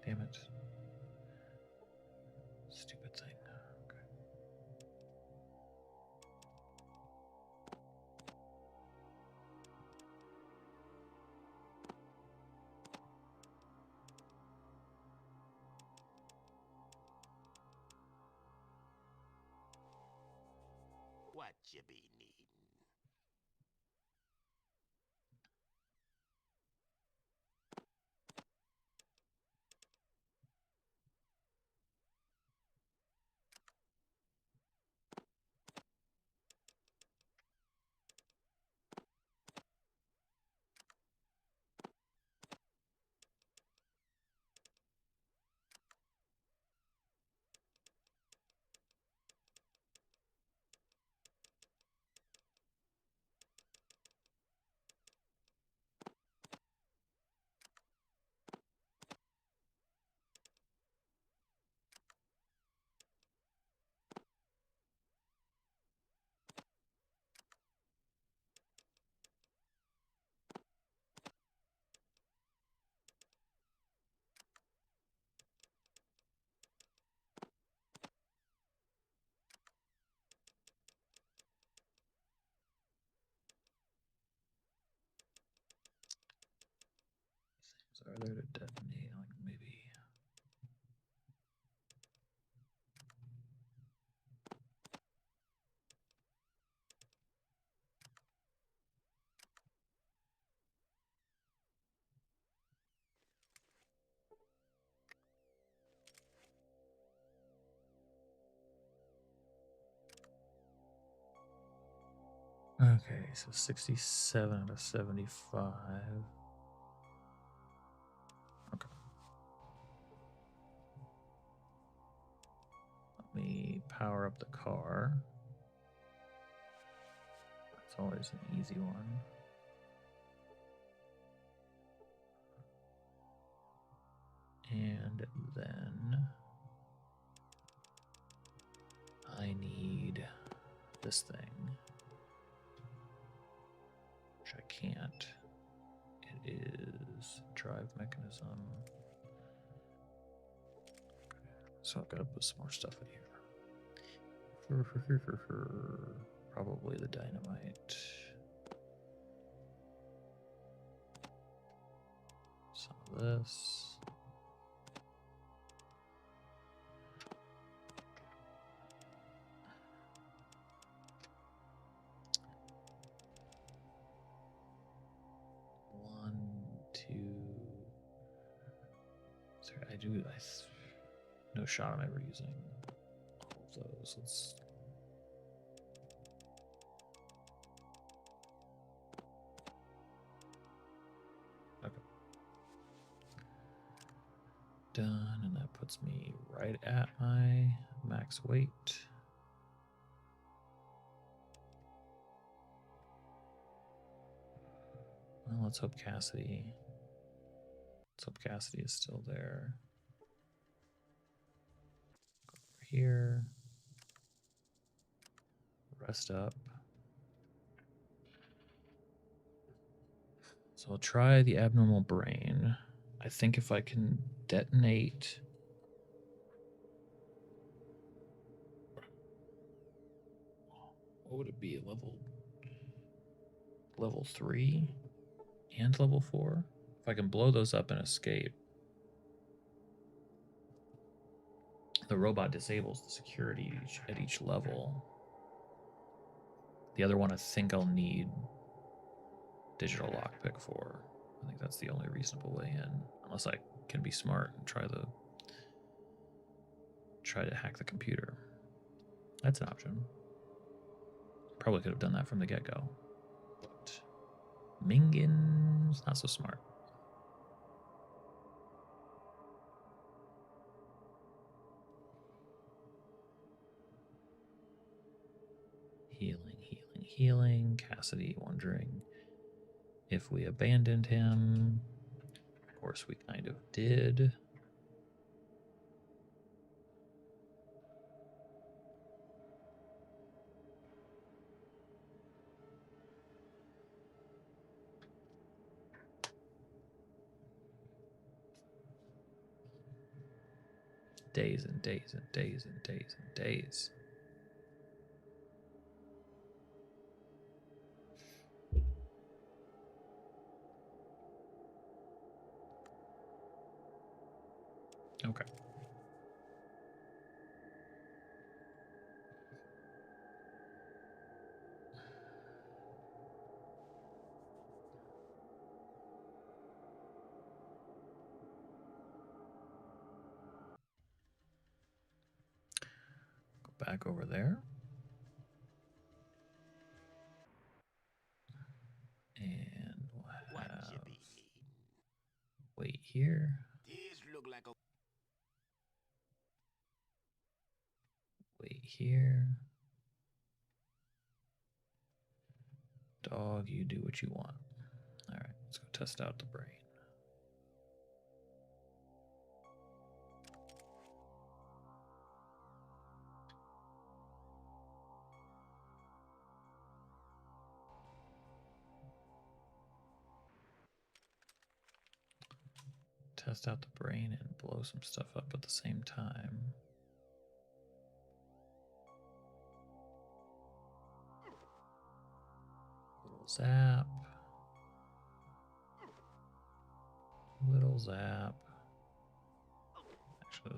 Damn it. Stupid thing. Okay. What you be needin'? So are there to detonate? Like maybe... Okay, so 67 out of 75. Okay. Let me power up the car. That's always an easy one. And then I need this thing, which I can't. It is drive mechanism. So I've got to put some more stuff in here. Probably the dynamite. Some of this. No shot I'm ever using all of those. Let's. Okay. Done, and that puts me right at my max weight. Well, let's hope Cassidy. Let's hope Cassidy is still there. Go over here. Rest up. So I'll try the abnormal brain. I think if I can detonate. What would it be? Level 3 and level 4? If I can blow those up and escape. The robot disables the security at each level. The other one I think I'll need digital lockpick for. I think that's the only reasonable way in. Unless I can be smart and try to hack the computer. That's an option. Probably could have done that from the get-go. But Mingin's not so smart. Healing. Cassidy wondering if we abandoned him. Of course, we kind of did. Days and days and days and days and days. Okay. Go back over there. And we'll have wait here. Wait here. Dog, you do what you want. All right, let's go test out the brain. Test out the brain and blow some stuff up at the same time. Little zap. Little zap. Actually,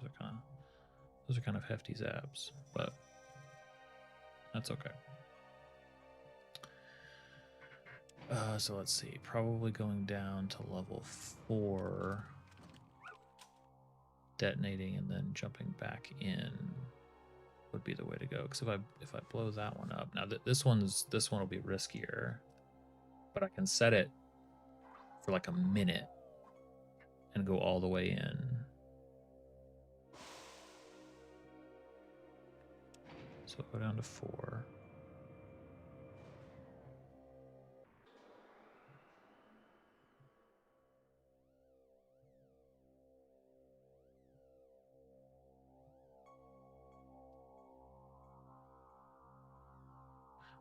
those are kind of hefty zaps, but that's okay. So let's see. Probably going down to level 4, detonating and then jumping back in would be the way to go. Because if I blow that one up, now this one will be riskier, but I can set it for like a minute and go all the way in. So go down to 4.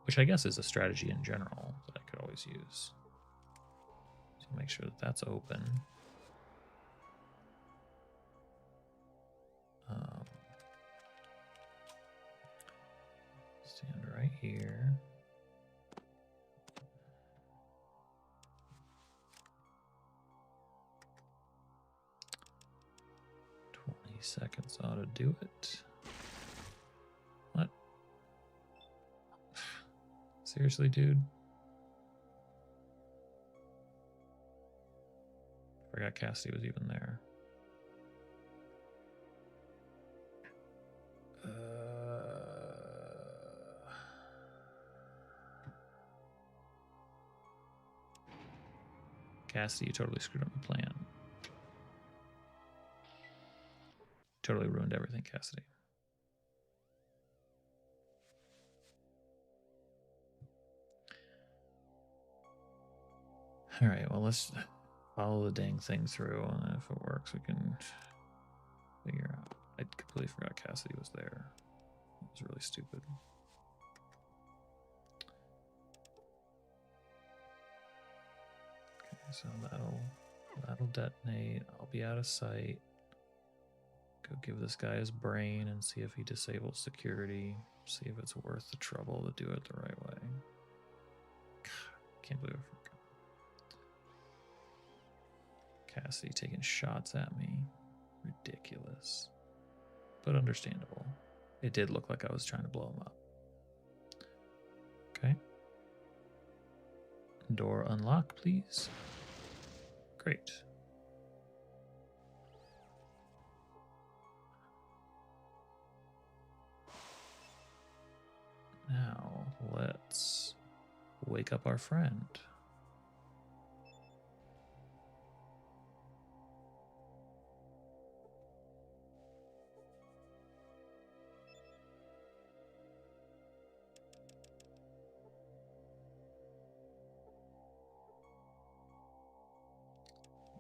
Which I guess is a strategy in general that I could always use. So make sure that that's open. here. Seconds ought to do it. What? Seriously, dude? Forgot Cassidy was even there. Cassidy, you totally screwed up my plan. Totally ruined everything, Cassidy. All right, well, let's follow the dang thing through, and if it works, we can figure out. I completely forgot Cassidy was there. It was really stupid. Okay, so that'll detonate. I'll be out of sight. Go give this guy his brain and see if he disables security. See if it's worth the trouble to do it the right way. God, can't believe I forgot. Cassidy taking shots at me. Ridiculous. But understandable. It did look like I was trying to blow him up. Okay. Door unlock, please. Great. Now, let's wake up our friend.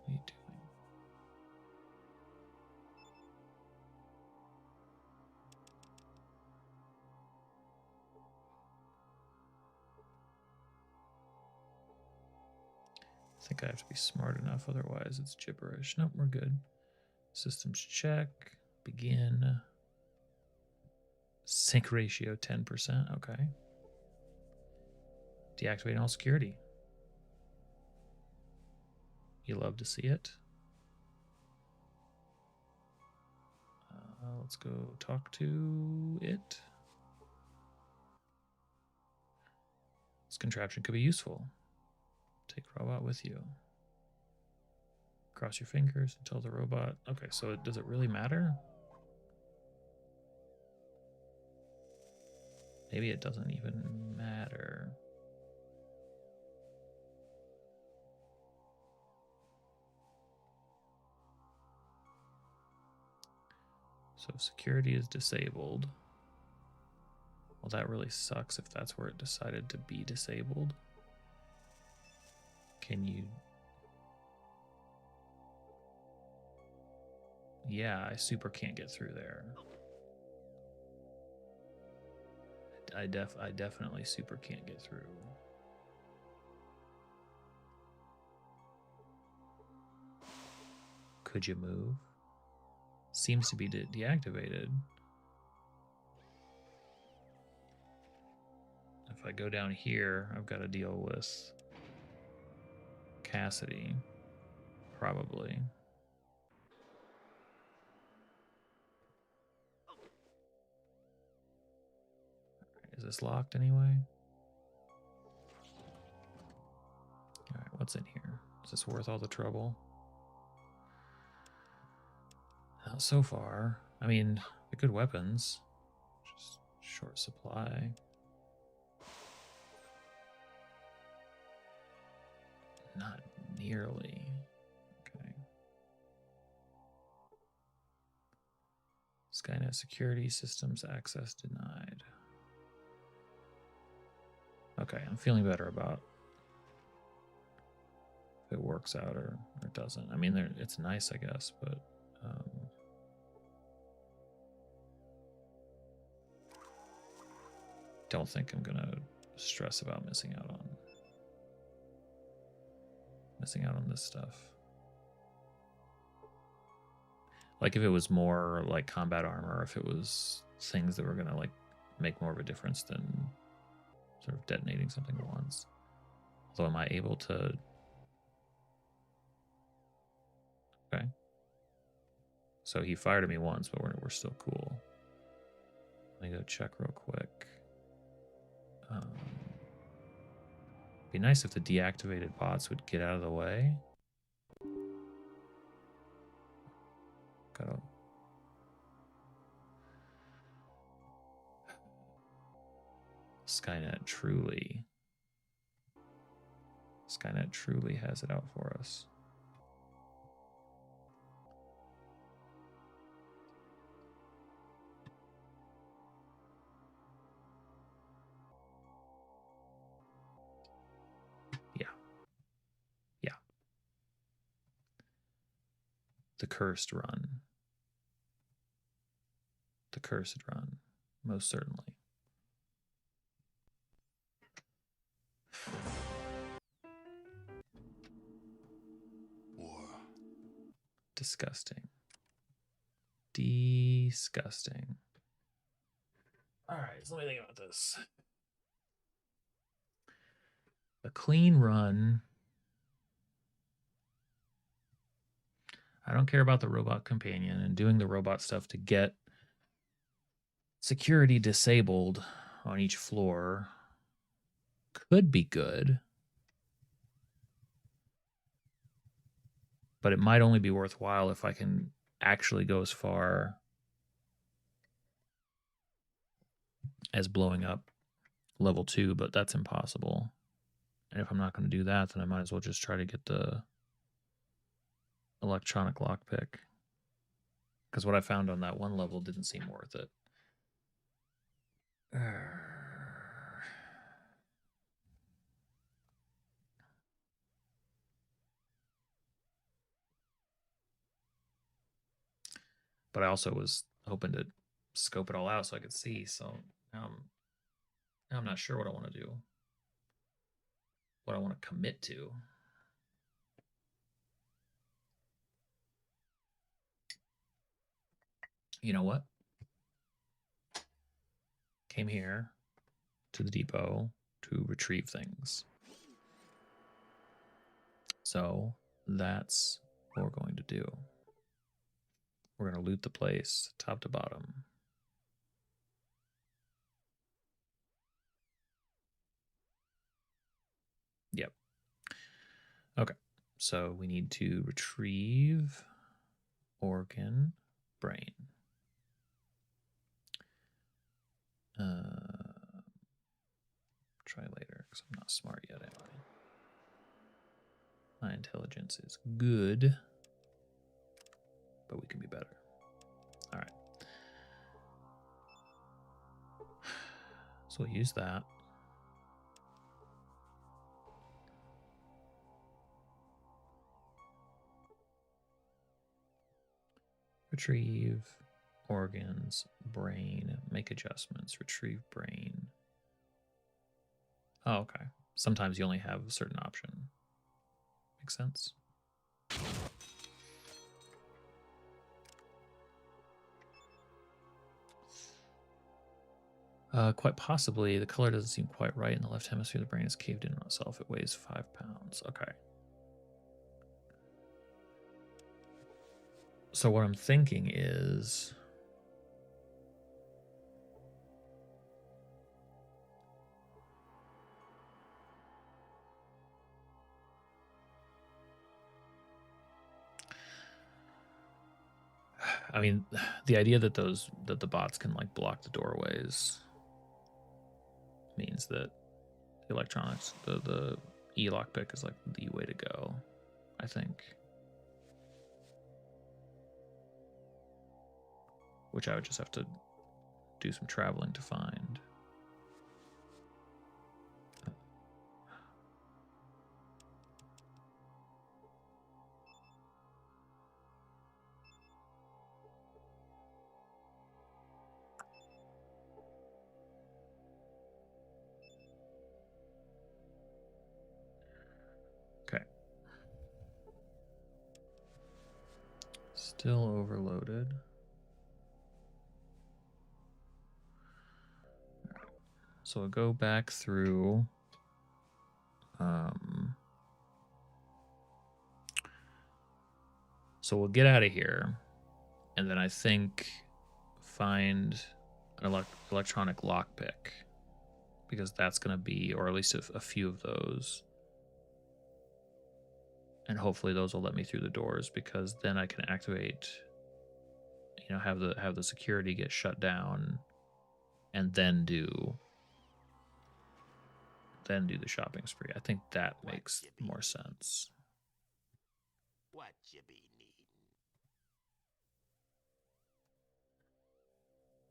What are you doing? I think I have to be smart enough, otherwise it's gibberish. Nope, we're good. Systems check. Begin. Sync ratio 10%. Okay. Deactivating all security. You love to see it. Let's go talk to it. This contraption could be useful. Take robot with you. Cross your fingers and tell the robot. Okay, so does it really matter? Maybe it doesn't even matter. So if security is disabled. Well, that really sucks if that's where it decided to be disabled. Can you... Yeah, I super can't get through there. I definitely super can't get through. Could you move? Seems to be deactivated. If I go down here, I've got to deal with Cassidy, probably. Is this locked anyway? All right, what's in here? Is this worth all the trouble? Not so far. I mean, they're good weapons. Just short supply. Not nearly. Okay. Skynet security systems access denied. Okay, I'm feeling better about if it works out or it doesn't. I mean, it's nice, I guess, but don't think I'm gonna stress about missing out on this stuff. Like if it was more like combat armor, if it was things that were gonna like make more of a difference, then sort of detonating something once. Although, am I able to? Okay. So he fired at me once, but we're still cool. Let me go check real quick. Be nice if the deactivated bots would get out of the way. Gotta. Skynet truly has it out for us. Yeah. The cursed run. The cursed run, most certainly. War. Disgusting. Disgusting. All right, so let me think about this. A clean run. I don't care about the robot companion and doing the robot stuff to get security disabled on each floor could be good, but it might only be worthwhile if I can actually go as far as blowing up level 2, but that's impossible. And if I'm not going to do that, then I might as well just try to get the electronic lockpick. Because what I found on that one level didn't seem worth it. But I also was hoping to scope it all out so I could see. So now I'm not sure what I want to do. What I want to commit to. You know what? Came here to the depot to retrieve things. So that's what we're going to do. We're going to loot the place top to bottom. Yep. Okay. So we need to retrieve organ, brain. Try later because I'm not smart yet, am I? My intelligence is good, but we can be better. All right. So we'll use that. Retrieve organs, brain, make adjustments, retrieve brain. Oh, okay. Sometimes you only have a certain option. Makes sense. Quite possibly, the color doesn't seem quite right in the left hemisphere. The brain is caved in on itself. It weighs 5 pounds. Okay. So what I'm thinking is... I mean, the idea that the bots can like block the doorways means that the electronics, the e-lockpick is like the way to go, I think. Which I would just have to do some traveling to find. Okay. Still overloaded. So we'll go back through. So we'll get out of here, and then I think find an electronic lockpick, because that's going to be, or at least a few of those. And hopefully those will let me through the doors, because then I can activate, you know, have the security get shut down, and then do the shopping spree. I think that makes more sense. What you be needing?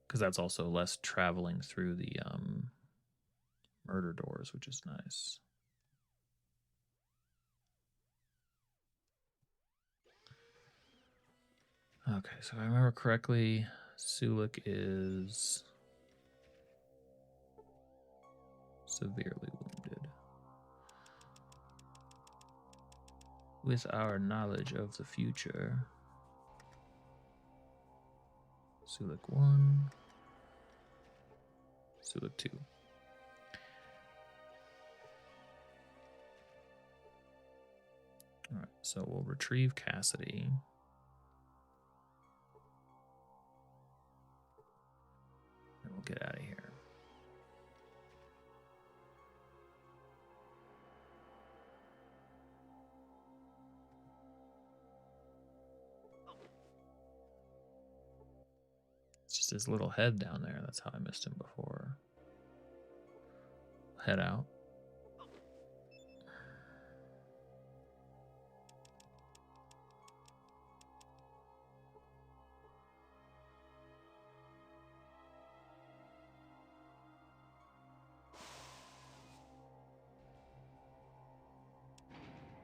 Because that's also less traveling through the murder doors, which is nice. Okay, so if I remember correctly, Sulik is severely wounded. With our knowledge of the future, Sulik 1, Sulik 2. All right, so we'll retrieve Cassidy. And we'll get out of here. It's just his little head down there. That's how I missed him before. Head out.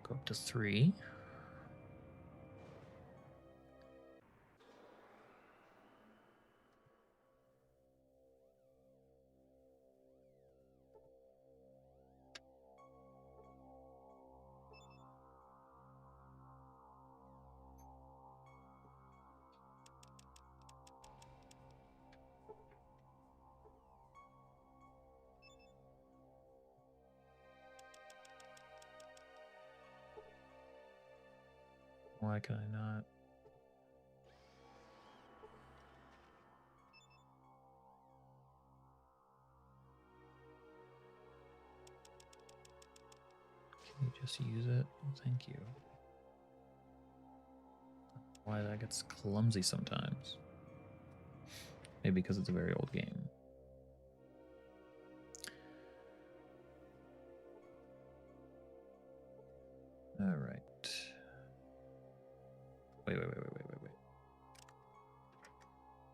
Go up to 3. Why can I not? Can you just use it? Thank you. Why that gets clumsy sometimes. Maybe because it's a very old game. All right. Wait.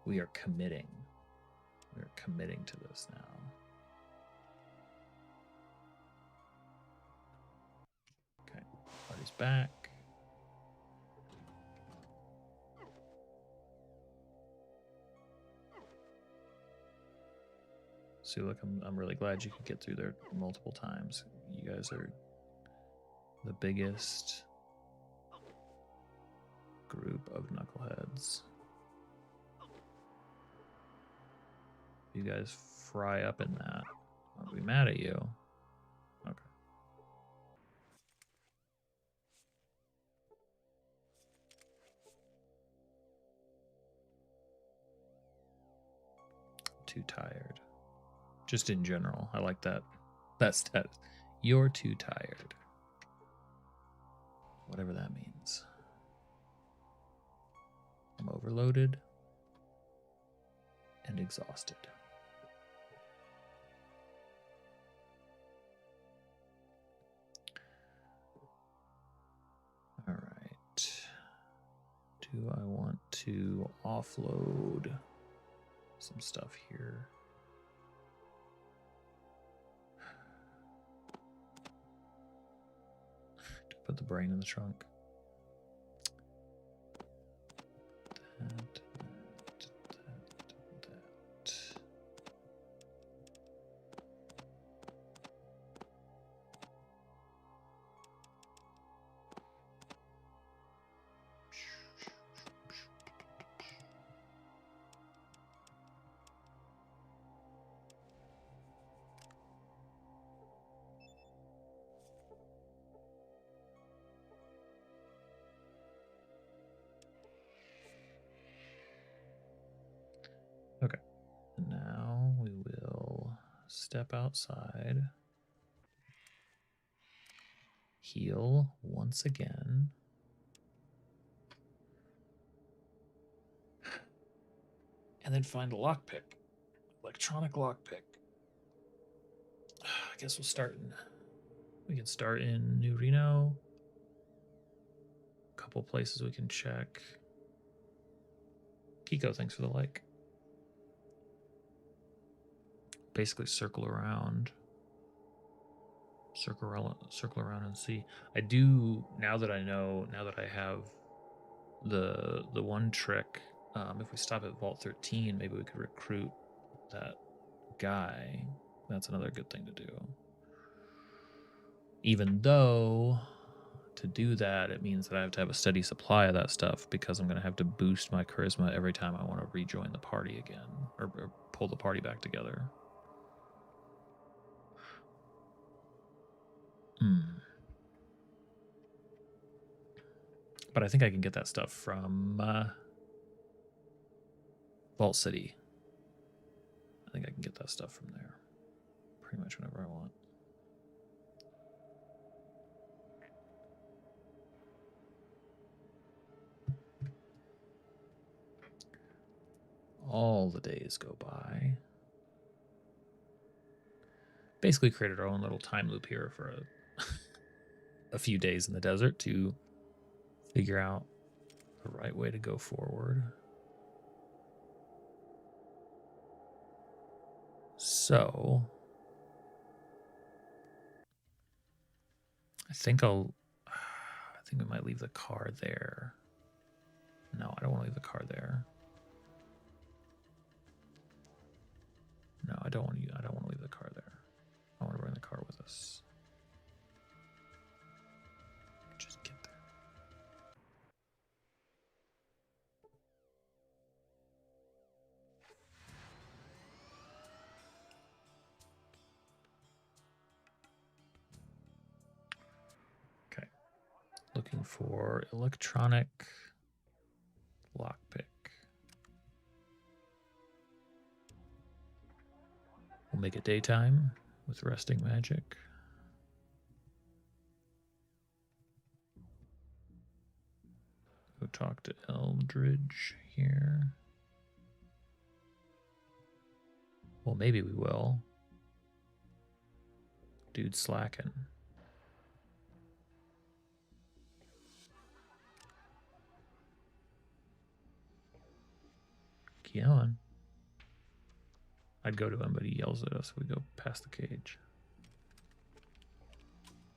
We are committing. We are committing to this now. Okay, party's back. See, look, I'm really glad you could get through there multiple times. You guys are the biggest group of knuckleheads. You guys fry up in that, I'll be mad at you. Okay. Too tired. Just in general, I like that stat. You're too tired. Whatever that means. I'm overloaded and exhausted. All right. Do I want to offload some stuff here? Put the brain in the trunk. That. step outside. Heal once again. And then find a lockpick. Electronic lockpick. I guess we can start in New Reno. A couple places we can check. Kiko, thanks for the like. Basically circle around and see. I do, now that I have the one trick, if we stop at Vault 13, maybe we could recruit that guy. That's another good thing to do. Even though to do that, it means that I have to have a steady supply of that stuff, because I'm going to have to boost my charisma every time I want to rejoin the party again, or pull the party back together. But I think I can get that stuff from Vault City. I think I can get that stuff from there pretty much whenever I want. All the days go by. Basically created our own little time loop here for a few days in the desert to figure out the right way to go forward. So I think we might leave the car there. No, I don't want to leave the car there. No, I don't want to leave the car there. I want to bring the car with us. Just get there. Okay. Looking for electronic lockpick. We'll make it daytime with resting magic. Go talk to Eldridge here. Well, maybe we will. Dude's slacking. Keep on. I'd go to him, but he yells at us if we go past the cage.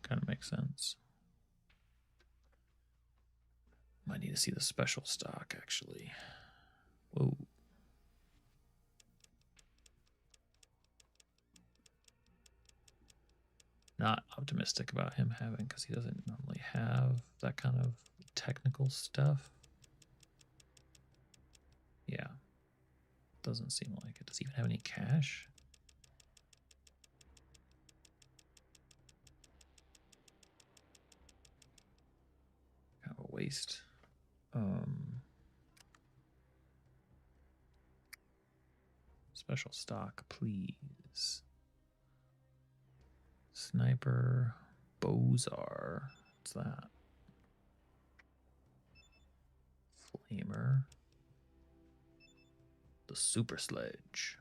Kind of makes sense. Might need to see the special stock, actually. Whoa. Not optimistic about him having, because he doesn't normally have that kind of technical stuff. Yeah. Doesn't seem like it. Does he even have any cash? Kind of a waste. Special stock, please. Sniper Bozar. What's that? Flamer. The Super Sledge.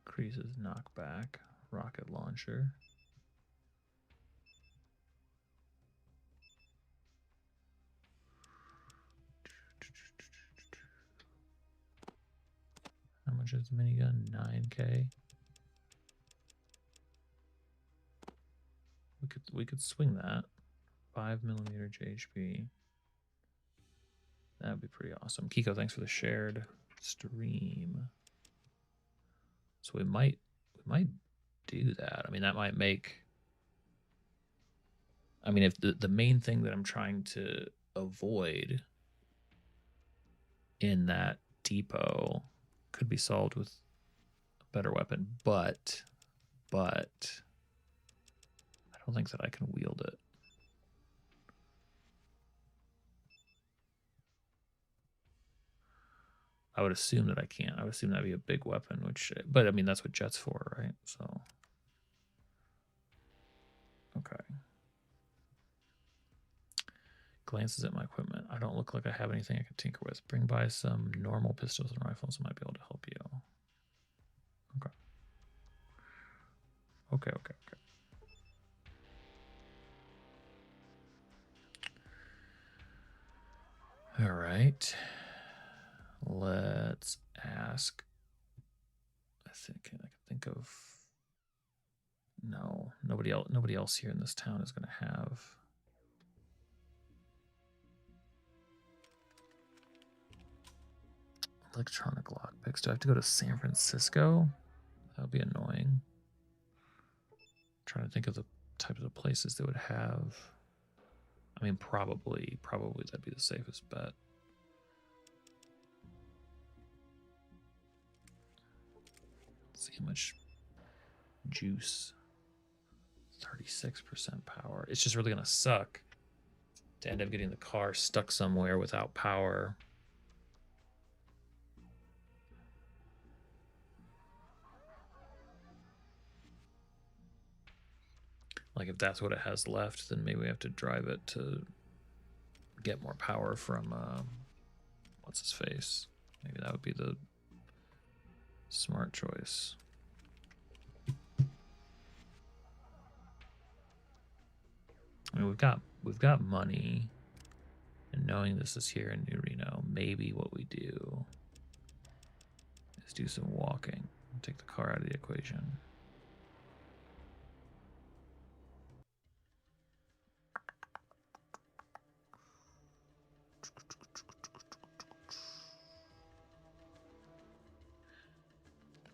Increases knockback. Rocket launcher. How much is the minigun? 9K. We could swing that. 5mm JHP. That would be pretty awesome. Kiko, thanks for the shared stream. So we might do that. I mean, that might make. I mean, if the main thing that I'm trying to avoid in that depot could be solved with a better weapon, but I don't think that I can wield it. I would assume that I can't. I would assume that'd be a big weapon, which, but I mean, that's what jet's for, right? So, okay. Glances at my equipment. I don't look like I have anything I can tinker with. Bring by some normal pistols and rifles. I might be able to help you. Okay. Okay, okay, okay. All right. Let's ask. I can think of. No, nobody else. Nobody else here in this town is going to have. Electronic lockpicks. Do I have to go to San Francisco? That would be annoying. I'm trying to think of the types of places that would have. I mean, probably that'd be the safest bet. Let's see how much juice. 36% power. It's just really gonna suck to end up getting the car stuck somewhere without power. Like if that's what it has left, then maybe we have to drive it to get more power from what's his face. Maybe that would be the smart choice. I mean, we've got money, and knowing this is here in New Reno, maybe what we do is do some walking and take the car out of the equation.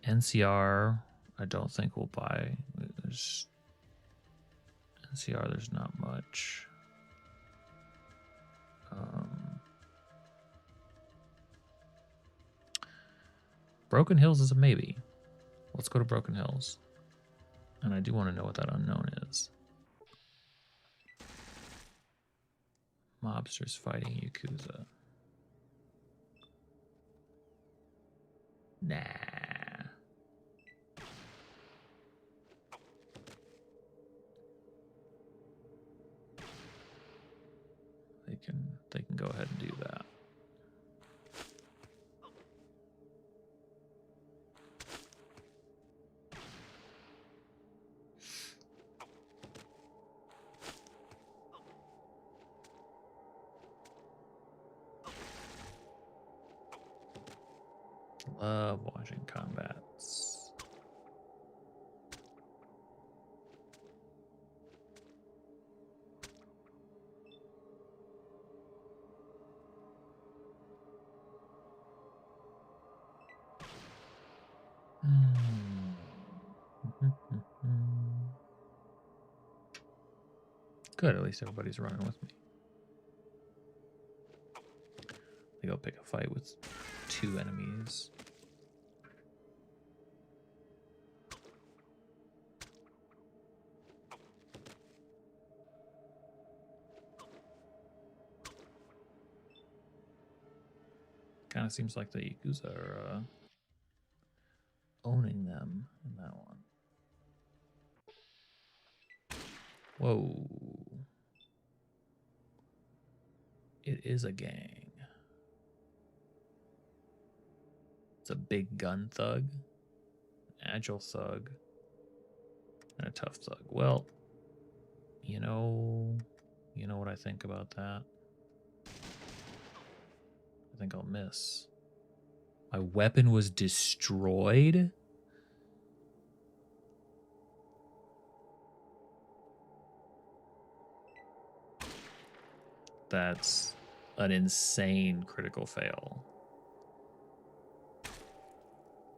NCR, I don't think we'll buy. There's NCR, there's not much. Broken Hills is a maybe. Let's go to Broken Hills. And I do want to know what that unknown is. Mobsters fighting Yakuza. Nah. They can go ahead and do that. Love watching combats. Good, at least everybody's running with me. I think I'll pick a fight with 2 enemies. Kind of seems like the Yakuza are owning them in that one. Whoa. It is a gang. It's a big gun thug, agile thug, and a tough thug. Well, you know what I think about that? I think I'll miss. My weapon was destroyed? That's an insane critical fail.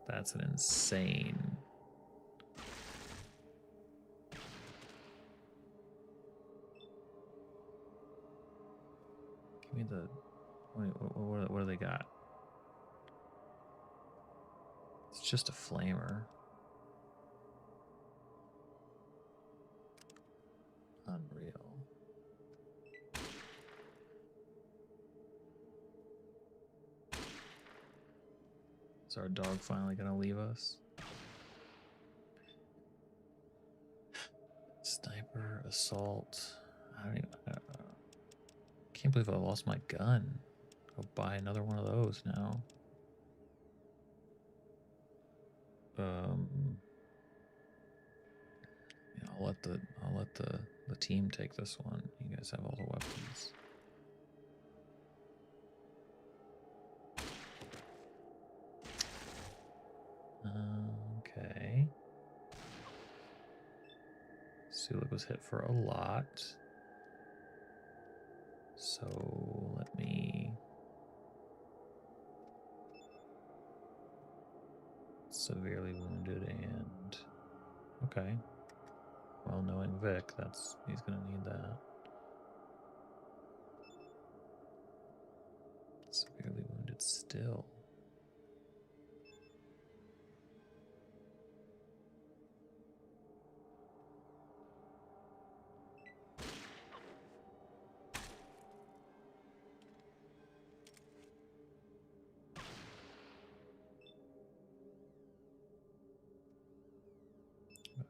That's an insane. Give me the. What do they got? It's just a flamer. Unreal. Is our dog finally gonna leave us? Sniper, assault. I don't even. Can't believe I lost my gun. Go buy another one of those now. Yeah, I'll let the team take this one. You guys have all the weapons. Okay. Sulik was hit for a lot. So let me severely wounded and okay. Well, knowing Vic, he's gonna need that. Severely wounded still.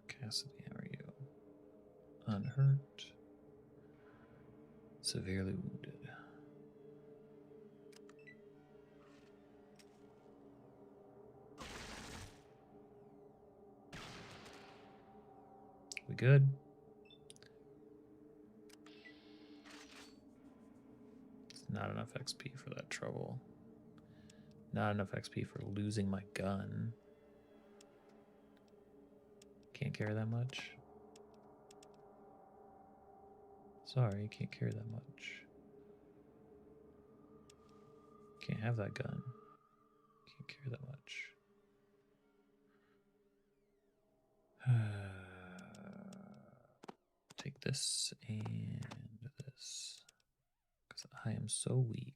Cassidy, how are you? Unhurt. Severely wounded. We good? It's not enough XP for that trouble. Not enough XP for losing my gun. Can't carry that much. Sorry, you can't carry that much. Can't have that gun. Can't carry that much. Take this and this. Because I am so weak.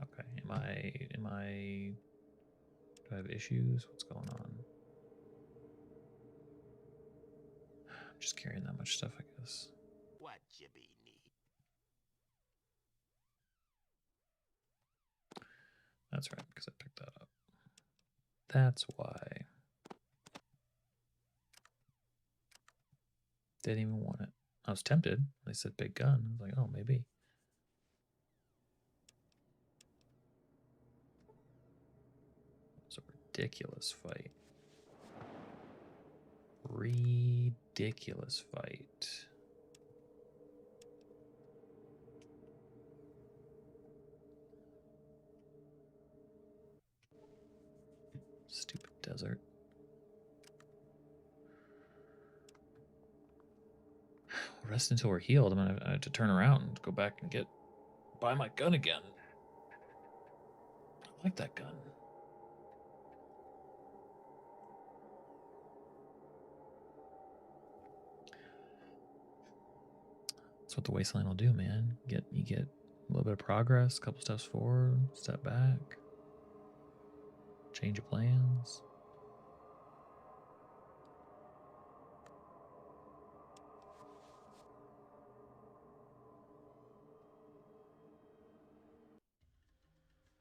Okay, do I have issues? What's going on? I'm just carrying that much stuff, I guess. What you be need? That's right, because I picked that up. That's why. Didn't even want it. I was tempted. They said big gun. I was like, oh, maybe. It's a ridiculous fight. Ridiculous fight. Stupid desert. Rest until we're healed. I'm gonna have to turn around and go back and buy my gun again. I like that gun. That's what the wasteland will do, man. You get a little bit of progress, a couple steps forward, step back, change of plans.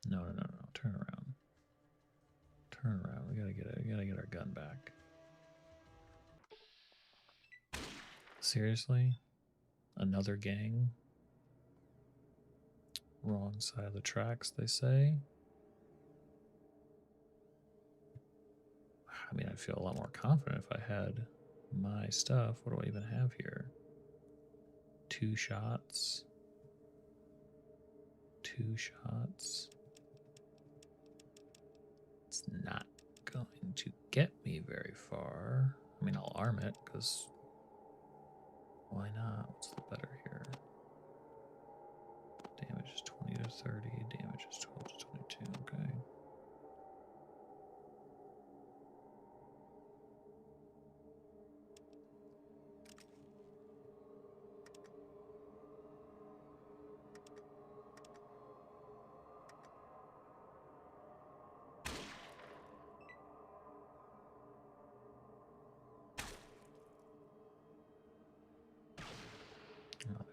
No. Turn around. Turn around. We gotta get our gun back. Seriously? Another gang? Wrong side of the tracks, they say. I mean, I'd feel a lot more confident if I had my stuff. What do I even have here? 2 shots. 2 shots. It's not going to get me very far. I mean, I'll arm it, because why not? What's the better here? Damage is 20 to 30. Damage is 12 to 22. Okay.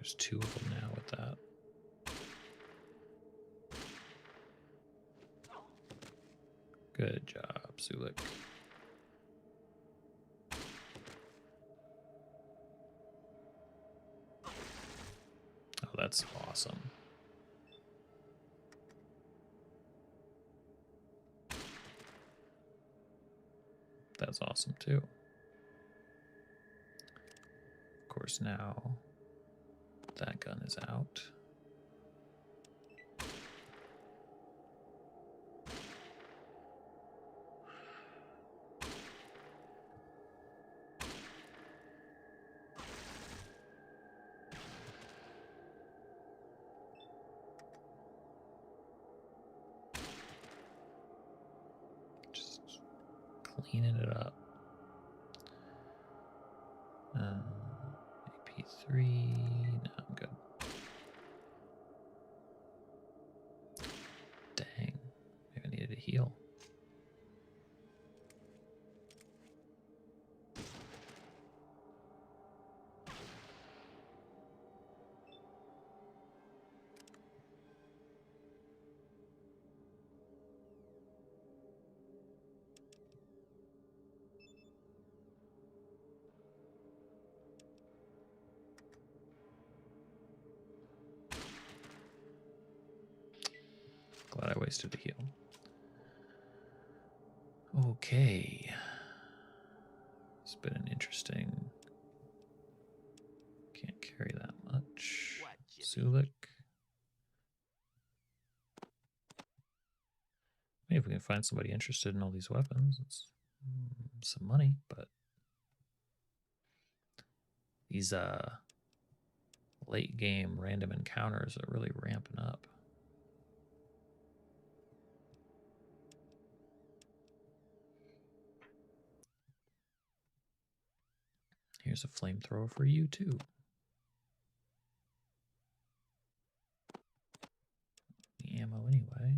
There's 2 of them now with that. Good job, Sulik. Oh, that's awesome. That's awesome too. Of course, now that gun is out. Just cleaning it up. AP3. No, I'm good. Dang. Maybe I needed to heal. Glad I wasted a heal. Okay. It's been an interesting... Can't carry that much. Sulik. Maybe if we can find somebody interested in all these weapons, it's some money, but these late game random encounters are really ramping up. Here's a flamethrower for you too. The ammo anyway.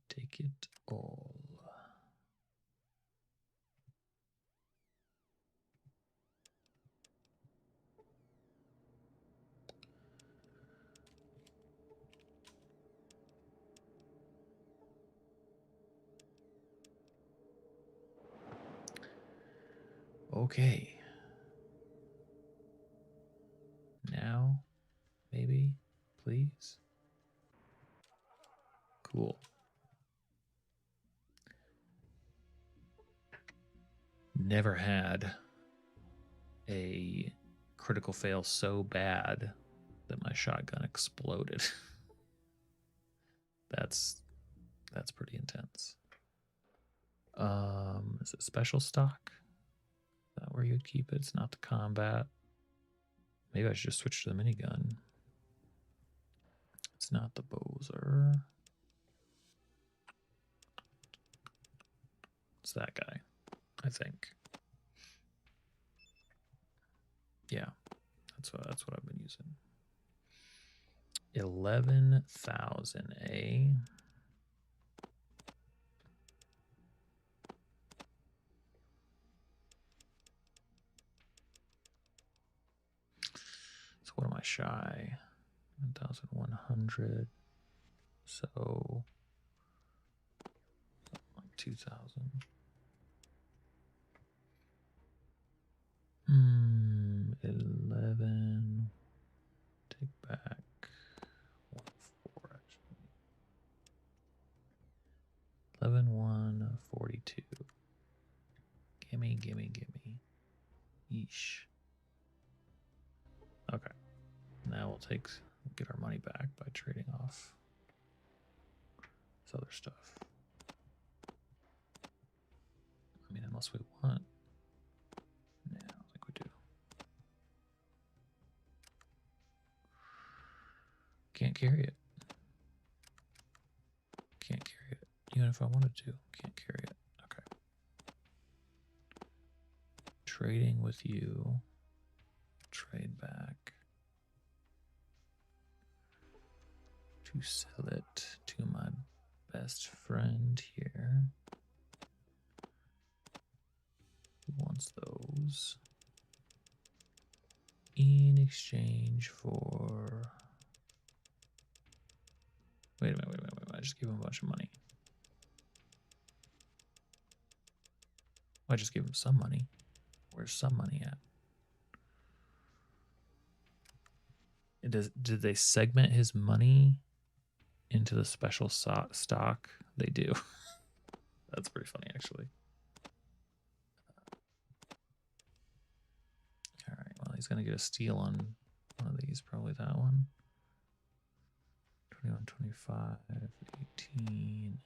Take it all. Okay. Now, maybe, please. Cool. Never had a critical fail so bad that my shotgun exploded. That's pretty intense. Is it special stock? Is that where you'd keep it? It's not the combat. Maybe I should just switch to the minigun. It's not the Bowser. It's that guy, I think. Yeah, that's what I've been using. 11,000, eh? So what am I shy? 1,100. So like 2,000. 11. Take back 1,4 actually. 11,142. Gimme. Yeesh. Okay. Now we'll get our money back by trading off this other stuff. I mean, unless we want. Yeah, I don't think we do. Can't carry it. Can't carry it. Even if I wanted to, can't carry it. Okay. Trading with you. Trade back. To sell it to my best friend here. Who wants those? in exchange for... Wait a minute. I just gave him a bunch of money. I just gave him some money. Where's some money at? Did they segment his money into the special stock? They do. That's pretty funny, actually. All right, well, he's going to get a steal on one of these, probably that one. 21, 25, 18.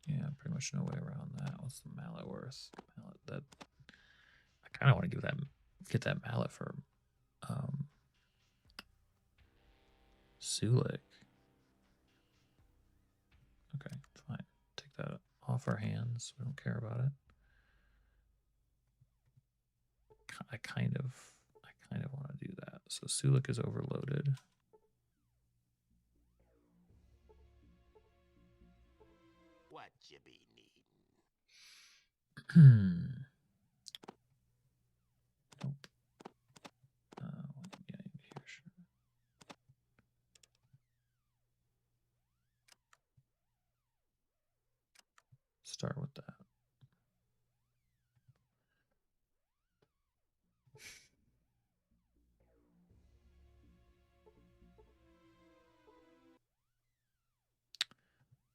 Yeah, pretty much no way around that. What's the mallet worth? Mallet, that I kind of want to get that mallet for Sulik. Okay, fine. Take that off our hands. We don't care about it. I kind of want to do that. So Sulik is overloaded. What you be needing? Nope. Yeah, here, sure. Start with that.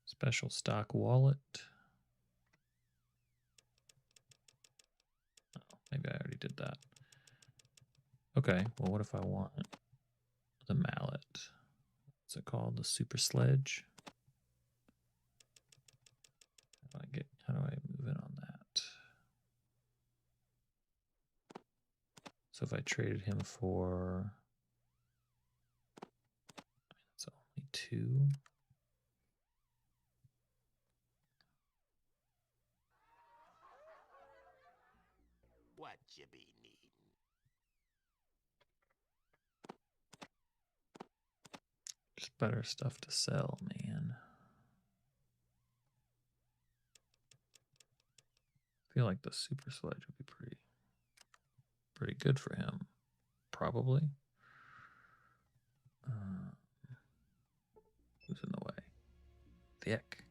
Special stock wallet. Oh, maybe I already did that. Okay, well, what if I want the mallet? What's it called? The super sledge? How do I move in on that? So if I traded him for, that's only 2. What you be needing? Just better stuff to sell, man. I feel like the super sledge would be pretty good for him. Probably. Who's in the way? Thick.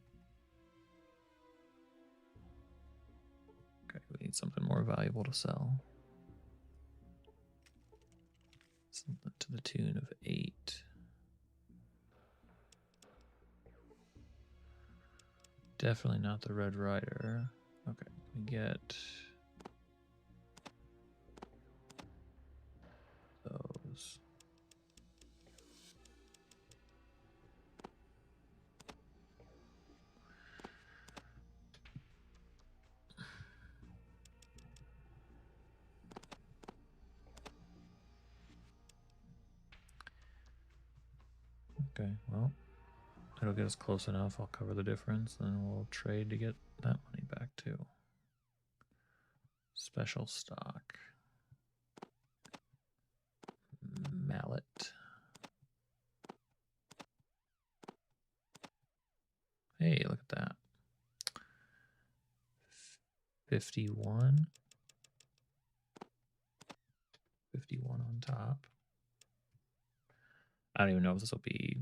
Okay, we need something more valuable to sell. Something to the tune of 8. Definitely not the Red Rider. Okay, we get those. Okay, well, it'll get us close enough. I'll cover the difference, then we'll trade to get that money back too. Special stock. Mallet. Hey, look at that. 51. 51 on top. I don't even know if this will be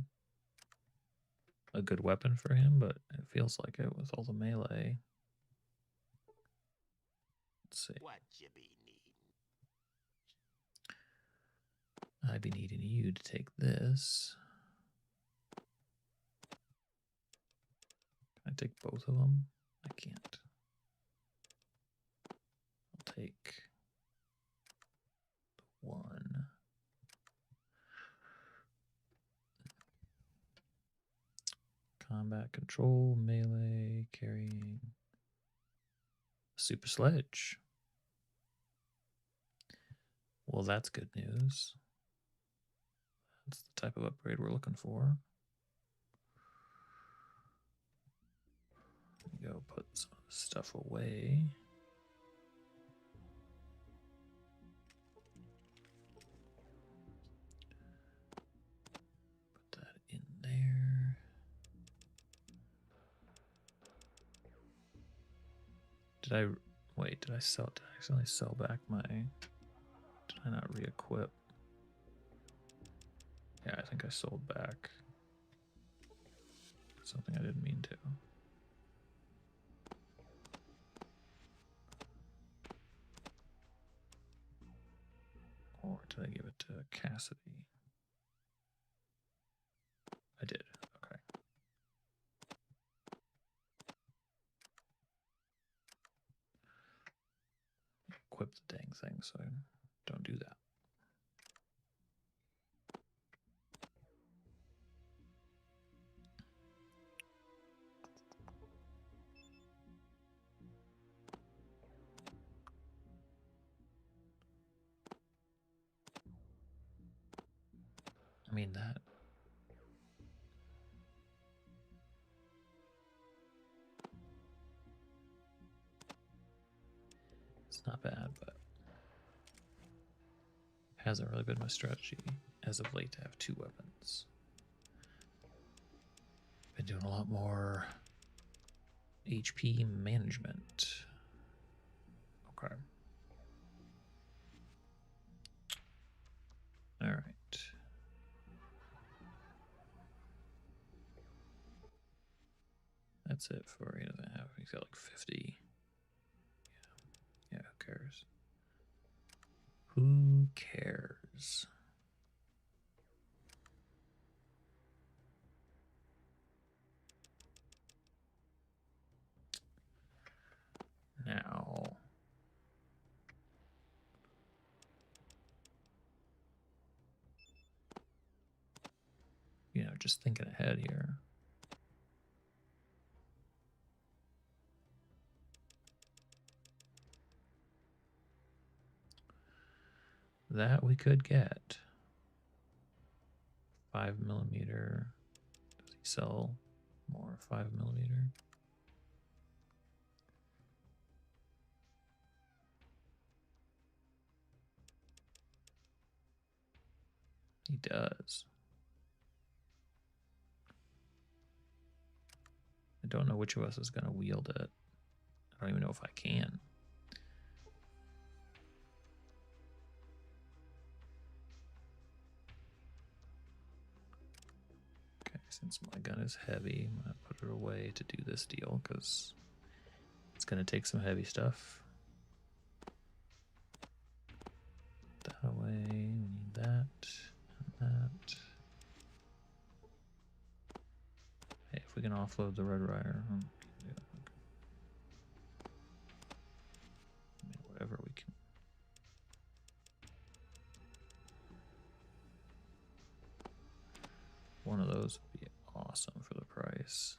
a good weapon for him, but it feels like it with all the melee. Let's see. What you be needing? I'd be needing you to take this. Can I take both of them? I can't. I'll take the 1. Combat control, melee, carrying. Super sledge. Well, that's good news. That's the type of upgrade we're looking for. Go put some of this stuff away. Put that in there. Wait, did I accidentally sell back my... Did I not re-equip? Yeah, I think I sold back something I didn't mean to. Or did I give it to Cassidy? I did. Okay. Equip the dang thing so I don't do that. I mean, that... It's not bad, but... Hasn't really been my strategy as of late to have 2 weapons. Been doing a lot more HP management. Okay. All right. That's it for he doesn't have. He's got like 50. Yeah. Yeah. Who cares? Who cares? Now, you know, just thinking ahead here. That we could get 5mm. Does he sell more 5mm? He does. I don't know which of us is going to wield it. I don't even know if I can. Okay, since my gun is heavy, I'm going to put it away to do this deal because it's going to take some heavy stuff. Put that away. We need that and that. Hey, if we can offload the Red Rider, yeah, okay. I mean, whatever we can. One of those would be awesome for the price.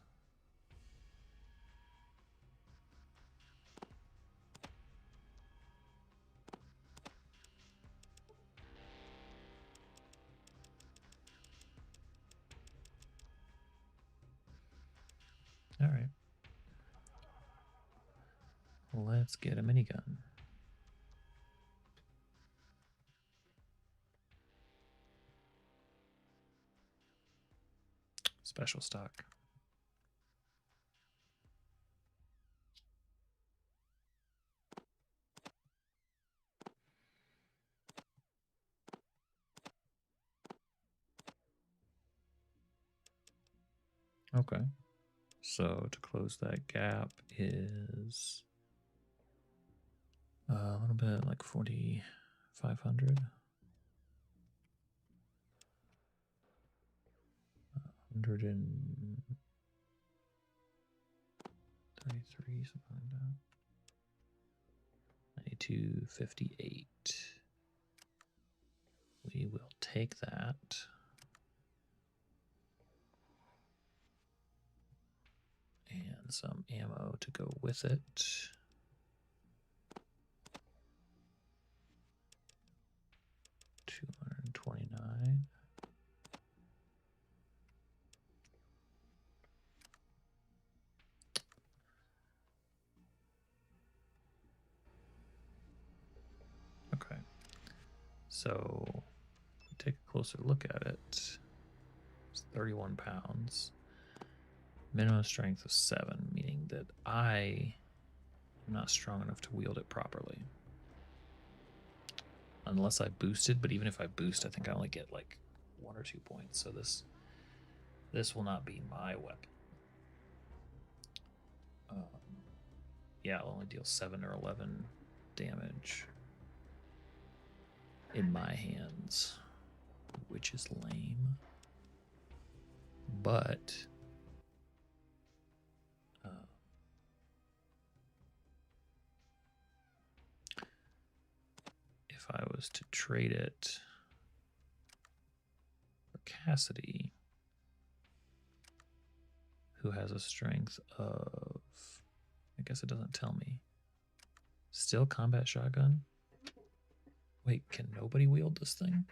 All right. Let's get a minigun. Special stock. Okay. So to close that gap is a little bit like 4,500. 133, something like that. 92.58. We will take that. And some ammo to go with it. $229. Okay. So take a closer look at it. It's 31 pounds. Minimum strength of 7, meaning that I I'm not strong enough to wield it properly. Unless I boosted, but even if I boost, I think I only get like 1 or 2 points. So this will not be my weapon. Yeah, I'll only deal 7 or 11 damage in my hands, which is lame. But if I was to trade it for Cassidy, who has a strength of, I guess it doesn't tell me. Still combat shotgun? Wait, can nobody wield this thing?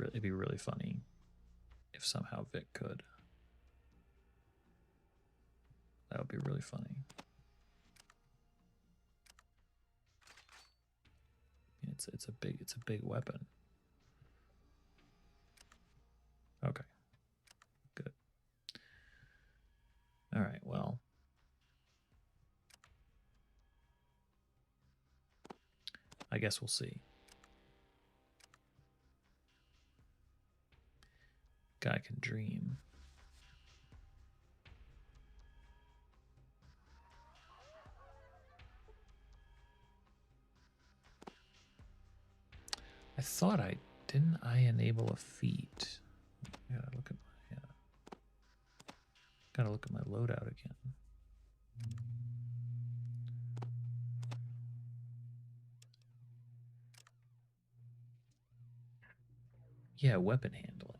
It'd be really funny if somehow Vic could. That would be really funny. It's a big weapon. Okay. Good. All right, well. I guess we'll see. Guy can dream. I thought didn't I enable a feat? Gotta look at my loadout again. Yeah, weapon handling.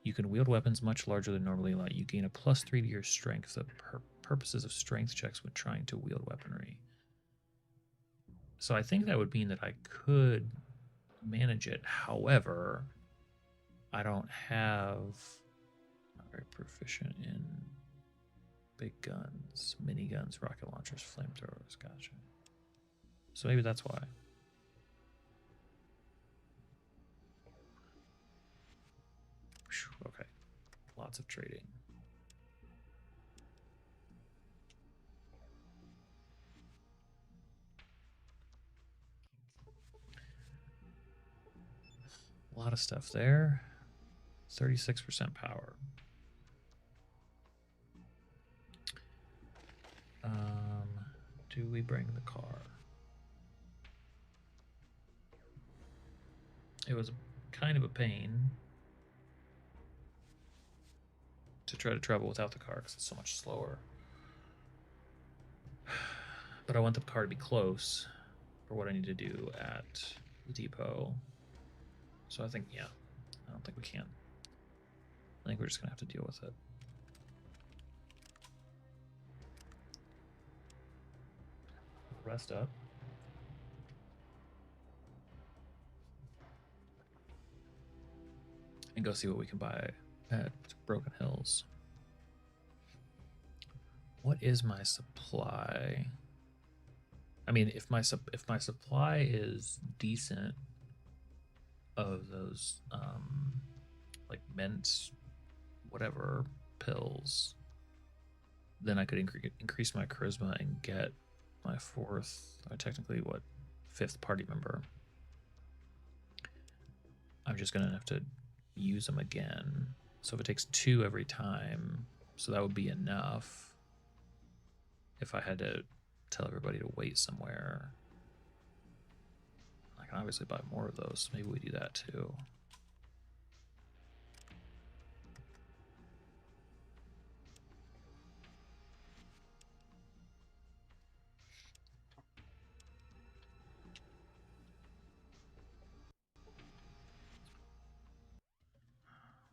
You can wield weapons much larger than normally allowed. You gain a +3 to your strength for purposes of strength checks when trying to wield weaponry. So I think that would mean that I could manage it. However, I don't have... Not very proficient in big guns, miniguns, rocket launchers, flamethrowers. Gotcha. So maybe that's why. Okay. Lots of trading. A lot of stuff there. 36% power. Do we bring the car? It was kind of a pain to try to travel without the car because it's so much slower. But I want the car to be close for what I need to do at the depot. So I think, yeah, I don't think we can. I think we're just going to have to deal with it. Rest up. And go see what we can buy at Broken Hills. What is my supply? I mean, if my supply is decent of those like mint whatever pills, then I could increase my charisma and get my 4th, or technically what, 5th party member. I'm just gonna have to use them again. So if it takes 2 every time, so that would be enough. If I had to tell everybody to wait somewhere, I can obviously buy more of those. Maybe we do that too.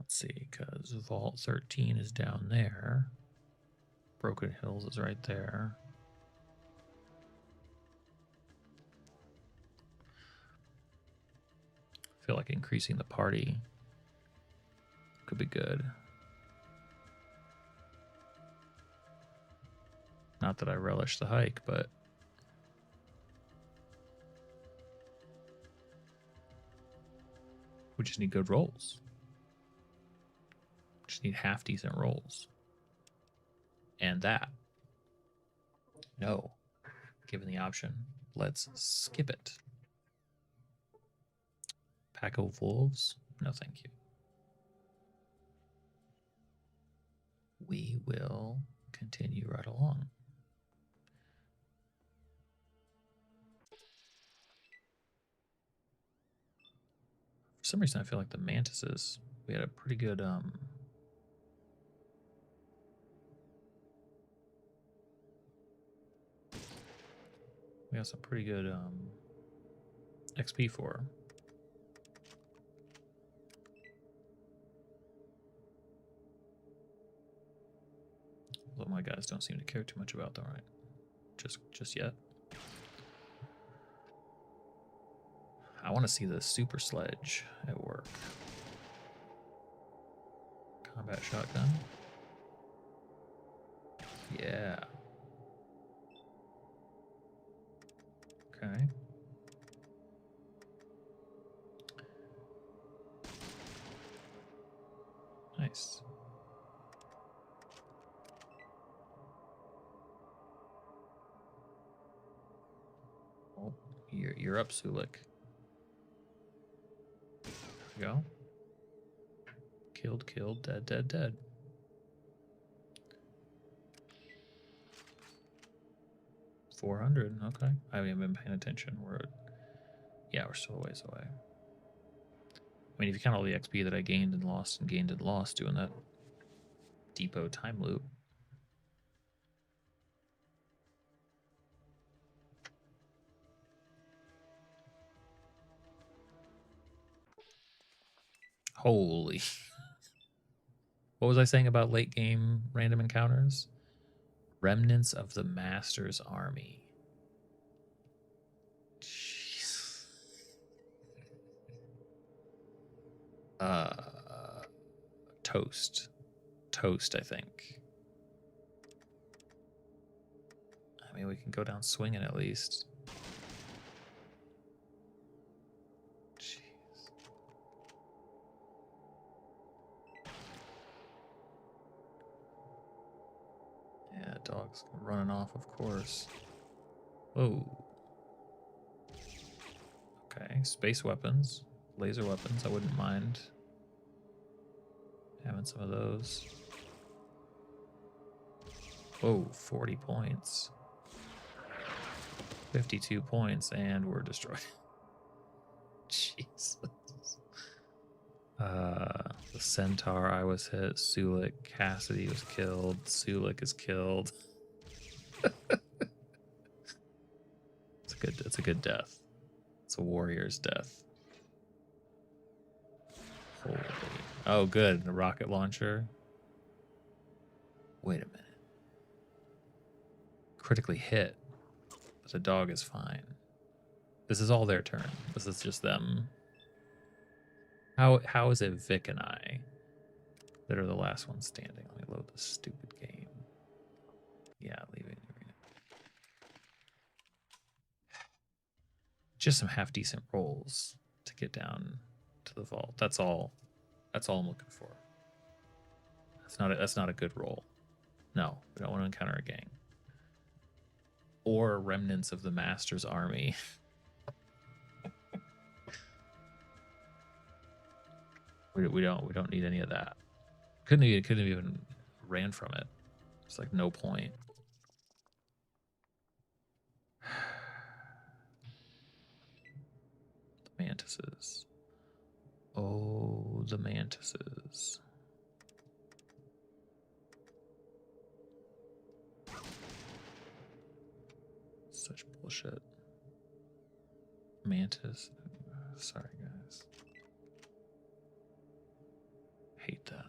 Let's see, because Vault 13 is down there. Broken Hills is right there. I feel like increasing the party could be good. Not that I relish the hike, but we just need good rolls. Just need half decent rolls. And that. No. Given the option, let's skip it. Pack of wolves? No, thank you. We will continue right along. For some reason, I feel like the mantises, we had a pretty good we got some pretty good XP for. Although my guys don't seem to care too much about them, right? Just yet. I want to see the super sledge at work. Combat shotgun. Yeah. Okay. Nice. Oh, you're up, Sulik. There we go. Killed, dead. $400, okay. I haven't even been paying attention. We're still a ways away. I mean, if you count all the XP that I gained and lost doing that depot time loop. Holy. What was I saying about late game random encounters? Remnants of the Master's Army. Jeez. Toast, I think. I mean, we can go down swinging at least. Jeez. Yeah, dog's running off, of course. Whoa. Okay, space weapons, laser weapons. I wouldn't mind having some of those. Whoa, 40 points. 52 points, and we're destroyed. Jesus. The Centaur, I was hit. Sulik, Cassidy was killed. Sulik is killed. It's a good death. It's a warrior's death. Holy. Oh, good. The rocket launcher. Wait a minute. Critically hit, but the dog is fine. This is all their turn. This is just them. How is it Vic and I that are the last ones standing? Let me load this stupid game. Yeah, leaving the arena. Just some half decent rolls to get down to the vault. That's all I'm looking for. That's not a good roll. No, we don't want to encounter a gang. Or remnants of the Master's Army. we don't need any of that. Couldn't have even ran from it. It's like no point. The mantises. Oh, the mantises. Such bullshit. Mantis. Sorry, guys. Hate that.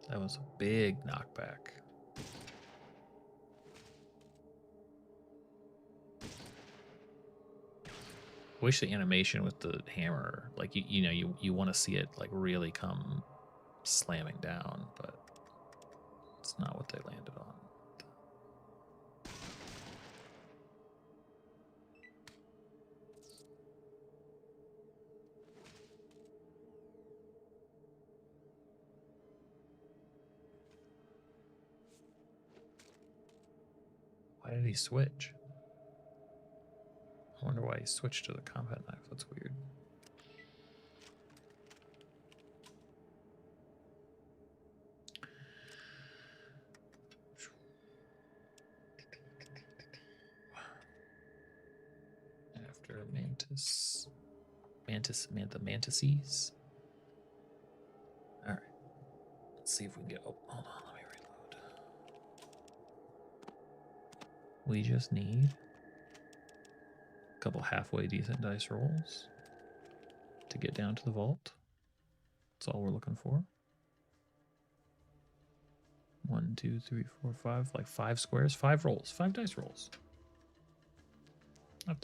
That was a big knockback. Wish the animation with the hammer, like you want to see it like really come slamming down, but it's not what they landed on. Why did he switch? I wonder why he switched to the combat knife. That's weird. After mantises. All right. Let's see if we can get. Oh, hold on. Let me reload. We just need a couple halfway decent dice rolls to get down to the vault. That's all we're looking for. 1, 2, 3, 4, 5. Like 5 squares, 5 rolls, 5 dice rolls. I've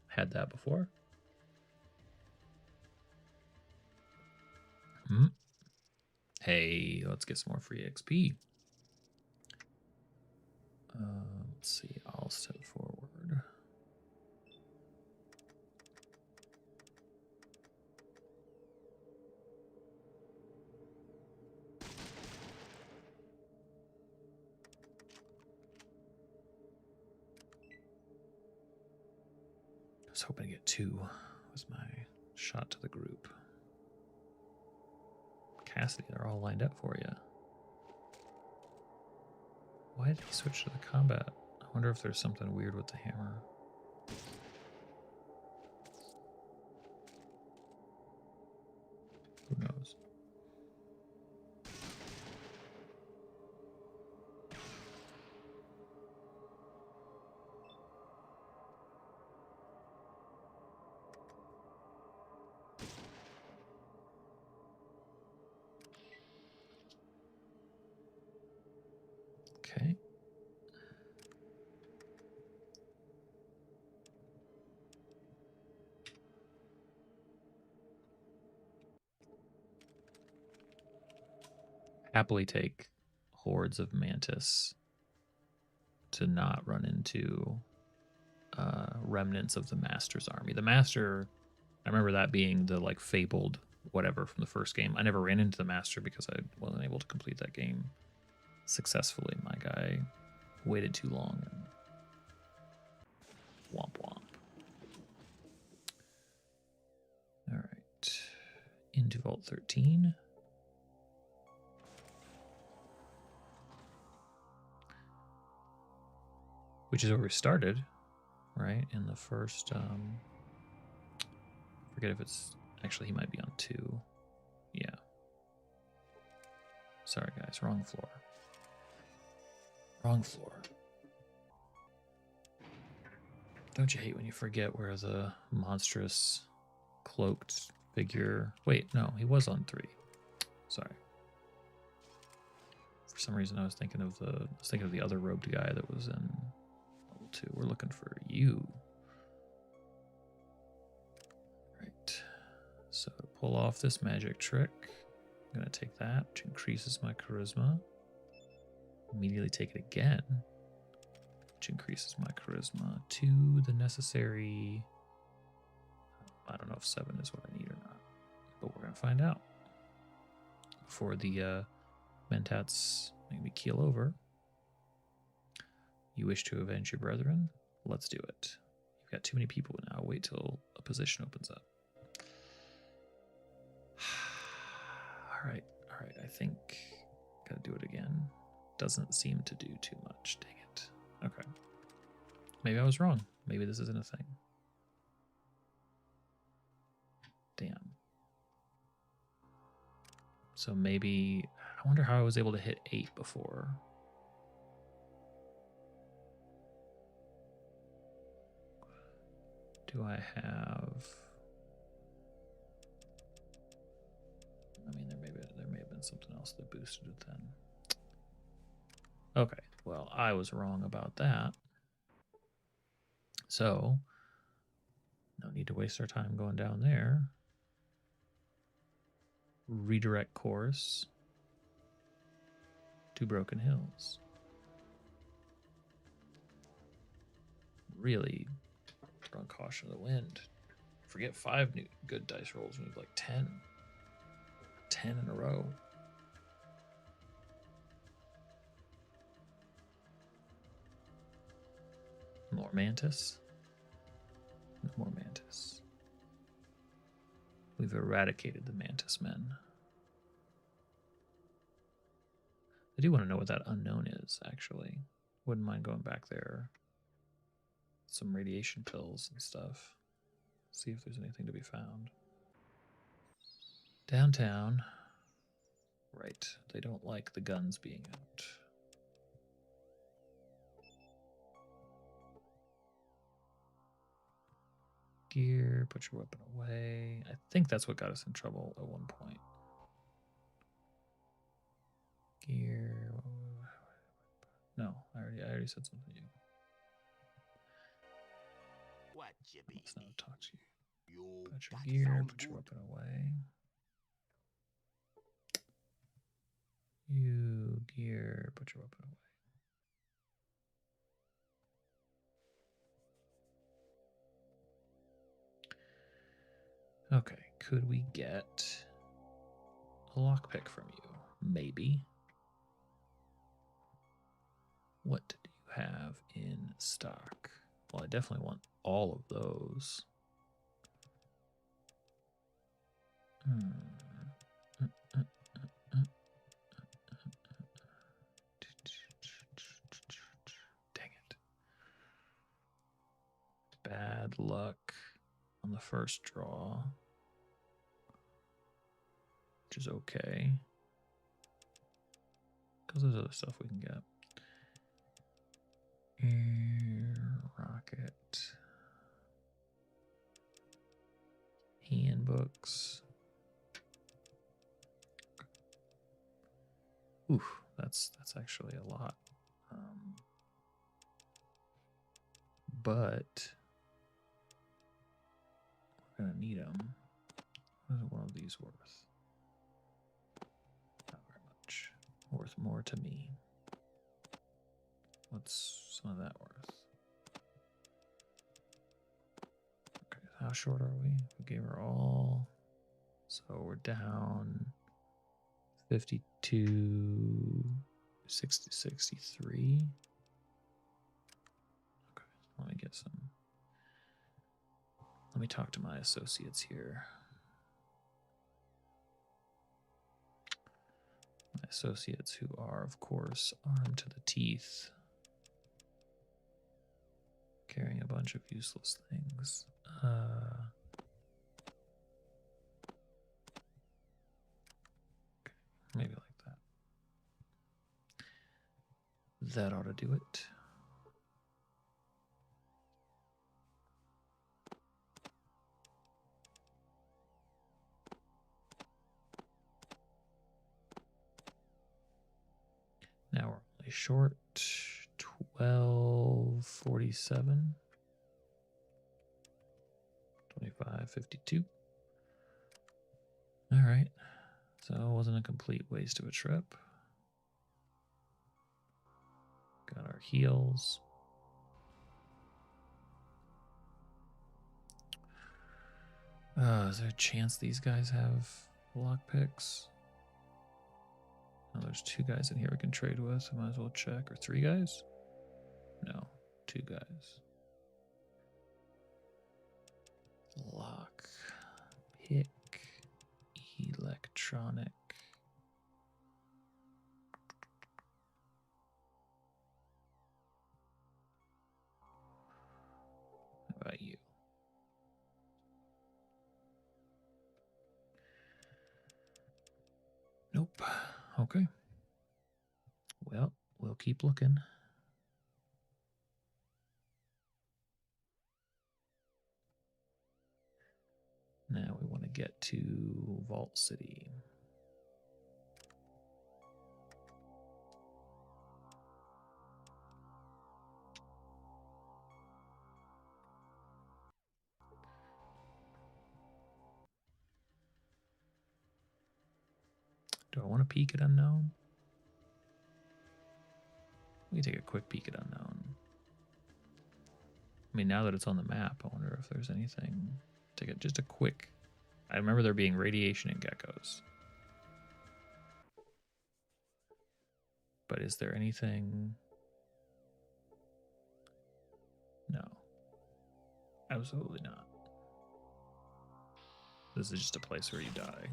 had that before. Hey, let's get some more free XP. Let's see. I'll step forward. I was hoping to get 2. Was my shot to the group. Cassidy, they're all lined up for you. Why did he switch to the combat? I wonder if there's something weird with the hammer. Who knows? Okay. Happily take hordes of mantis to not run into remnants of the Master's army. The Master, I remember that being the like fabled whatever from the first game. I never ran into the Master because I wasn't able to complete that game successfully. My guy waited too long and womp womp. All right, into Vault 13. Which is where we started, right? In the first, forget if it's, actually he might be on 2. Yeah. Sorry guys, wrong floor. Wrong floor. Don't you hate when you forget where the monstrous cloaked figure, wait, no, he was on 3. Sorry. For some reason I was thinking of the other robed guy that was in 2. We're looking for you. Right. So to pull off this magic trick, I'm going to take that, which increases my charisma. Immediately take it again, which increases my charisma to the necessary, I don't know if 7 is what I need or not, but we're going to find out. Before the mentats make me keel over. You wish to avenge your brethren? Let's do it. You've got too many people now. Wait till a position opens up. All right. I think gotta do it again. Doesn't seem to do too much. Dang it. Okay. Maybe I was wrong. Maybe this isn't a thing. Damn. So maybe, I wonder how I was able to hit 8 before. Do I have? I mean, there may have been something else that boosted it then. Okay, well, I was wrong about that. So don't need to waste our time going down there. Redirect course to Broken Hills. Really run caution to the wind. Forget 5 new good dice rolls. We need like 10. 10 in a row. More mantis. No more mantis. We've eradicated the mantis men. I do want to know what that unknown is, actually. Wouldn't mind going back there. Some radiation pills and stuff. See if there's anything to be found. Downtown. Right. They don't like the guns being out. Gear, put your weapon away. I think that's what got us in trouble at one point. Gear. No, I already said something to you. Let's not talk to you. Put your gear, put your weapon away. You gear, put your weapon away. Okay, could we get a lockpick from you? Maybe. What do you have in stock? Well, I definitely want all of those. Dang it. Bad luck on the first draw, which is okay. Because there's other stuff we can get. Air, rocket, handbooks. Oof, that's actually a lot. But we're gonna need them. What is one of these worth? Not very much. Worth more to me. What's some of that worth? Okay, how short are we? We gave her all. So we're down 52, 60, 63. Okay, let me get some. Let me talk to my associates here. My associates who are, of course, armed to the teeth. Carrying a bunch of useless things. Okay, maybe like that. That ought to do it. Now we're only short 1247. 2552. All right. So it wasn't a complete waste of a trip. Got our heals. Is there a chance these guys have lockpicks? Oh, there's 2 guys in here we can trade with. I might as well check. Or 3 guys? No, 2 guys. Lock, pick, electronic. How about you? Nope. Okay. Well, we'll keep looking. Now we want to get to Vault City. want to peek at unknown? We can take a quick peek at unknown. I mean, now that it's on the map, I wonder if there's anything. Take it just a quick. I remember there being radiation and geckos. But is there anything? No. Absolutely not. This is just a place where you die.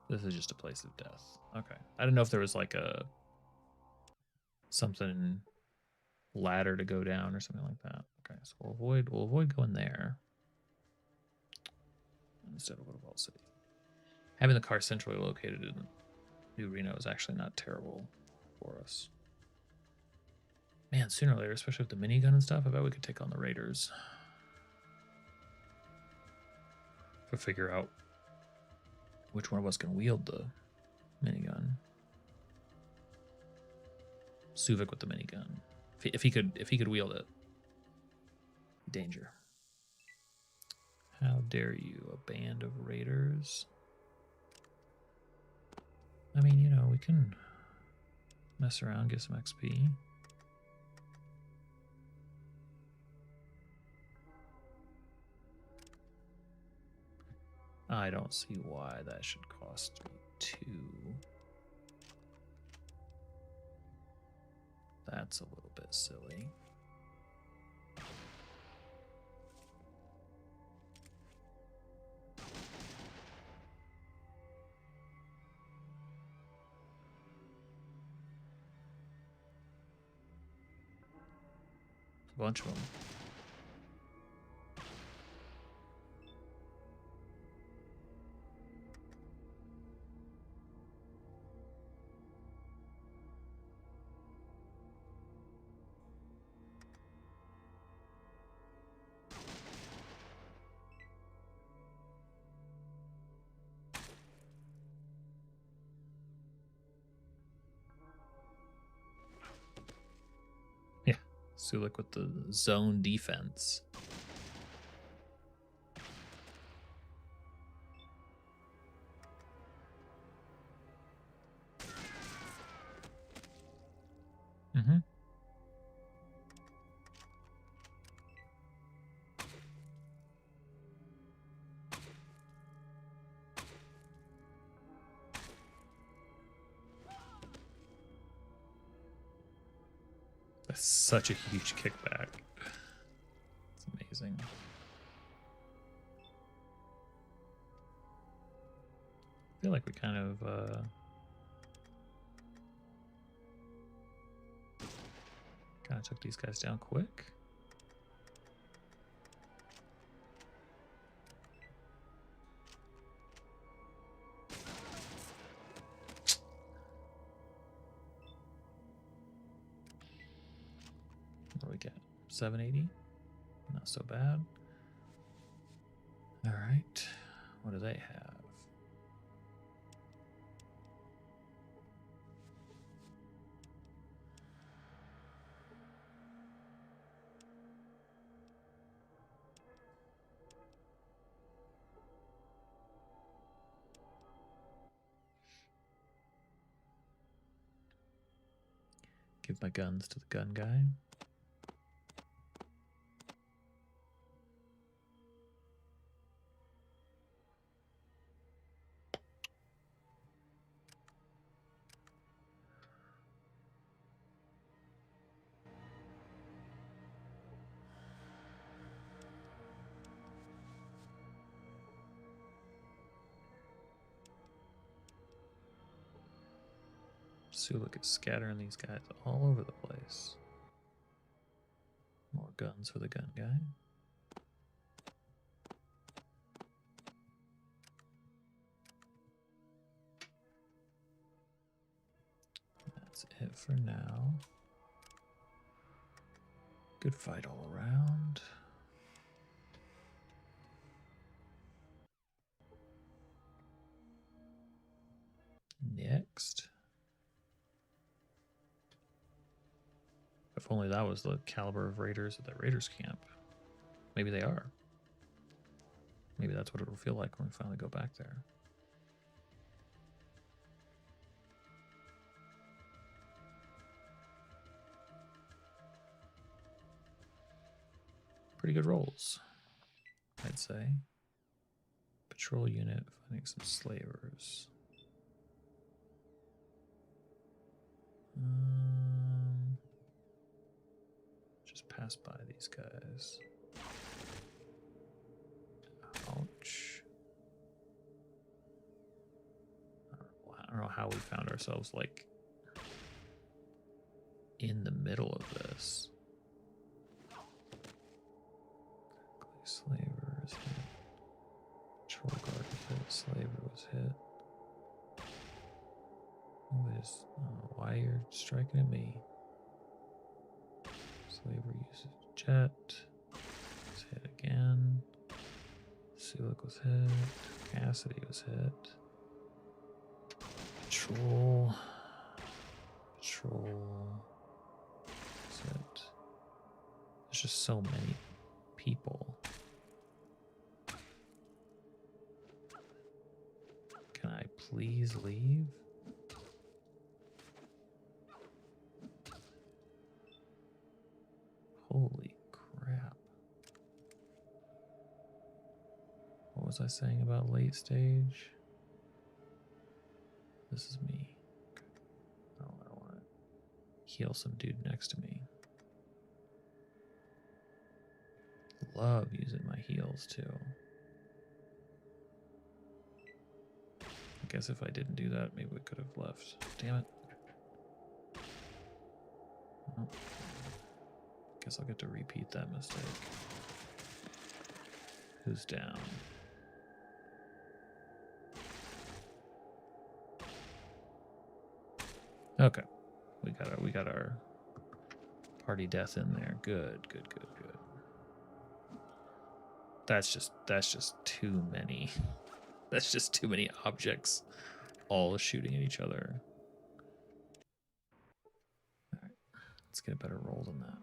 This is just a place of death. Okay. I don't know if there was like a something ladder to go down or something like that. Okay, so we'll avoid going there. Instead of Little Vault City. Having the car centrally located in New Reno is actually not terrible for us. Man, sooner or later, especially with the minigun and stuff, I bet we could take on the Raiders. If we figure out which one of us can wield the minigun. Suvik with the minigun. If he could wield it. Danger. How dare you, a band of raiders? I mean, you know, we can mess around, get some XP. I don't see why that should cost me 2. That's a little bit silly. A bunch of them. Sulik with the zone defense. Mm-hmm. That's such a huge kickback. It's amazing. I feel like we kind of took these guys down quick. What do we get? 780? Not so bad. All right. What do they have? Give my guns to the gun guy. Sulik is scattering these guys all over the place. More guns for the gun guy. That's it for now. Good fight all around. Next. If only that was the caliber of raiders at that raiders camp. Maybe they are. Maybe that's what it'll feel like when we finally go back there. pretty good rolls, I'd say. Patrol unit, finding some slavers. Just pass by these guys. Ouch. I don't know how we found ourselves like in the middle of this. Slaver is hit. Patrol guard was hit. Slaver was hit. Why you're striking at me? Slaver uses jet. Was hit again. Sulik was hit. Cassidy was hit. Patrol. That's it. There's just so many people. Can I please leave? Holy crap. What was I saying about late stage? This is me. Okay. Oh, I don't want to heal some dude next to me. Love using my heals too. I guess if I didn't do that, maybe we could have left. Damn it. Oh. Guess I'll get to repeat that mistake. Who's down? Okay. We got our party death in there. Good. That's just too many. That's just too many objects all shooting at each other. All right. Let's get a better roll than that.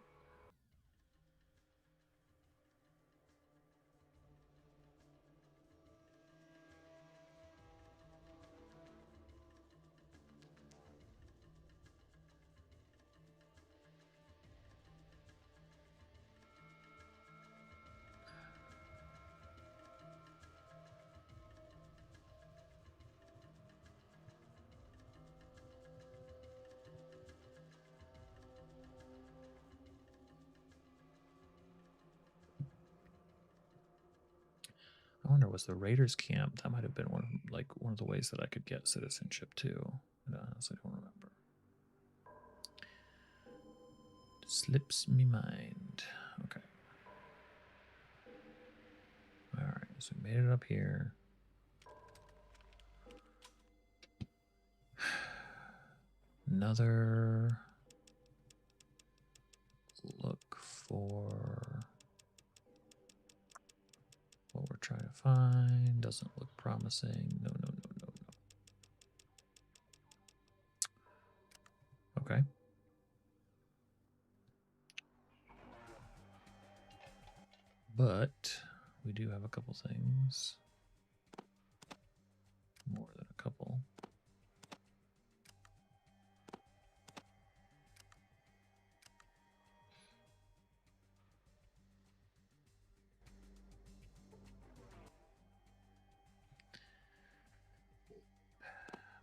I wonder, was the Raiders camp? That might have been one of the ways that I could get citizenship too. I honestly don't remember. Slips me mind. Okay. All right, so we made it up here. Another look for what we're trying to find. Doesn't look promising. No. Okay. But we do have a couple things. More than a couple.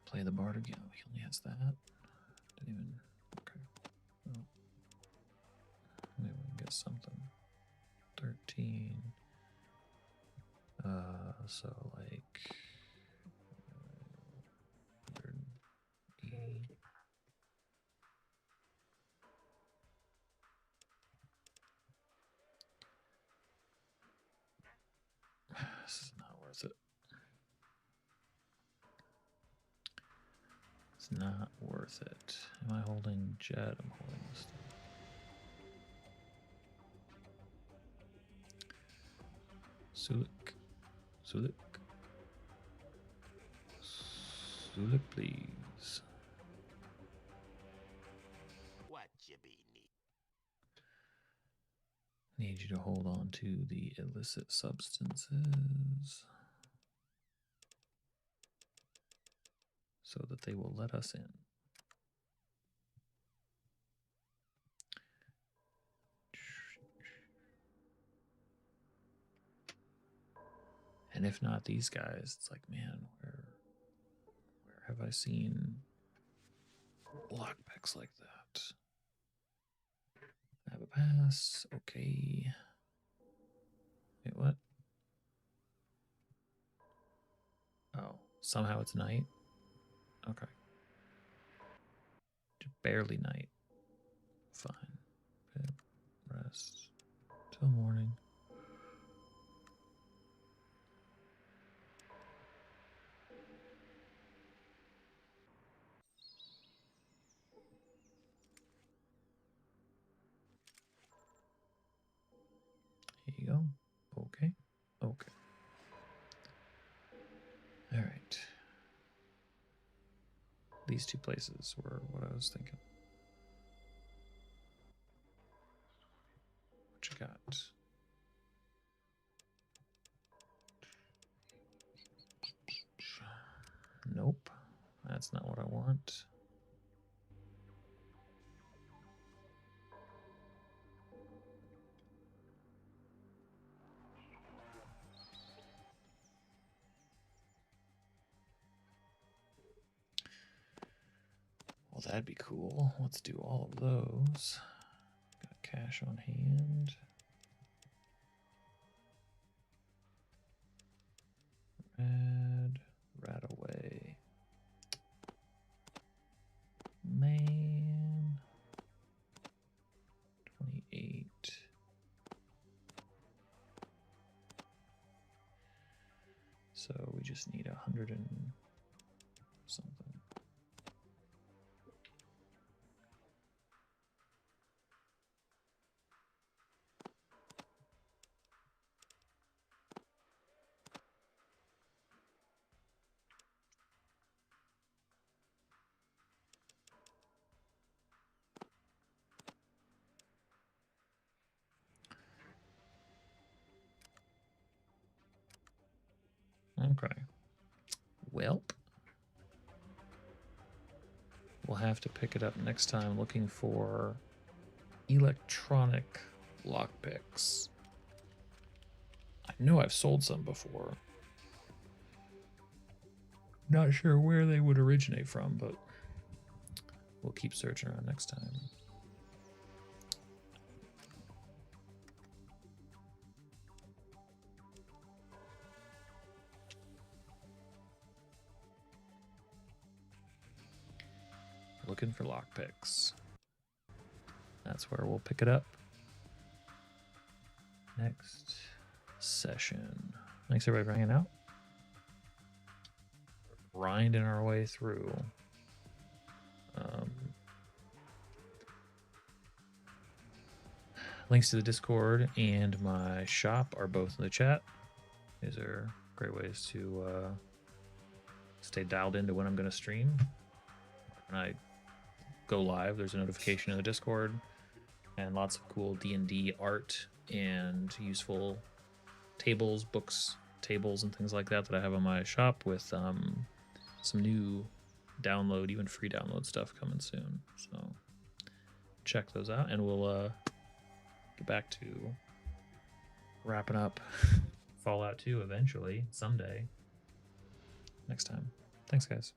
Play the bard again. He only has that. Didn't even. Okay. Well, maybe we can get something. 13. So like 180. This is not worth it. It's not worth it. Am I holding jet? I'm holding this thing. Sulik, please. What you be need? Need you to hold on to the illicit substances so that they will let us in. And if not these guys, it's like, man, where have I seen lockpicks like that? I have a pass. Okay. Wait, what? Oh, somehow it's night. Okay. Barely night. Fine. Rest till morning. Here you go. Okay. Okay. All right. These two places were what I was thinking. What you got? Nope. That's not what I want. Well, that'd be cool. Let's do all of those. Got cash on hand. Rat away. Man. 28. So we just need 100 and something. Okay. Welp. We'll have to pick it up next time looking for electronic lockpicks. I know I've sold some before. Not sure where they would originate from, but we'll keep searching around next time. Looking for lockpicks. That's where we'll pick it up next session. Thanks everybody for hanging out. Grinding our way through. Links to the Discord and my shop are both in the chat. These are great ways to stay dialed into when I'm going to stream. When I go live, there's a notification in the Discord, and lots of cool D&D art and useful tables, books, tables, and things like that I have on my shop with some new download, even free download stuff coming soon. So check those out, and we'll get back to wrapping up Fallout 2 eventually, someday, next time. Thanks, guys.